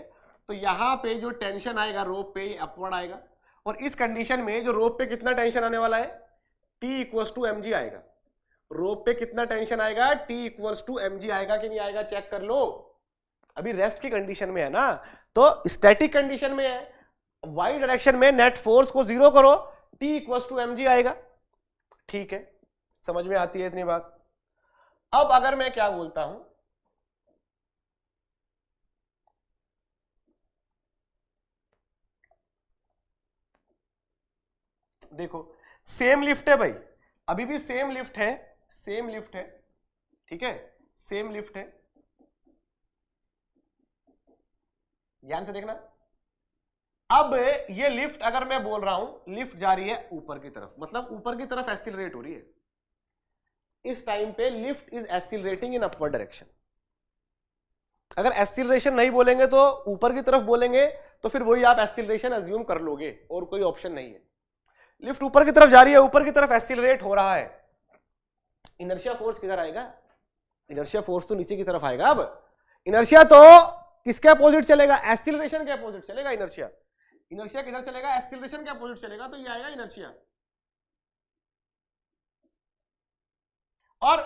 तो यहां पे जो टेंशन आएगा रोप पे अपवर्ड आएगा, और इस कंडीशन में जो रोप पे कितना टेंशन आने वाला है, T इक्वल्स टू mg आएगा। रोप पे कितना टेंशन आएगा, T इक्वल्स टू mg आएगा कि नहीं आएगा, चेक कर लो। अभी रेस्ट की कंडीशन में है ना, तो स्टैटिक कंडीशन में है, वाई डायरेक्शन में नेट फोर्स को 0 करो, T इक्वल्स टू mg आएगा, ठीक है, समझ में आती है इतनी बात। अब अगर मैं क्या बोलता हूं, देखो सेम लिफ्ट है भाई, अभी भी सेम लिफ्ट है, सेम लिफ्ट है, ठीक है, सेम लिफ्ट है, ध्यान से देखना। अब ये लिफ्ट अगर मैं बोल रहा हूं लिफ्ट जा रही है ऊपर की तरफ, मतलब ऊपर की तरफ एक्सीलरेट हो रही है, इस टाइम पे lift is accelerating in upward direction. अगर एक्सीलरेशन नहीं बोलेंगे तो ऊपर की तरफ बोलेंगे, तो फिर वही आप एक्सीलरेशन अज्यूम कर लोगे और कोई ऑप्शन नहीं है। लिफ्ट ऊपर की तरफ जा रही है, ऊपर की तरफ एक्सीलरेट हो रहा है, इनर्शिया फोर्स किधर आएगा, इनर्शिया फोर्स तो नीचे की तरफ आएगा। अब इनर्शिया तो किसके अपोजिट चलेगा, एक्सीलरेशन के अपोजिट चलेगा इनर्शिया, इनर्शिया किधर चलेगा, एक्सीलरेशन के अपोजिट चलेगा, तो ये आएगा इनर्शिया। और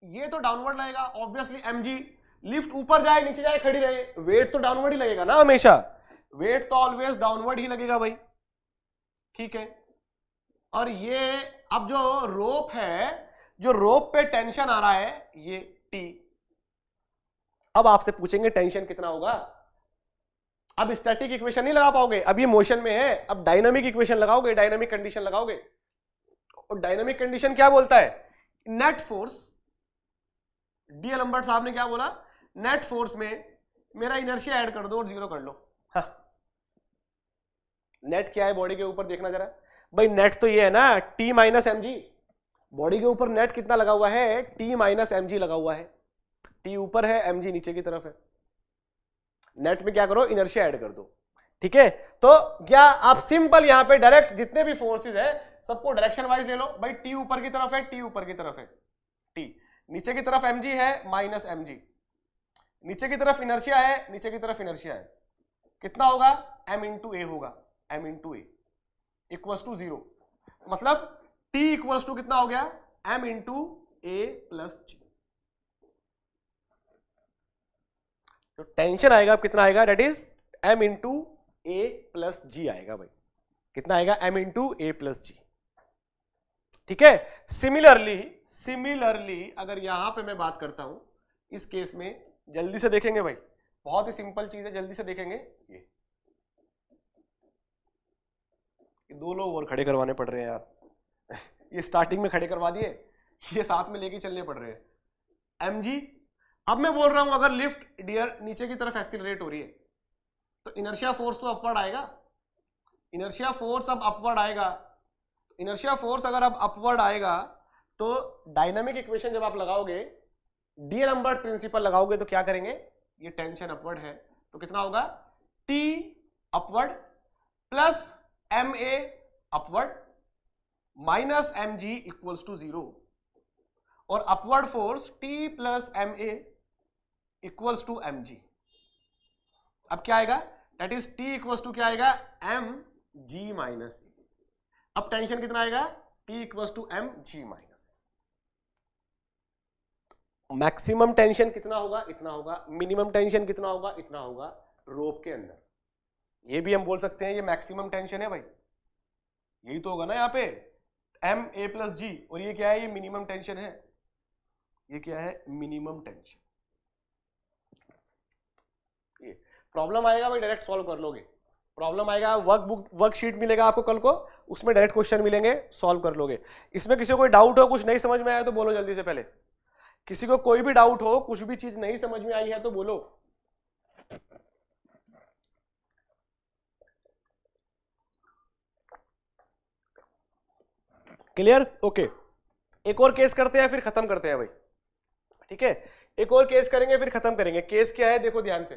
ये तो डाउनवर्ड लगेगा ऑब्वियसली, mg लिफ्ट ऊपर जाए नीचे जाए खड़ी रहे, वेट तो डाउनवर्ड ही लगेगा ना हमेशा, वेट तो ऑलवेज डाउनवर्ड ही लगेगा भाई, ठीक है। और ये अब जो रोप है, जो रोप पे टेंशन आ रहा है ये T, अब आपसे पूछेंगे टेंशन कितना होगा, अब स्टैटिक इक्वेशन नहीं लगा पाओगे, अब ये मोशन में है, अब डायनामिक इक्वेशन लगाओगे, डायनामिक कंडीशन लगाओगे। और डायनामिक कंडीशन क्या बोलता है, नेट फोर्स, डी एलम्बर्ट साहब ने क्या बोला, नेट फोर्स में मेरा इनर्शिया ऐड कर दो और जीरो कर लो। हाँ। नेट क्या है बॉडी के ऊपर देखना जरा भाई, नेट तो ये है ना T minus M G, body के ऊपर नेट कितना लगा हुआ है, T माइनस एम जी लगा हुआ है, T ऊपर है एम जी नीचे की तरफ है, नेट में क्या करो इनर्शिया ऐड कर दो, ठीक है। तो क्या आप सिंपल यहां पे डायरेक्ट जितने भी फोर्सेस है सबको डायरेक्शन वाइज ले लो भाई, T ऊपर की तरफ है, T ऊपर की तरफ है, T नीचे की तरफ mg है माइनस mg, नीचे की तरफ इनर्शिया है, नीचे की तरफ इनर्शिया है, कितना होगा m इंटू ए होगा, m into A equals to 0, मतलब T इक्वल्स टू कितना हो गया m into a plus g. तो टेंशन आएगा कितना आएगा, that is m into a plus g आएगा भाई, कितना आएगा m into a plus g, ठीक है। सिमिलरली अगर यहां पे मैं बात करता हूं इस केस में, जल्दी से देखेंगे भाई, बहुत ही सिंपल चीज है, जल्दी से देखेंगे, ये दो लोग और खड़े करवाने पड़ रहे हैं यार ये स्टार्टिंग में खड़े करवा दिए, ये साथ में लेके चलने पड़ रहे हैं। mg, अब मैं बोल रहा हूं अगर लिफ्ट डियर नीचे की तरफ एक्सीलरेट हो रही है तो इनर्शिया फोर्स तो अपवर्ड आएगा, इनर्शिया फोर्स अब अपवर्ड आएगा, इनर्शिया फोर्स अगर अब अपवर्ड आएगा तो डायनामिक इक्वेशन जब आप लगाओगे, डी एलम्बर्ट प्रिंसिपल लगाओगे तो क्या करेंगे, ये टेंशन अपवर्ड है तो कितना होगा T upward plus MA upward minus mg equals to 0, और upward force T plus MA equals to mg। अब क्या आएगा, that is T equals to क्या आएगा mg माइनस ए। अब टेंशन कितना आएगा, T equals to mg minus. Maximum tension कितना होगा, इतना होगा, मिनिमम टेंशन कितना होगा, इतना होगा रोप के अंदर, ये भी हम बोल सकते हैं ये मैक्सिमम टेंशन है भाई, यही तो होगा ना यहाँ पे m a प्लस जी, और ये क्या है, ये मिनिमम टेंशन है, ये क्या है मिनिमम टेंशन। ये प्रॉब्लम आएगा भाई डायरेक्ट सॉल्व कर लोगे, प्रॉब्लम आएगा, वर्कशीट मिलेगा आपको कल को, उसमें डायरेक्ट क्वेश्चन मिलेंगे, सॉल्व कर लोगे। इसमें किसी को कोई डाउट हो, कुछ नहीं समझ में आया तो बोलो जल्दी से, पहले किसी को कोई भी डाउट हो, कुछ भी चीज नहीं समझ में आई है तो बोलो। Clear, okay. एक और केस करते हैं फिर खत्म करते हैं भाई, ठीक है, एक और केस करेंगे फिर खत्म करेंगे। केस क्या है देखो ध्यान से,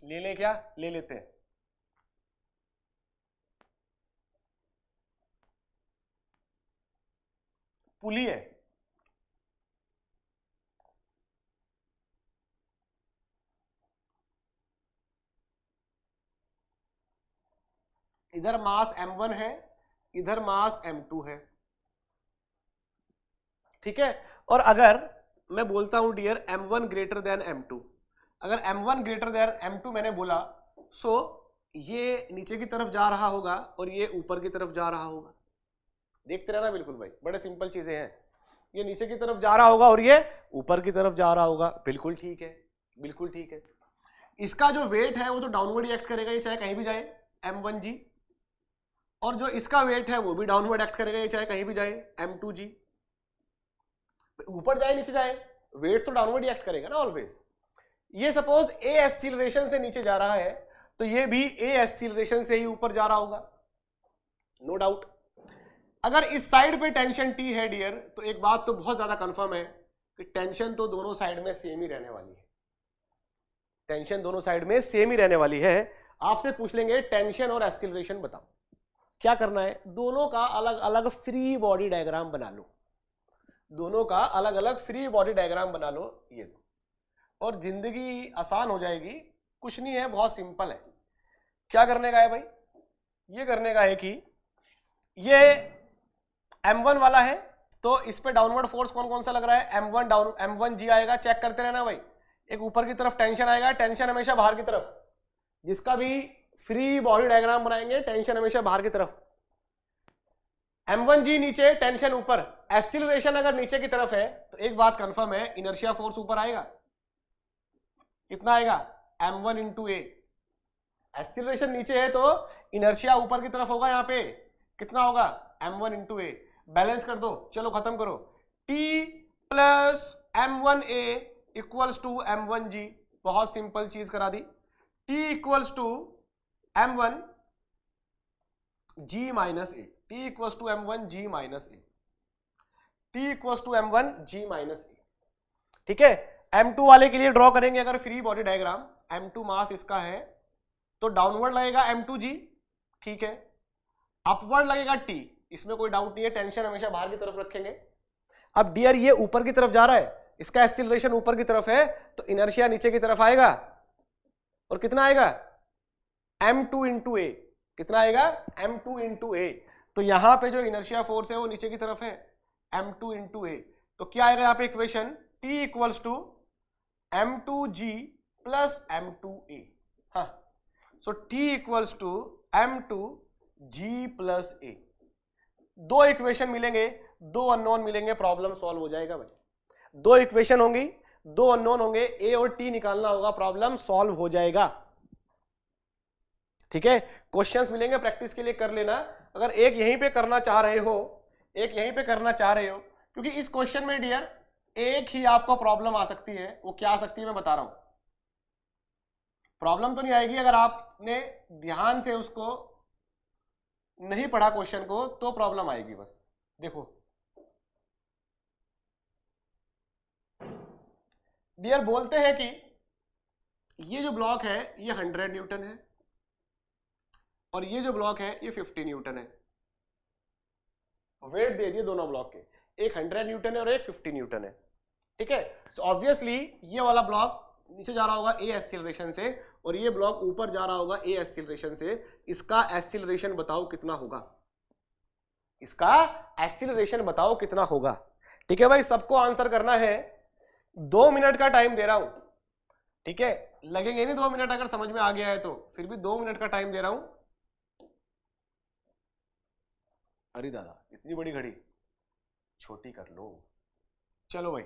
ले लें क्या, ले लेते हैं। पुली है, इधर मास m1 है, इधर मास m2 है, ठीक है। और अगर मैं बोलता हूं dear m1 greater than m2, अगर m1 ग्रेटर देन m2 मैंने बोला, सो ये नीचे की तरफ जा रहा होगा और ये ऊपर की तरफ जा रहा होगा, देखते रहना बिल्कुल भाई, बड़े सिंपल चीजें हैं, ये नीचे की तरफ जा रहा होगा और ये ऊपर की तरफ जा रहा होगा, बिल्कुल ठीक है, बिल्कुल ठीक है। इसका जो वेट है वो तो डाउनवर्ड ही एक्ट करेगा, ये चाहे कहीं भी जाए m1g, और जो इसका वेट है वो भी डाउनवर्ड एक्ट करेगा, ये चाहे कहीं भी जाए m2g, ऊपर जाए नीचे जाए वेट तो डाउनवर्ड ही एक्ट करेगा ना ऑलवेज। ये सपोज ए एक्सीलरेशन से नीचे जा रहा है तो ये भी ए एक्सीलरेशन से ही ऊपर जा रहा होगा, नो डाउट। अगर इस साइड पे टेंशन T है डियर, तो एक बात तो बहुत ज्यादा कंफर्म है कि टेंशन तो दोनों साइड में सेम ही रहने वाली है, टेंशन दोनों साइड में सेम ही रहने वाली है। आपसे पूछ लेंगे टेंशन और एक्सीलरेशन बताओ, क्या करना है, दोनों का अलग अलग फ्री बॉडी डायग्राम बना लो, दोनों का अलग अलग फ्री बॉडी डायग्राम बना लो, ये दो, और जिंदगी आसान हो जाएगी। कुछ नहीं है, बहुत सिंपल है। क्या करने का है भाई, ये करने का है कि ये m1 वाला है, तो इस पे डाउनवर्ड फोर्स कौन कौन सा लग रहा है, m1 डाउन, m1g आएगा, चेक करते रहना भाई। एक ऊपर की तरफ टेंशन आएगा, टेंशन हमेशा बाहर की तरफ, जिसका भी फ्री बॉडी डायग्राम बनाएंगे टेंशन हमेशा बाहर की तरफ। m1g नीचे, टेंशन ऊपर, एक्सीलरेशन अगर नीचे की तरफ है तो एक बात कंफर्म है, इनर्शिया फोर्स ऊपर आएगा। कितना आएगा, m1 इंटू ए। एक्सीलरेशन नीचे है तो इनर्शिया ऊपर की तरफ होगा, यहां पे कितना होगा, m1 इंटू ए। बैलेंस कर दो, चलो खत्म करो। t plus m1a equals to m1g, बहुत सिंपल चीज करा दी। t equals to m1 g minus a, t equals to m1 g minus a, t equals to m1 g minus a. ठीक है, m2 वाले के लिए ड्रॉ करेंगे अगर फ्री बॉडी डायग्राम, m2 मास इसका है तो डाउनवर्ड लगेगा m2g, ठीक है, अपवर्ड लगेगा t, इसमें कोई डाउट नहीं है, टेंशन हमेशा बाहर की तरफ रखेंगे। अब डियर ये ऊपर की तरफ जा रहा है, इसका एक्सीलरेशन ऊपर की तरफ है तो इनर्शिया नीचे की तरफ आएगा, और कितना आएगा, m2 इंटू ए। कितना आएगा, m2 इंटू ए। तो यहां पे जो इनर्शिया फोर्स है वो नीचे की तरफ है, m2 इंटू ए। तो क्या आएगा यहाँ पे equation, t equals to m2g plus m2a। हाँ, so t equals to m2g plus a। दो इक्वेशन मिलेंगे, दो अननोन मिलेंगे, प्रॉब्लम सॉल्व हो जाएगा भाई। दो इक्वेशन होंगी, दो अननोन होंगे, ए और टी निकालना होगा, प्रॉब्लम सॉल्व हो जाएगा। ठीक है, क्वेश्चंस मिलेंगे, प्रैक्टिस के लिए कर लेना। अगर एक यहीं पे करना चाह रहे हो, एक यहीं पे करना चाह रहे हो, क्योंकि इस क्वेश्चन में डियर एक ही आपको प्रॉब्लम आ सकती है, वो क्या आ सकती है मैं बता रहा हूं। प्रॉब्लम तो नहीं आएगी, अगर आपने ध्यान से उसको नहीं पढ़ा क्वेश्चन को तो प्रॉब्लम आएगी। बस देखो डियर, बोलते हैं कि ये जो ब्लॉक है ये 100 न्यूटन है और ये जो ब्लॉक है ये 50 न्यूटन है। वेट दे दिए दोनों ब्लॉक के, एक 100 न्यूटन है और एक 50 न्यूटन है। ठीक है, सो ऑब्वियसली ये वाला ब्लॉक नीचे जा रहा होगा ए एक्सीलरेशन से और ये ब्लॉक ऊपर जा रहा होगा ए एक्सीलरेशन से। इसका एक्सीलरेशन बताओ कितना होगा, इसका एक्सीलरेशन बताओ कितना होगा। ठीक है भाई, सबको आंसर करना है, 2 मिनट का टाइम दे रहा हूं। ठीक है, लगेंगे नहीं 2 मिनट, अगर समझ में आ गया है तो, फिर भी 2 मिनट का टाइम दे रहा हूं। अरे दादा इतनी बड़ी घड़ी, छोटी कर लो। चलो भाई,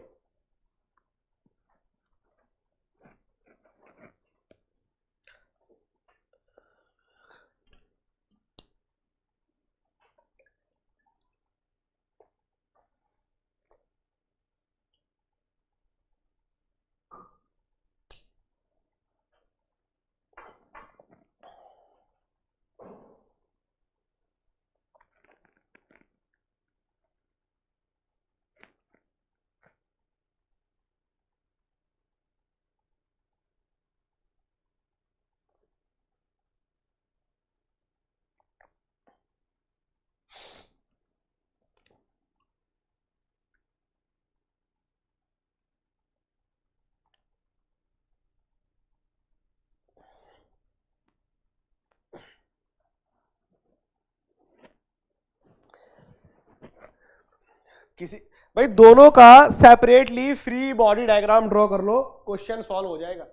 किसी भाई दोनों का separately free body diagram draw कर लो, क्वेश्चन सॉल्व हो जाएगा।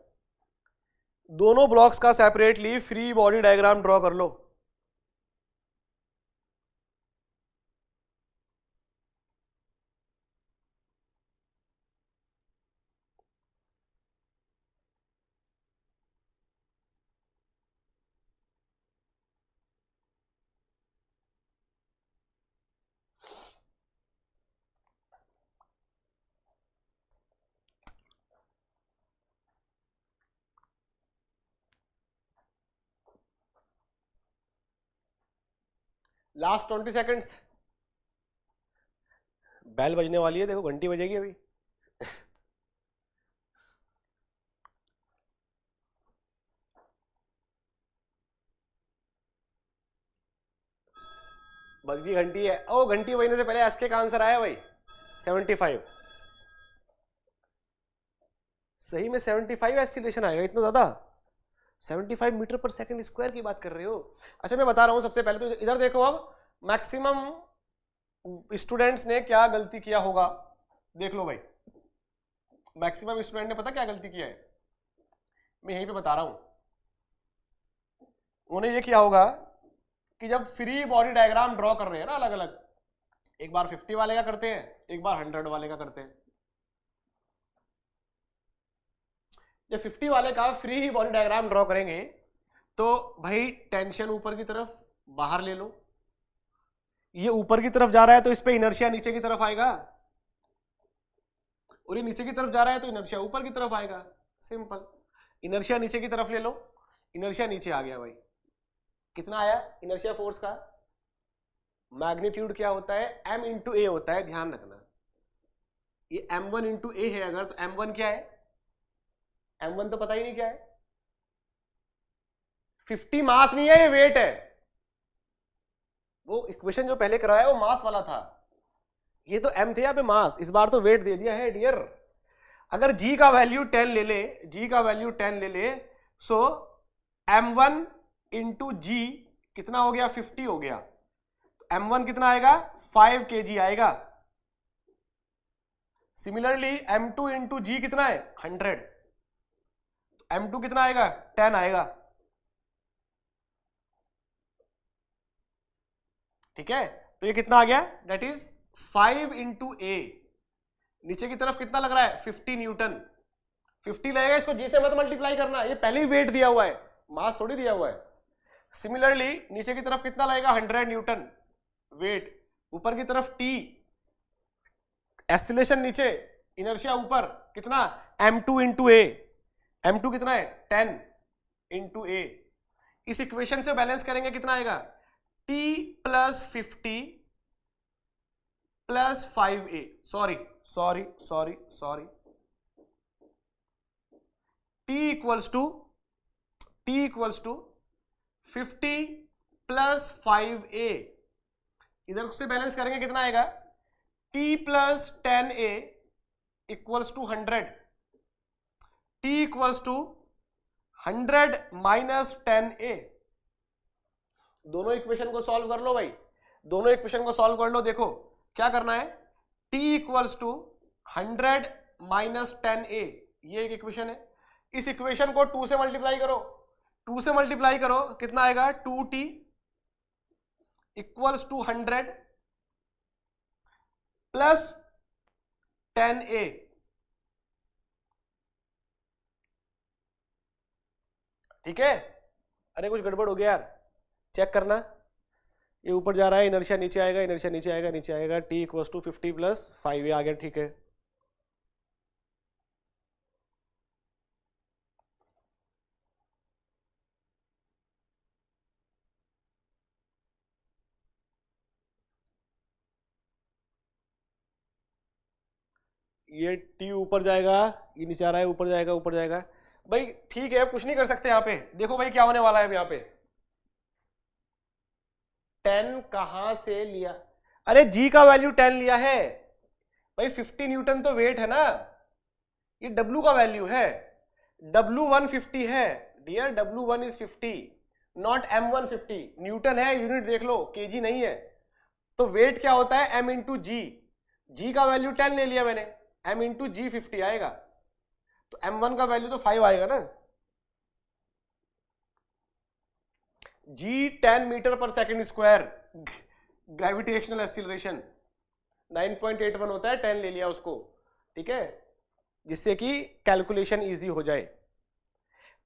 दोनों ब्लॉक्स का separately free body diagram draw कर लो। लास्ट 20 सेकंड्स, बेल बजने वाली है, देखो घंटी बजेगी अभी। बज गई घंटी है। ओ घंटी बजने से पहले एसके का आंसर आया भाई, 75। सही में 75 एक्सीलरेशन आएगा, इतना ज्यादा? 75 मीटर पर सेकंड स्क्वायर की बात कर रहे हो? अच्छा मैं बता रहा हूं, सबसे पहले तो इधर देखो, अब मैक्सिमम स्टूडेंट्स ने क्या गलती किया होगा, देख लो भाई। मैक्सिमम स्टूडेंट ने पता क्या गलती किया है, मैं यहीं पे बता रहा हूं। उन्होंने ये किया होगा कि जब फ्री बॉडी डायग्राम ड्रॉ कर रहे हैं ना अलग अलग, एक बार 50 वाले का करते हैं, एक बार 100 वाले का करते हैं। जब 50 वाले का फ्री ही बॉडी डायग्राम ड्रॉ करेंगे तो भाई टेंशन ऊपर की तरफ बाहर ले लो, ये ऊपर की तरफ जा रहा है तो इस पे इनर्शिया नीचे की तरफ आएगा, और ये नीचे की तरफ जा रहा है तो इनर्शिया ऊपर की तरफ आएगा। सिंपल। इनर्शिया नीचे की तरफ ले लो, इनर्शिया नीचे आ गया भाई। कितना आया इनर्शिया फोर्स का? मैग्नीट्यूड क्या होता है? m इंटू ए होता है, ध्यान रखना। ये m1 इंटू ए है अगर, तो m1 क्या है? m1 तो पता ही नहीं क्या है। 50 मास नहीं है, ये वेट है। वो इक्वेशन जो पहले कराया वो मास वाला था, ये तो m थे यहाँ पे मास, इस बार तो वेट दे दिया है डियर। अगर g का वैल्यू 10 ले ले, g का वैल्यू 10 ले ले, सो m1 इंटू जी कितना हो गया? 50 हो गया। तो m1 कितना आएगा? 5 kg आएगा। सिमिलरली m2 इंटू जी कितना है? 100। तो m2 कितना आएगा? 10 आएगा। ठीक है, तो ये कितना आ गया? दैट इज 5 इंटू ए। नीचे की तरफ कितना लग रहा है? 50 न्यूटन। 50 लगेगा, इसको जी से मत मल्टीप्लाई करना, ये पहले ही वेट दिया हुआ है, मास थोड़ी दिया हुआ है। सिमिलरली नीचे की तरफ कितना लगेगा? 100 न्यूटन वेट। ऊपर की तरफ टी, एक्सीलरेशन नीचे, इनर्शिया ऊपर, कितना? m2 इंटू ए। m2 कितना है? 10 इंटू ए। इस इक्वेशन से बैलेंस करेंगे, कितना आएगा? t plus 50 plus 5a, sorry sorry sorry sorry, t equals to 50 plus 5a। इधर से बैलेंस करेंगे, कितना आएगा? t plus 10a equals to 100। t equals to 100 minus 10a। दोनों इक्वेशन को सॉल्व कर लो भाई, दोनों इक्वेशन को सॉल्व कर लो। देखो क्या करना है, t equals to 100 minus 10a, ये एक इक्वेशन है। इस इक्वेशन को 2 से मल्टीप्लाई करो, 2 से मल्टीप्लाई करो, कितना आएगा? 2t equals to 100 plus 10a। ठीक है, अरे कुछ गड़बड़ हो गया यार, चेक करना। ये ऊपर जा रहा है, इनर्शिया नीचे आएगा, इनर्शिया नीचे आएगा, नीचे आएगा। t equals to 50 plus 5a आ गया। ठीक है, ये t ऊपर जाएगा, ये नीचे आ रहा है, ऊपर जाएगा, ऊपर जाएगा भाई। ठीक है, कुछ नहीं कर सकते यहाँ पे। देखो भाई क्या होने वाला है यहाँ पे, 10 कहां से लिया? अरे g का वैल्यू 10 लिया है भाई, 50 न्यूटन तो वेट है ना, ये w का वैल्यू है, w 150 है dear, w1 is 50 not m1 50। Newton है, यूनिट देख लो, केजी नहीं है। तो वेट क्या होता है? m इंटू जी। जी का वैल्यू 10 ले लिया मैंने, m इंटू जी 50 आएगा, तो m1 का वैल्यू तो 5 आएगा ना। g 10 मीटर पर सेकेंड स्क्वायर, ग्रेविटेशनल एक्सीलरेशन 9.81 होता है, 10 ले लिया उसको। ठीक है, जिससे कि कैलकुलेशन इजी हो जाए।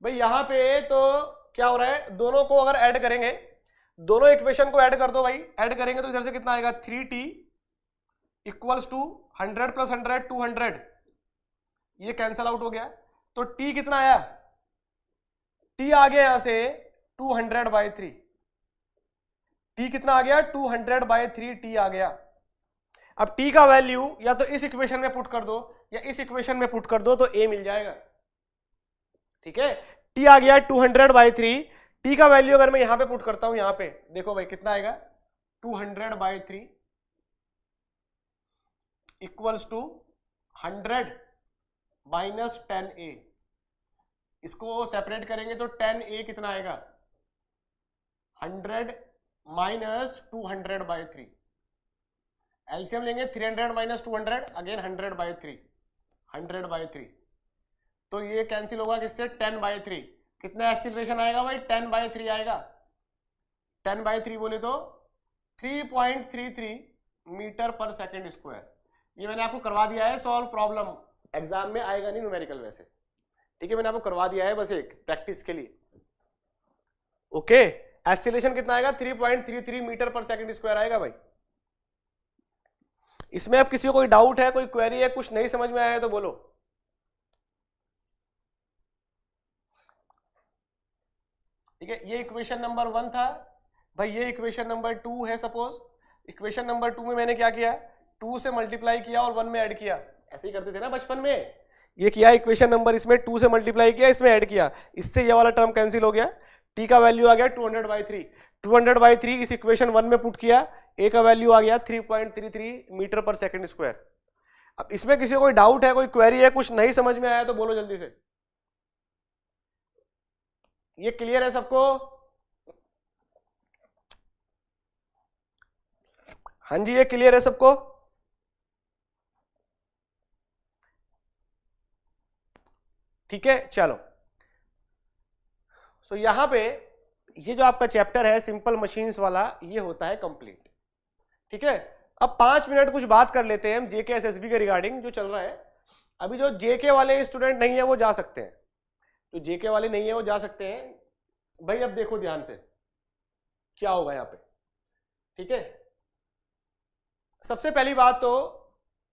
भाई यहां पे तो क्या हो रहा है, दोनों को अगर ऐड करेंगे, दोनों इक्वेशन को ऐड कर दो भाई। ऐड करेंगे तो इधर से कितना आएगा? 3t इक्वल्स टू 100 प्लस 100 200, ये कैंसल आउट हो गया। तो t कितना आया? t आ गया यहां से 200/3। t कितना आ गया? 200/3 t आ गया। अब t का वैल्यू या तो इस इक्वेशन में पुट कर दो या इस इक्वेशन में पुट कर दो, तो a मिल जाएगा। ठीक है, t आ गया 200/3। t का वैल्यू अगर मैं यहां पे पुट करता हूं, यहां पे देखो भाई कितना आएगा? 200/3 इक्वल्स टू 100 माइनस 10a। इसको सेपरेट करेंगे तो 10a कितना आएगा? 100 माइनस 200/3। एलसीएम लेंगे 300 माइनस 200, अगेन 100/3, 100/3, तो ये कैंसिल होगा किससे, 10/3। कितना एक्सीलरेशन आएगा भाई, 10/3 आएगा। 10/3 बोले तो 3.33 मीटर पर सेकेंड स्क्वायर। ये मैंने आपको करवा दिया है सॉल्व प्रॉब्लम, एग्जाम में आएगा नहीं न्यूमेरिकल वैसे, ठीक है, मैंने आपको करवा दिया है बस एक प्रैक्टिस के लिए। ओके, एक्सीलरेशन कितना आएगा, 3.33 मीटर पर सेकेंड स्क्वायर आएगा भाई। इसमें अब किसी को कोई डाउट है, कोई क्वेरी है, कुछ नहीं समझ में आया है तो बोलो। ठीक है, ये इक्वेशन नंबर 1 था भाई, ये इक्वेशन नंबर 2 है। सपोज इक्वेशन नंबर 2 में मैंने क्या किया, 2 से मल्टीप्लाई किया और 1 में ऐड किया, ऐसे ही करते थे ना बचपन में। ये किया इक्वेशन नंबर, इसमें 2 से मल्टीप्लाई किया, इसमें ऐड किया, इससे ये वाला टर्म कैंसिल हो गया। टी का वैल्यू आ गया 200/3, 200/3 इस इक्वेशन 1 में पुट किया, ए का वैल्यू आ गया 3.33 मीटर पर सेकंड स्क्वायर। अब इसमें किसी को कोई डाउट है, कोई क्वेरी है, कुछ नहीं समझ में आया तो बोलो जल्दी से। ये क्लियर है सबको? हाँ जी, ये क्लियर है सबको? ठीक है, चलो। सो यहां पे ये जो आपका चैप्टर है सिंपल मशीन्स वाला, ये होता है कंप्लीट। ठीक है, अब 5 मिनट कुछ बात कर लेते हैं हम जेके एसएसबी के रिगार्डिंग जो चल रहा है। अभी जो जेके वाले स्टूडेंट नहीं है वो जा सकते हैं, जो जेके वाले नहीं है वो जा सकते हैं भाई। अब देखो ध्यान से क्या होगा यहाँ पे, ठीक है। सबसे पहली बात तो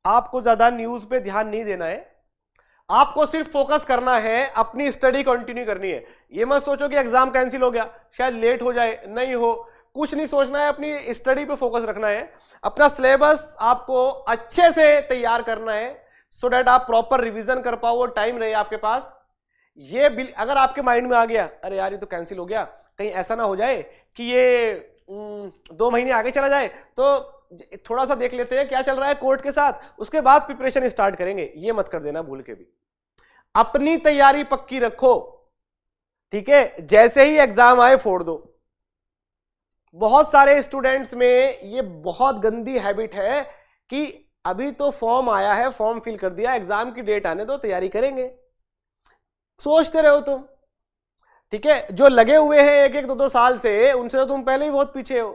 आपको ज्यादा न्यूज पे ध्यान नहीं देना है, आपको सिर्फ फोकस करना है, अपनी स्टडी कंटिन्यू करनी है। ये मत सोचो कि एग्जाम कैंसिल हो गया, शायद लेट हो जाए, नहीं हो, कुछ नहीं सोचना है, अपनी स्टडी पे फोकस रखना है। अपना सिलेबस आपको अच्छे से तैयार करना है सो दैट आप प्रॉपर रिवीजन कर पाओ, वो टाइम रहे आपके पास। ये अगर आपके माइंड में आ गया अरे यार ये तो कैंसिल हो गया, कहीं ऐसा ना हो जाए कि ये 2 महीने आगे चला जाए, तो थोड़ा सा देख लेते हैं क्या चल रहा है कोर्ट के साथ, उसके बाद प्रिपरेशन स्टार्ट करेंगे, ये मत कर देना भूल के भी। अपनी तैयारी पक्की रखो, ठीक है, जैसे ही एग्जाम आए फोड़ दो। बहुत सारे स्टूडेंट्स में ये बहुत गंदी हैबिट है कि अभी तो फॉर्म आया है, फॉर्म फिल कर दिया, एग्जाम की डेट आने दो, तैयारी करेंगे, सोचते रहो तुम। ठीक है, जो लगे हुए हैं 1-1, 2-2 साल से, उनसे तो तुम पहले ही बहुत पीछे हो।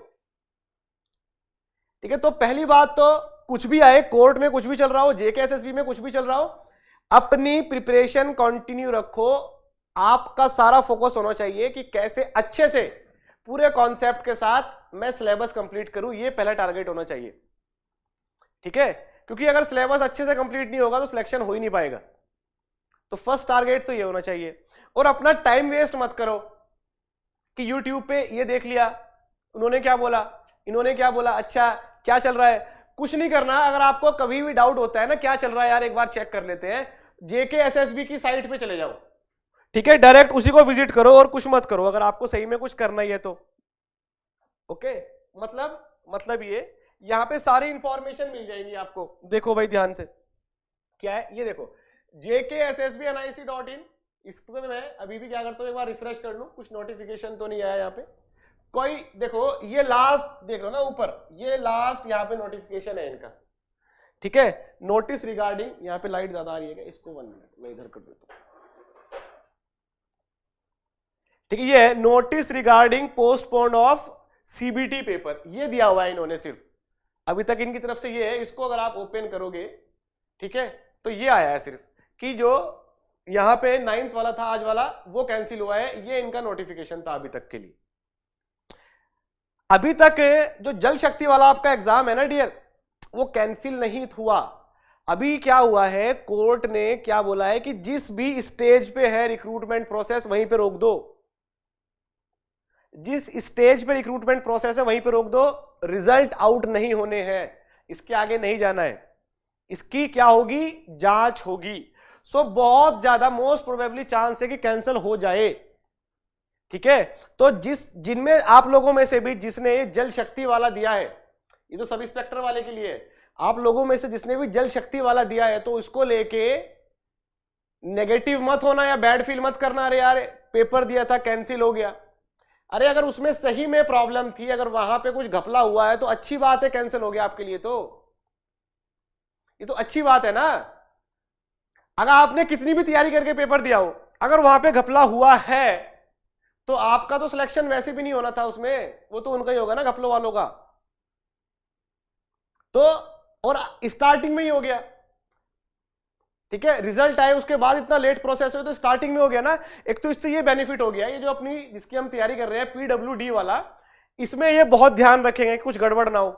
ठीक है, तो पहली बात तो कुछ भी आए, कोर्ट में कुछ भी चल रहा हो, जेके एसएसबी में कुछ भी चल रहा हो, अपनी प्रिपरेशन कंटिन्यू रखो। आपका सारा फोकस होना चाहिए कि कैसे अच्छे से पूरे कॉन्सेप्ट के साथ मैं सिलेबस कंप्लीट करूं, ये पहला टारगेट होना चाहिए। ठीक है, क्योंकि अगर सिलेबस अच्छे से कंप्लीट नहीं होगा तो सिलेक्शन हो ही नहीं पाएगा। तो फर्स्ट टारगेट तो ये होना चाहिए। और अपना टाइम वेस्ट मत करो कि यूट्यूब पे ये देख लिया, उन्होंने क्या बोला, इन्होंने क्या बोला, अच्छा क्या चल रहा है, कुछ नहीं करना। अगर आपको कभी भी डाउट होता है ना क्या चल रहा है यार, एक बार चेक कर लेते हैं, जेके एसएसबी की साइट पे चले जाओ। ठीक है, डायरेक्ट उसी को विजिट करो और कुछ मत करो अगर आपको सही में कुछ करना ही है तो। ओके, मतलब ये यहां पे सारी इंफॉर्मेशन मिल जाएगी आपको। देखो भाई ध्यान से, क्या है ये देखो, jkssbnic.in। इस पर मैं अभी भी क्या करता हूं, एक बार रिफ्रेश कर लूं, कुछ नोटिफिकेशन तो नहीं आया यहाँ पे कोई। देखो ये लास्ट देख लो ना ऊपर, ये लास्ट यहाँ पे नोटिफिकेशन है इनका। ठीक है, नोटिस रिगार्डिंग, यहाँ पे लाइट ज्यादा आ रही है, इसको 1 मिनट मैं इधर कर देता हूं। ठीक है, ये notice regarding postpone of CBT paper, ये दिया हुआ है इन्होंने सिर्फ अभी तक इनकी तरफ से। ये है, इसको अगर आप ओपन करोगे, ठीक है, तो ये आया है सिर्फ कि जो यहां पे 9th वाला था आज वाला, वो कैंसिल हुआ है, ये इनका नोटिफिकेशन था अभी तक के लिए। अभी तक जो जल शक्ति वाला आपका एग्जाम है ना डियर, वो कैंसिल नहीं हुआ। अभी क्या हुआ है, कोर्ट ने क्या बोला है कि जिस भी स्टेज पे है रिक्रूटमेंट प्रोसेस वहीं पे रोक दो। जिस स्टेज पे रिक्रूटमेंट प्रोसेस है वहीं पे रोक दो, रिजल्ट आउट नहीं होने हैं, इसके आगे नहीं जाना है, इसकी क्या होगी, जांच होगी। सो बहुत ज्यादा मोस्ट प्रोबेबली चांस है कि कैंसिल हो जाए। ठीक है, तो जिनमें आप लोगों में से भी जिसने जल शक्ति वाला दिया है, ये तो सब इंस्पेक्टर वाले के लिए है, आप लोगों में से जिसने भी जल शक्ति वाला दिया है तो उसको लेके नेगेटिव मत होना या बैड फील मत करना, अरे यार पेपर दिया था कैंसिल हो गया। अरे अगर उसमें सही में प्रॉब्लम थी, अगर वहां पे कुछ घपला हुआ है तो अच्छी बात है, कैंसिल हो गया आपके लिए तो। ये तो अच्छी बात है ना। अगर आपने कितनी भी तैयारी करके पेपर दिया हो, अगर वहां पे घपला हुआ है तो आपका तो सिलेक्शन वैसे भी नहीं होना था उसमें, वो तो उनका ही होगा ना, घपलों वालों का। तो और स्टार्टिंग में ही हो गया, ठीक है, रिजल्ट आए उसके बाद इतना लेट प्रोसेस हो तो स्टार्टिंग में हो गया ना। एक तो इससे ये बेनिफिट हो गया, ये जो अपनी जिसकी हम तैयारी कर रहे हैं पीडब्ल्यूडी वाला, इसमें ये बहुत ध्यान रखेंगे कुछ गड़बड़ ना हो।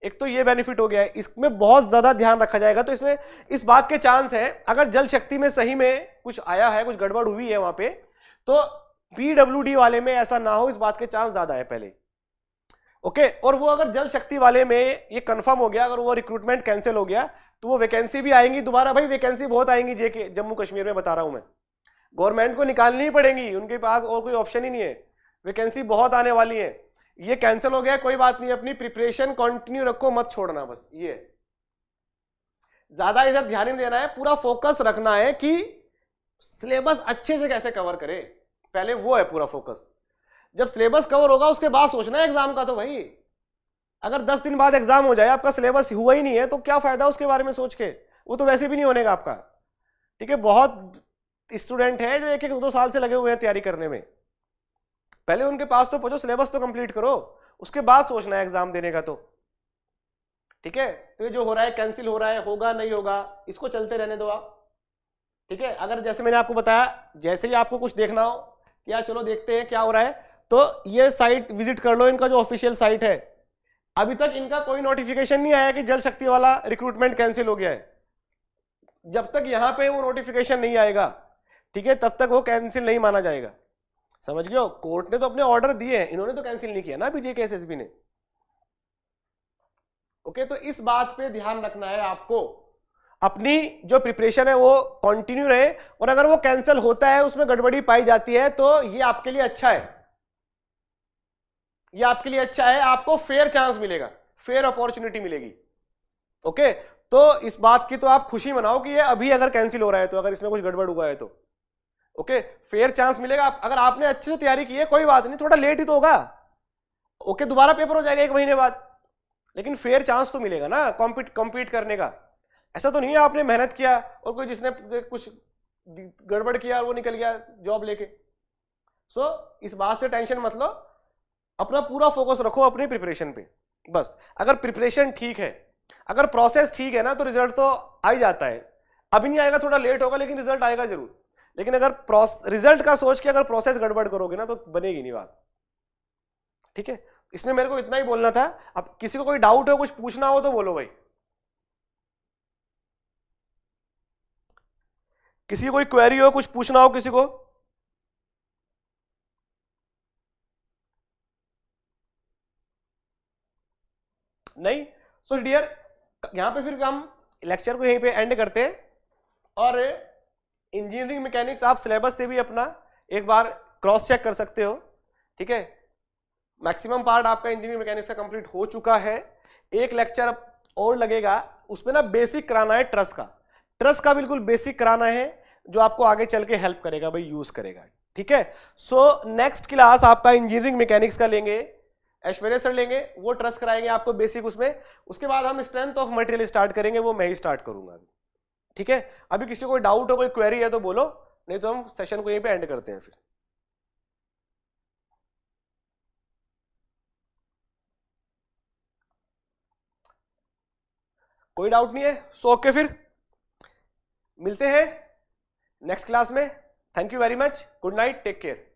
एक तो ये बेनिफिट हो गया है, इसमें बहुत ज्यादा ध्यान रखा जाएगा। तो इसमें इस बात के चांस है, अगर जल शक्ति में सही में कुछ आया है, कुछ गड़बड़ हुई है वहां पे, तो पीडब्ल्यूडी वाले में ऐसा ना हो, इस बात के चांस ज्यादा है पहले। ओके, और वो अगर जल शक्ति वाले में ये कंफर्म हो गया, अगर वो रिक्रूटमेंट कैंसिल हो गया, तो वो वैकेंसी भी आएंगी दोबारा। भाई वैकेंसी बहुत आएंगी जेके जम्मू कश्मीर में, बता रहा हूं मैं, गवर्नमेंट को निकालनी ही पड़ेंगी, उनके पास और कोई ऑप्शन ही नहीं है, वैकेंसी बहुत आने वाली है। ये कैंसिल हो गया कोई बात नहीं, अपनी प्रिपरेशन कंटिन्यू रखो, मत छोड़ना, बस ये ज्यादा इधर ध्यान नहीं देना है, पूरा फोकस रखना है कि सिलेबस अच्छे से कैसे कवर करे, पहले वो है पूरा फोकस। जब सिलेबस कवर होगा उसके बाद सोचना है एग्जाम का। तो भाई अगर 10 दिन बाद एग्जाम हो जाए, आपका सिलेबस हुआ ही नहीं है, तो क्या फायदा उसके बारे में सोच के, वो तो वैसे भी नहीं होने का आपका, ठीक है। बहुत स्टूडेंट है जो 1-1, 2 साल से लगे हुए हैं तैयारी करने में, पहले उनके पास तो पहुंचो, सिलेबस तो कंप्लीट करो, उसके बाद सोचना है एग्जाम देने का। तो ठीक है, तो ये जो हो रहा है कैंसिल हो रहा है, होगा नहीं होगा, इसको चलते रहने दो आप, ठीक है। अगर जैसे मैंने आपको बताया, जैसे ही आपको कुछ देखना हो कि यार चलो देखते हैं क्या हो रहा है, तो ये साइट विजिट कर लो, इनका जो ऑफिशियल साइट है। अभी तक इनका कोई नोटिफिकेशन नहीं आया कि जल शक्ति वाला रिक्रूटमेंट कैंसिल हो गया है। जब तक यहां पे वो नोटिफिकेशन नहीं आएगा, ठीक है, तब तक वो कैंसिल नहीं माना जाएगा, समझ गए हो। कोर्ट ने तो अपने ऑर्डर दिए हैं, इन्होंने तो कैंसिल नहीं किया ना बीजे के एसएसबी ने। ओके, तो इस बात पे ध्यान रखना है आपको, अपनी जो प्रिपरेशन है वो कंटिन्यू रहे, और अगर वो कैंसिल होता है, उसमें गड़बड़ी पाई जाती है, तो ये आपके लिए अच्छा है, ये आपके लिए अच्छा है, आपको फेयर चांस मिलेगा, फेयर अपॉर्चुनिटी मिलेगी। ओके, तो इस बात की तो आप खुशी मनाओ कि ये अभी अगर कैंसिल हो रहा है, तो अगर इसमें कुछ गड़बड़ हुआ है तो ओके, फेयर चांस मिलेगा। अगर आपने अच्छे से तैयारी की है, कोई बात नहीं, थोड़ा लेट ही तो होगा, ओके, दोबारा पेपर हो जाएगा 1 महीने बाद, लेकिन फेयर चांस तो मिलेगा ना कॉम्पीट करने का। ऐसा तो नहीं है आपने मेहनत किया और कोई जिसने कुछ गड़बड़ किया और वो निकल गया जॉब लेके। सो इस बात से टेंशन मत लो, अपना पूरा फोकस रखो अपनी प्रिपरेशन पे, बस। अगर प्रिपरेशन ठीक है, अगर प्रोसेस ठीक है ना, तो रिजल्ट तो आ ही जाता है। अभी नहीं आएगा, थोड़ा लेट होगा, लेकिन रिजल्ट आएगा जरूर। लेकिन अगर रिजल्ट का सोच के अगर प्रोसेस गड़बड़ करोगे ना, तो बनेगी नहीं बात, ठीक है। इसमें मेरे को इतना ही बोलना था। अब किसी को कोई डाउट हो, कुछ पूछना हो तो बोलो भाई, किसी की कोई क्वेरी हो, कुछ पूछना हो किसी को। नहीं, सो डियर, यहां पे फिर हम लेक्चर को यहीं पे एंड करते हैं। और इंजीनियरिंग मैकेनिक्स आप सिलेबस से भी अपना एक बार क्रॉस चेक कर सकते हो, ठीक है। मैक्सिमम पार्ट आपका इंजीनियरिंग मैकेनिक्स का कंप्लीट हो चुका है, एक लेक्चर और लगेगा, उसमें ना बेसिक कराना है ट्रस्ट का बिल्कुल बेसिक कराना है, जो आपको आगे चल के हेल्प करेगा भाई, यूज करेगा, ठीक है। सो नेक्स्ट क्लास आपका इंजीनियरिंग मैकेनिक्स का लेंगे, ऐश्वर्या सर लेंगे, वो ट्रस्ट कराएंगे आपको बेसिक उसमें। उसके बाद हम स्ट्रेंथ ऑफ मटेरियल स्टार्ट करेंगे, वो मैं ही स्टार्ट करूंगा अभी, ठीक है। अभी किसी को डाउट हो, कोई क्वेरी है तो बोलो, नहीं तो हम सेशन को यहीं पे एंड करते हैं फिर। कोई डाउट नहीं है, सो ओके, फिर मिलते हैं नेक्स्ट क्लास में। Thank you very much, good night, take care.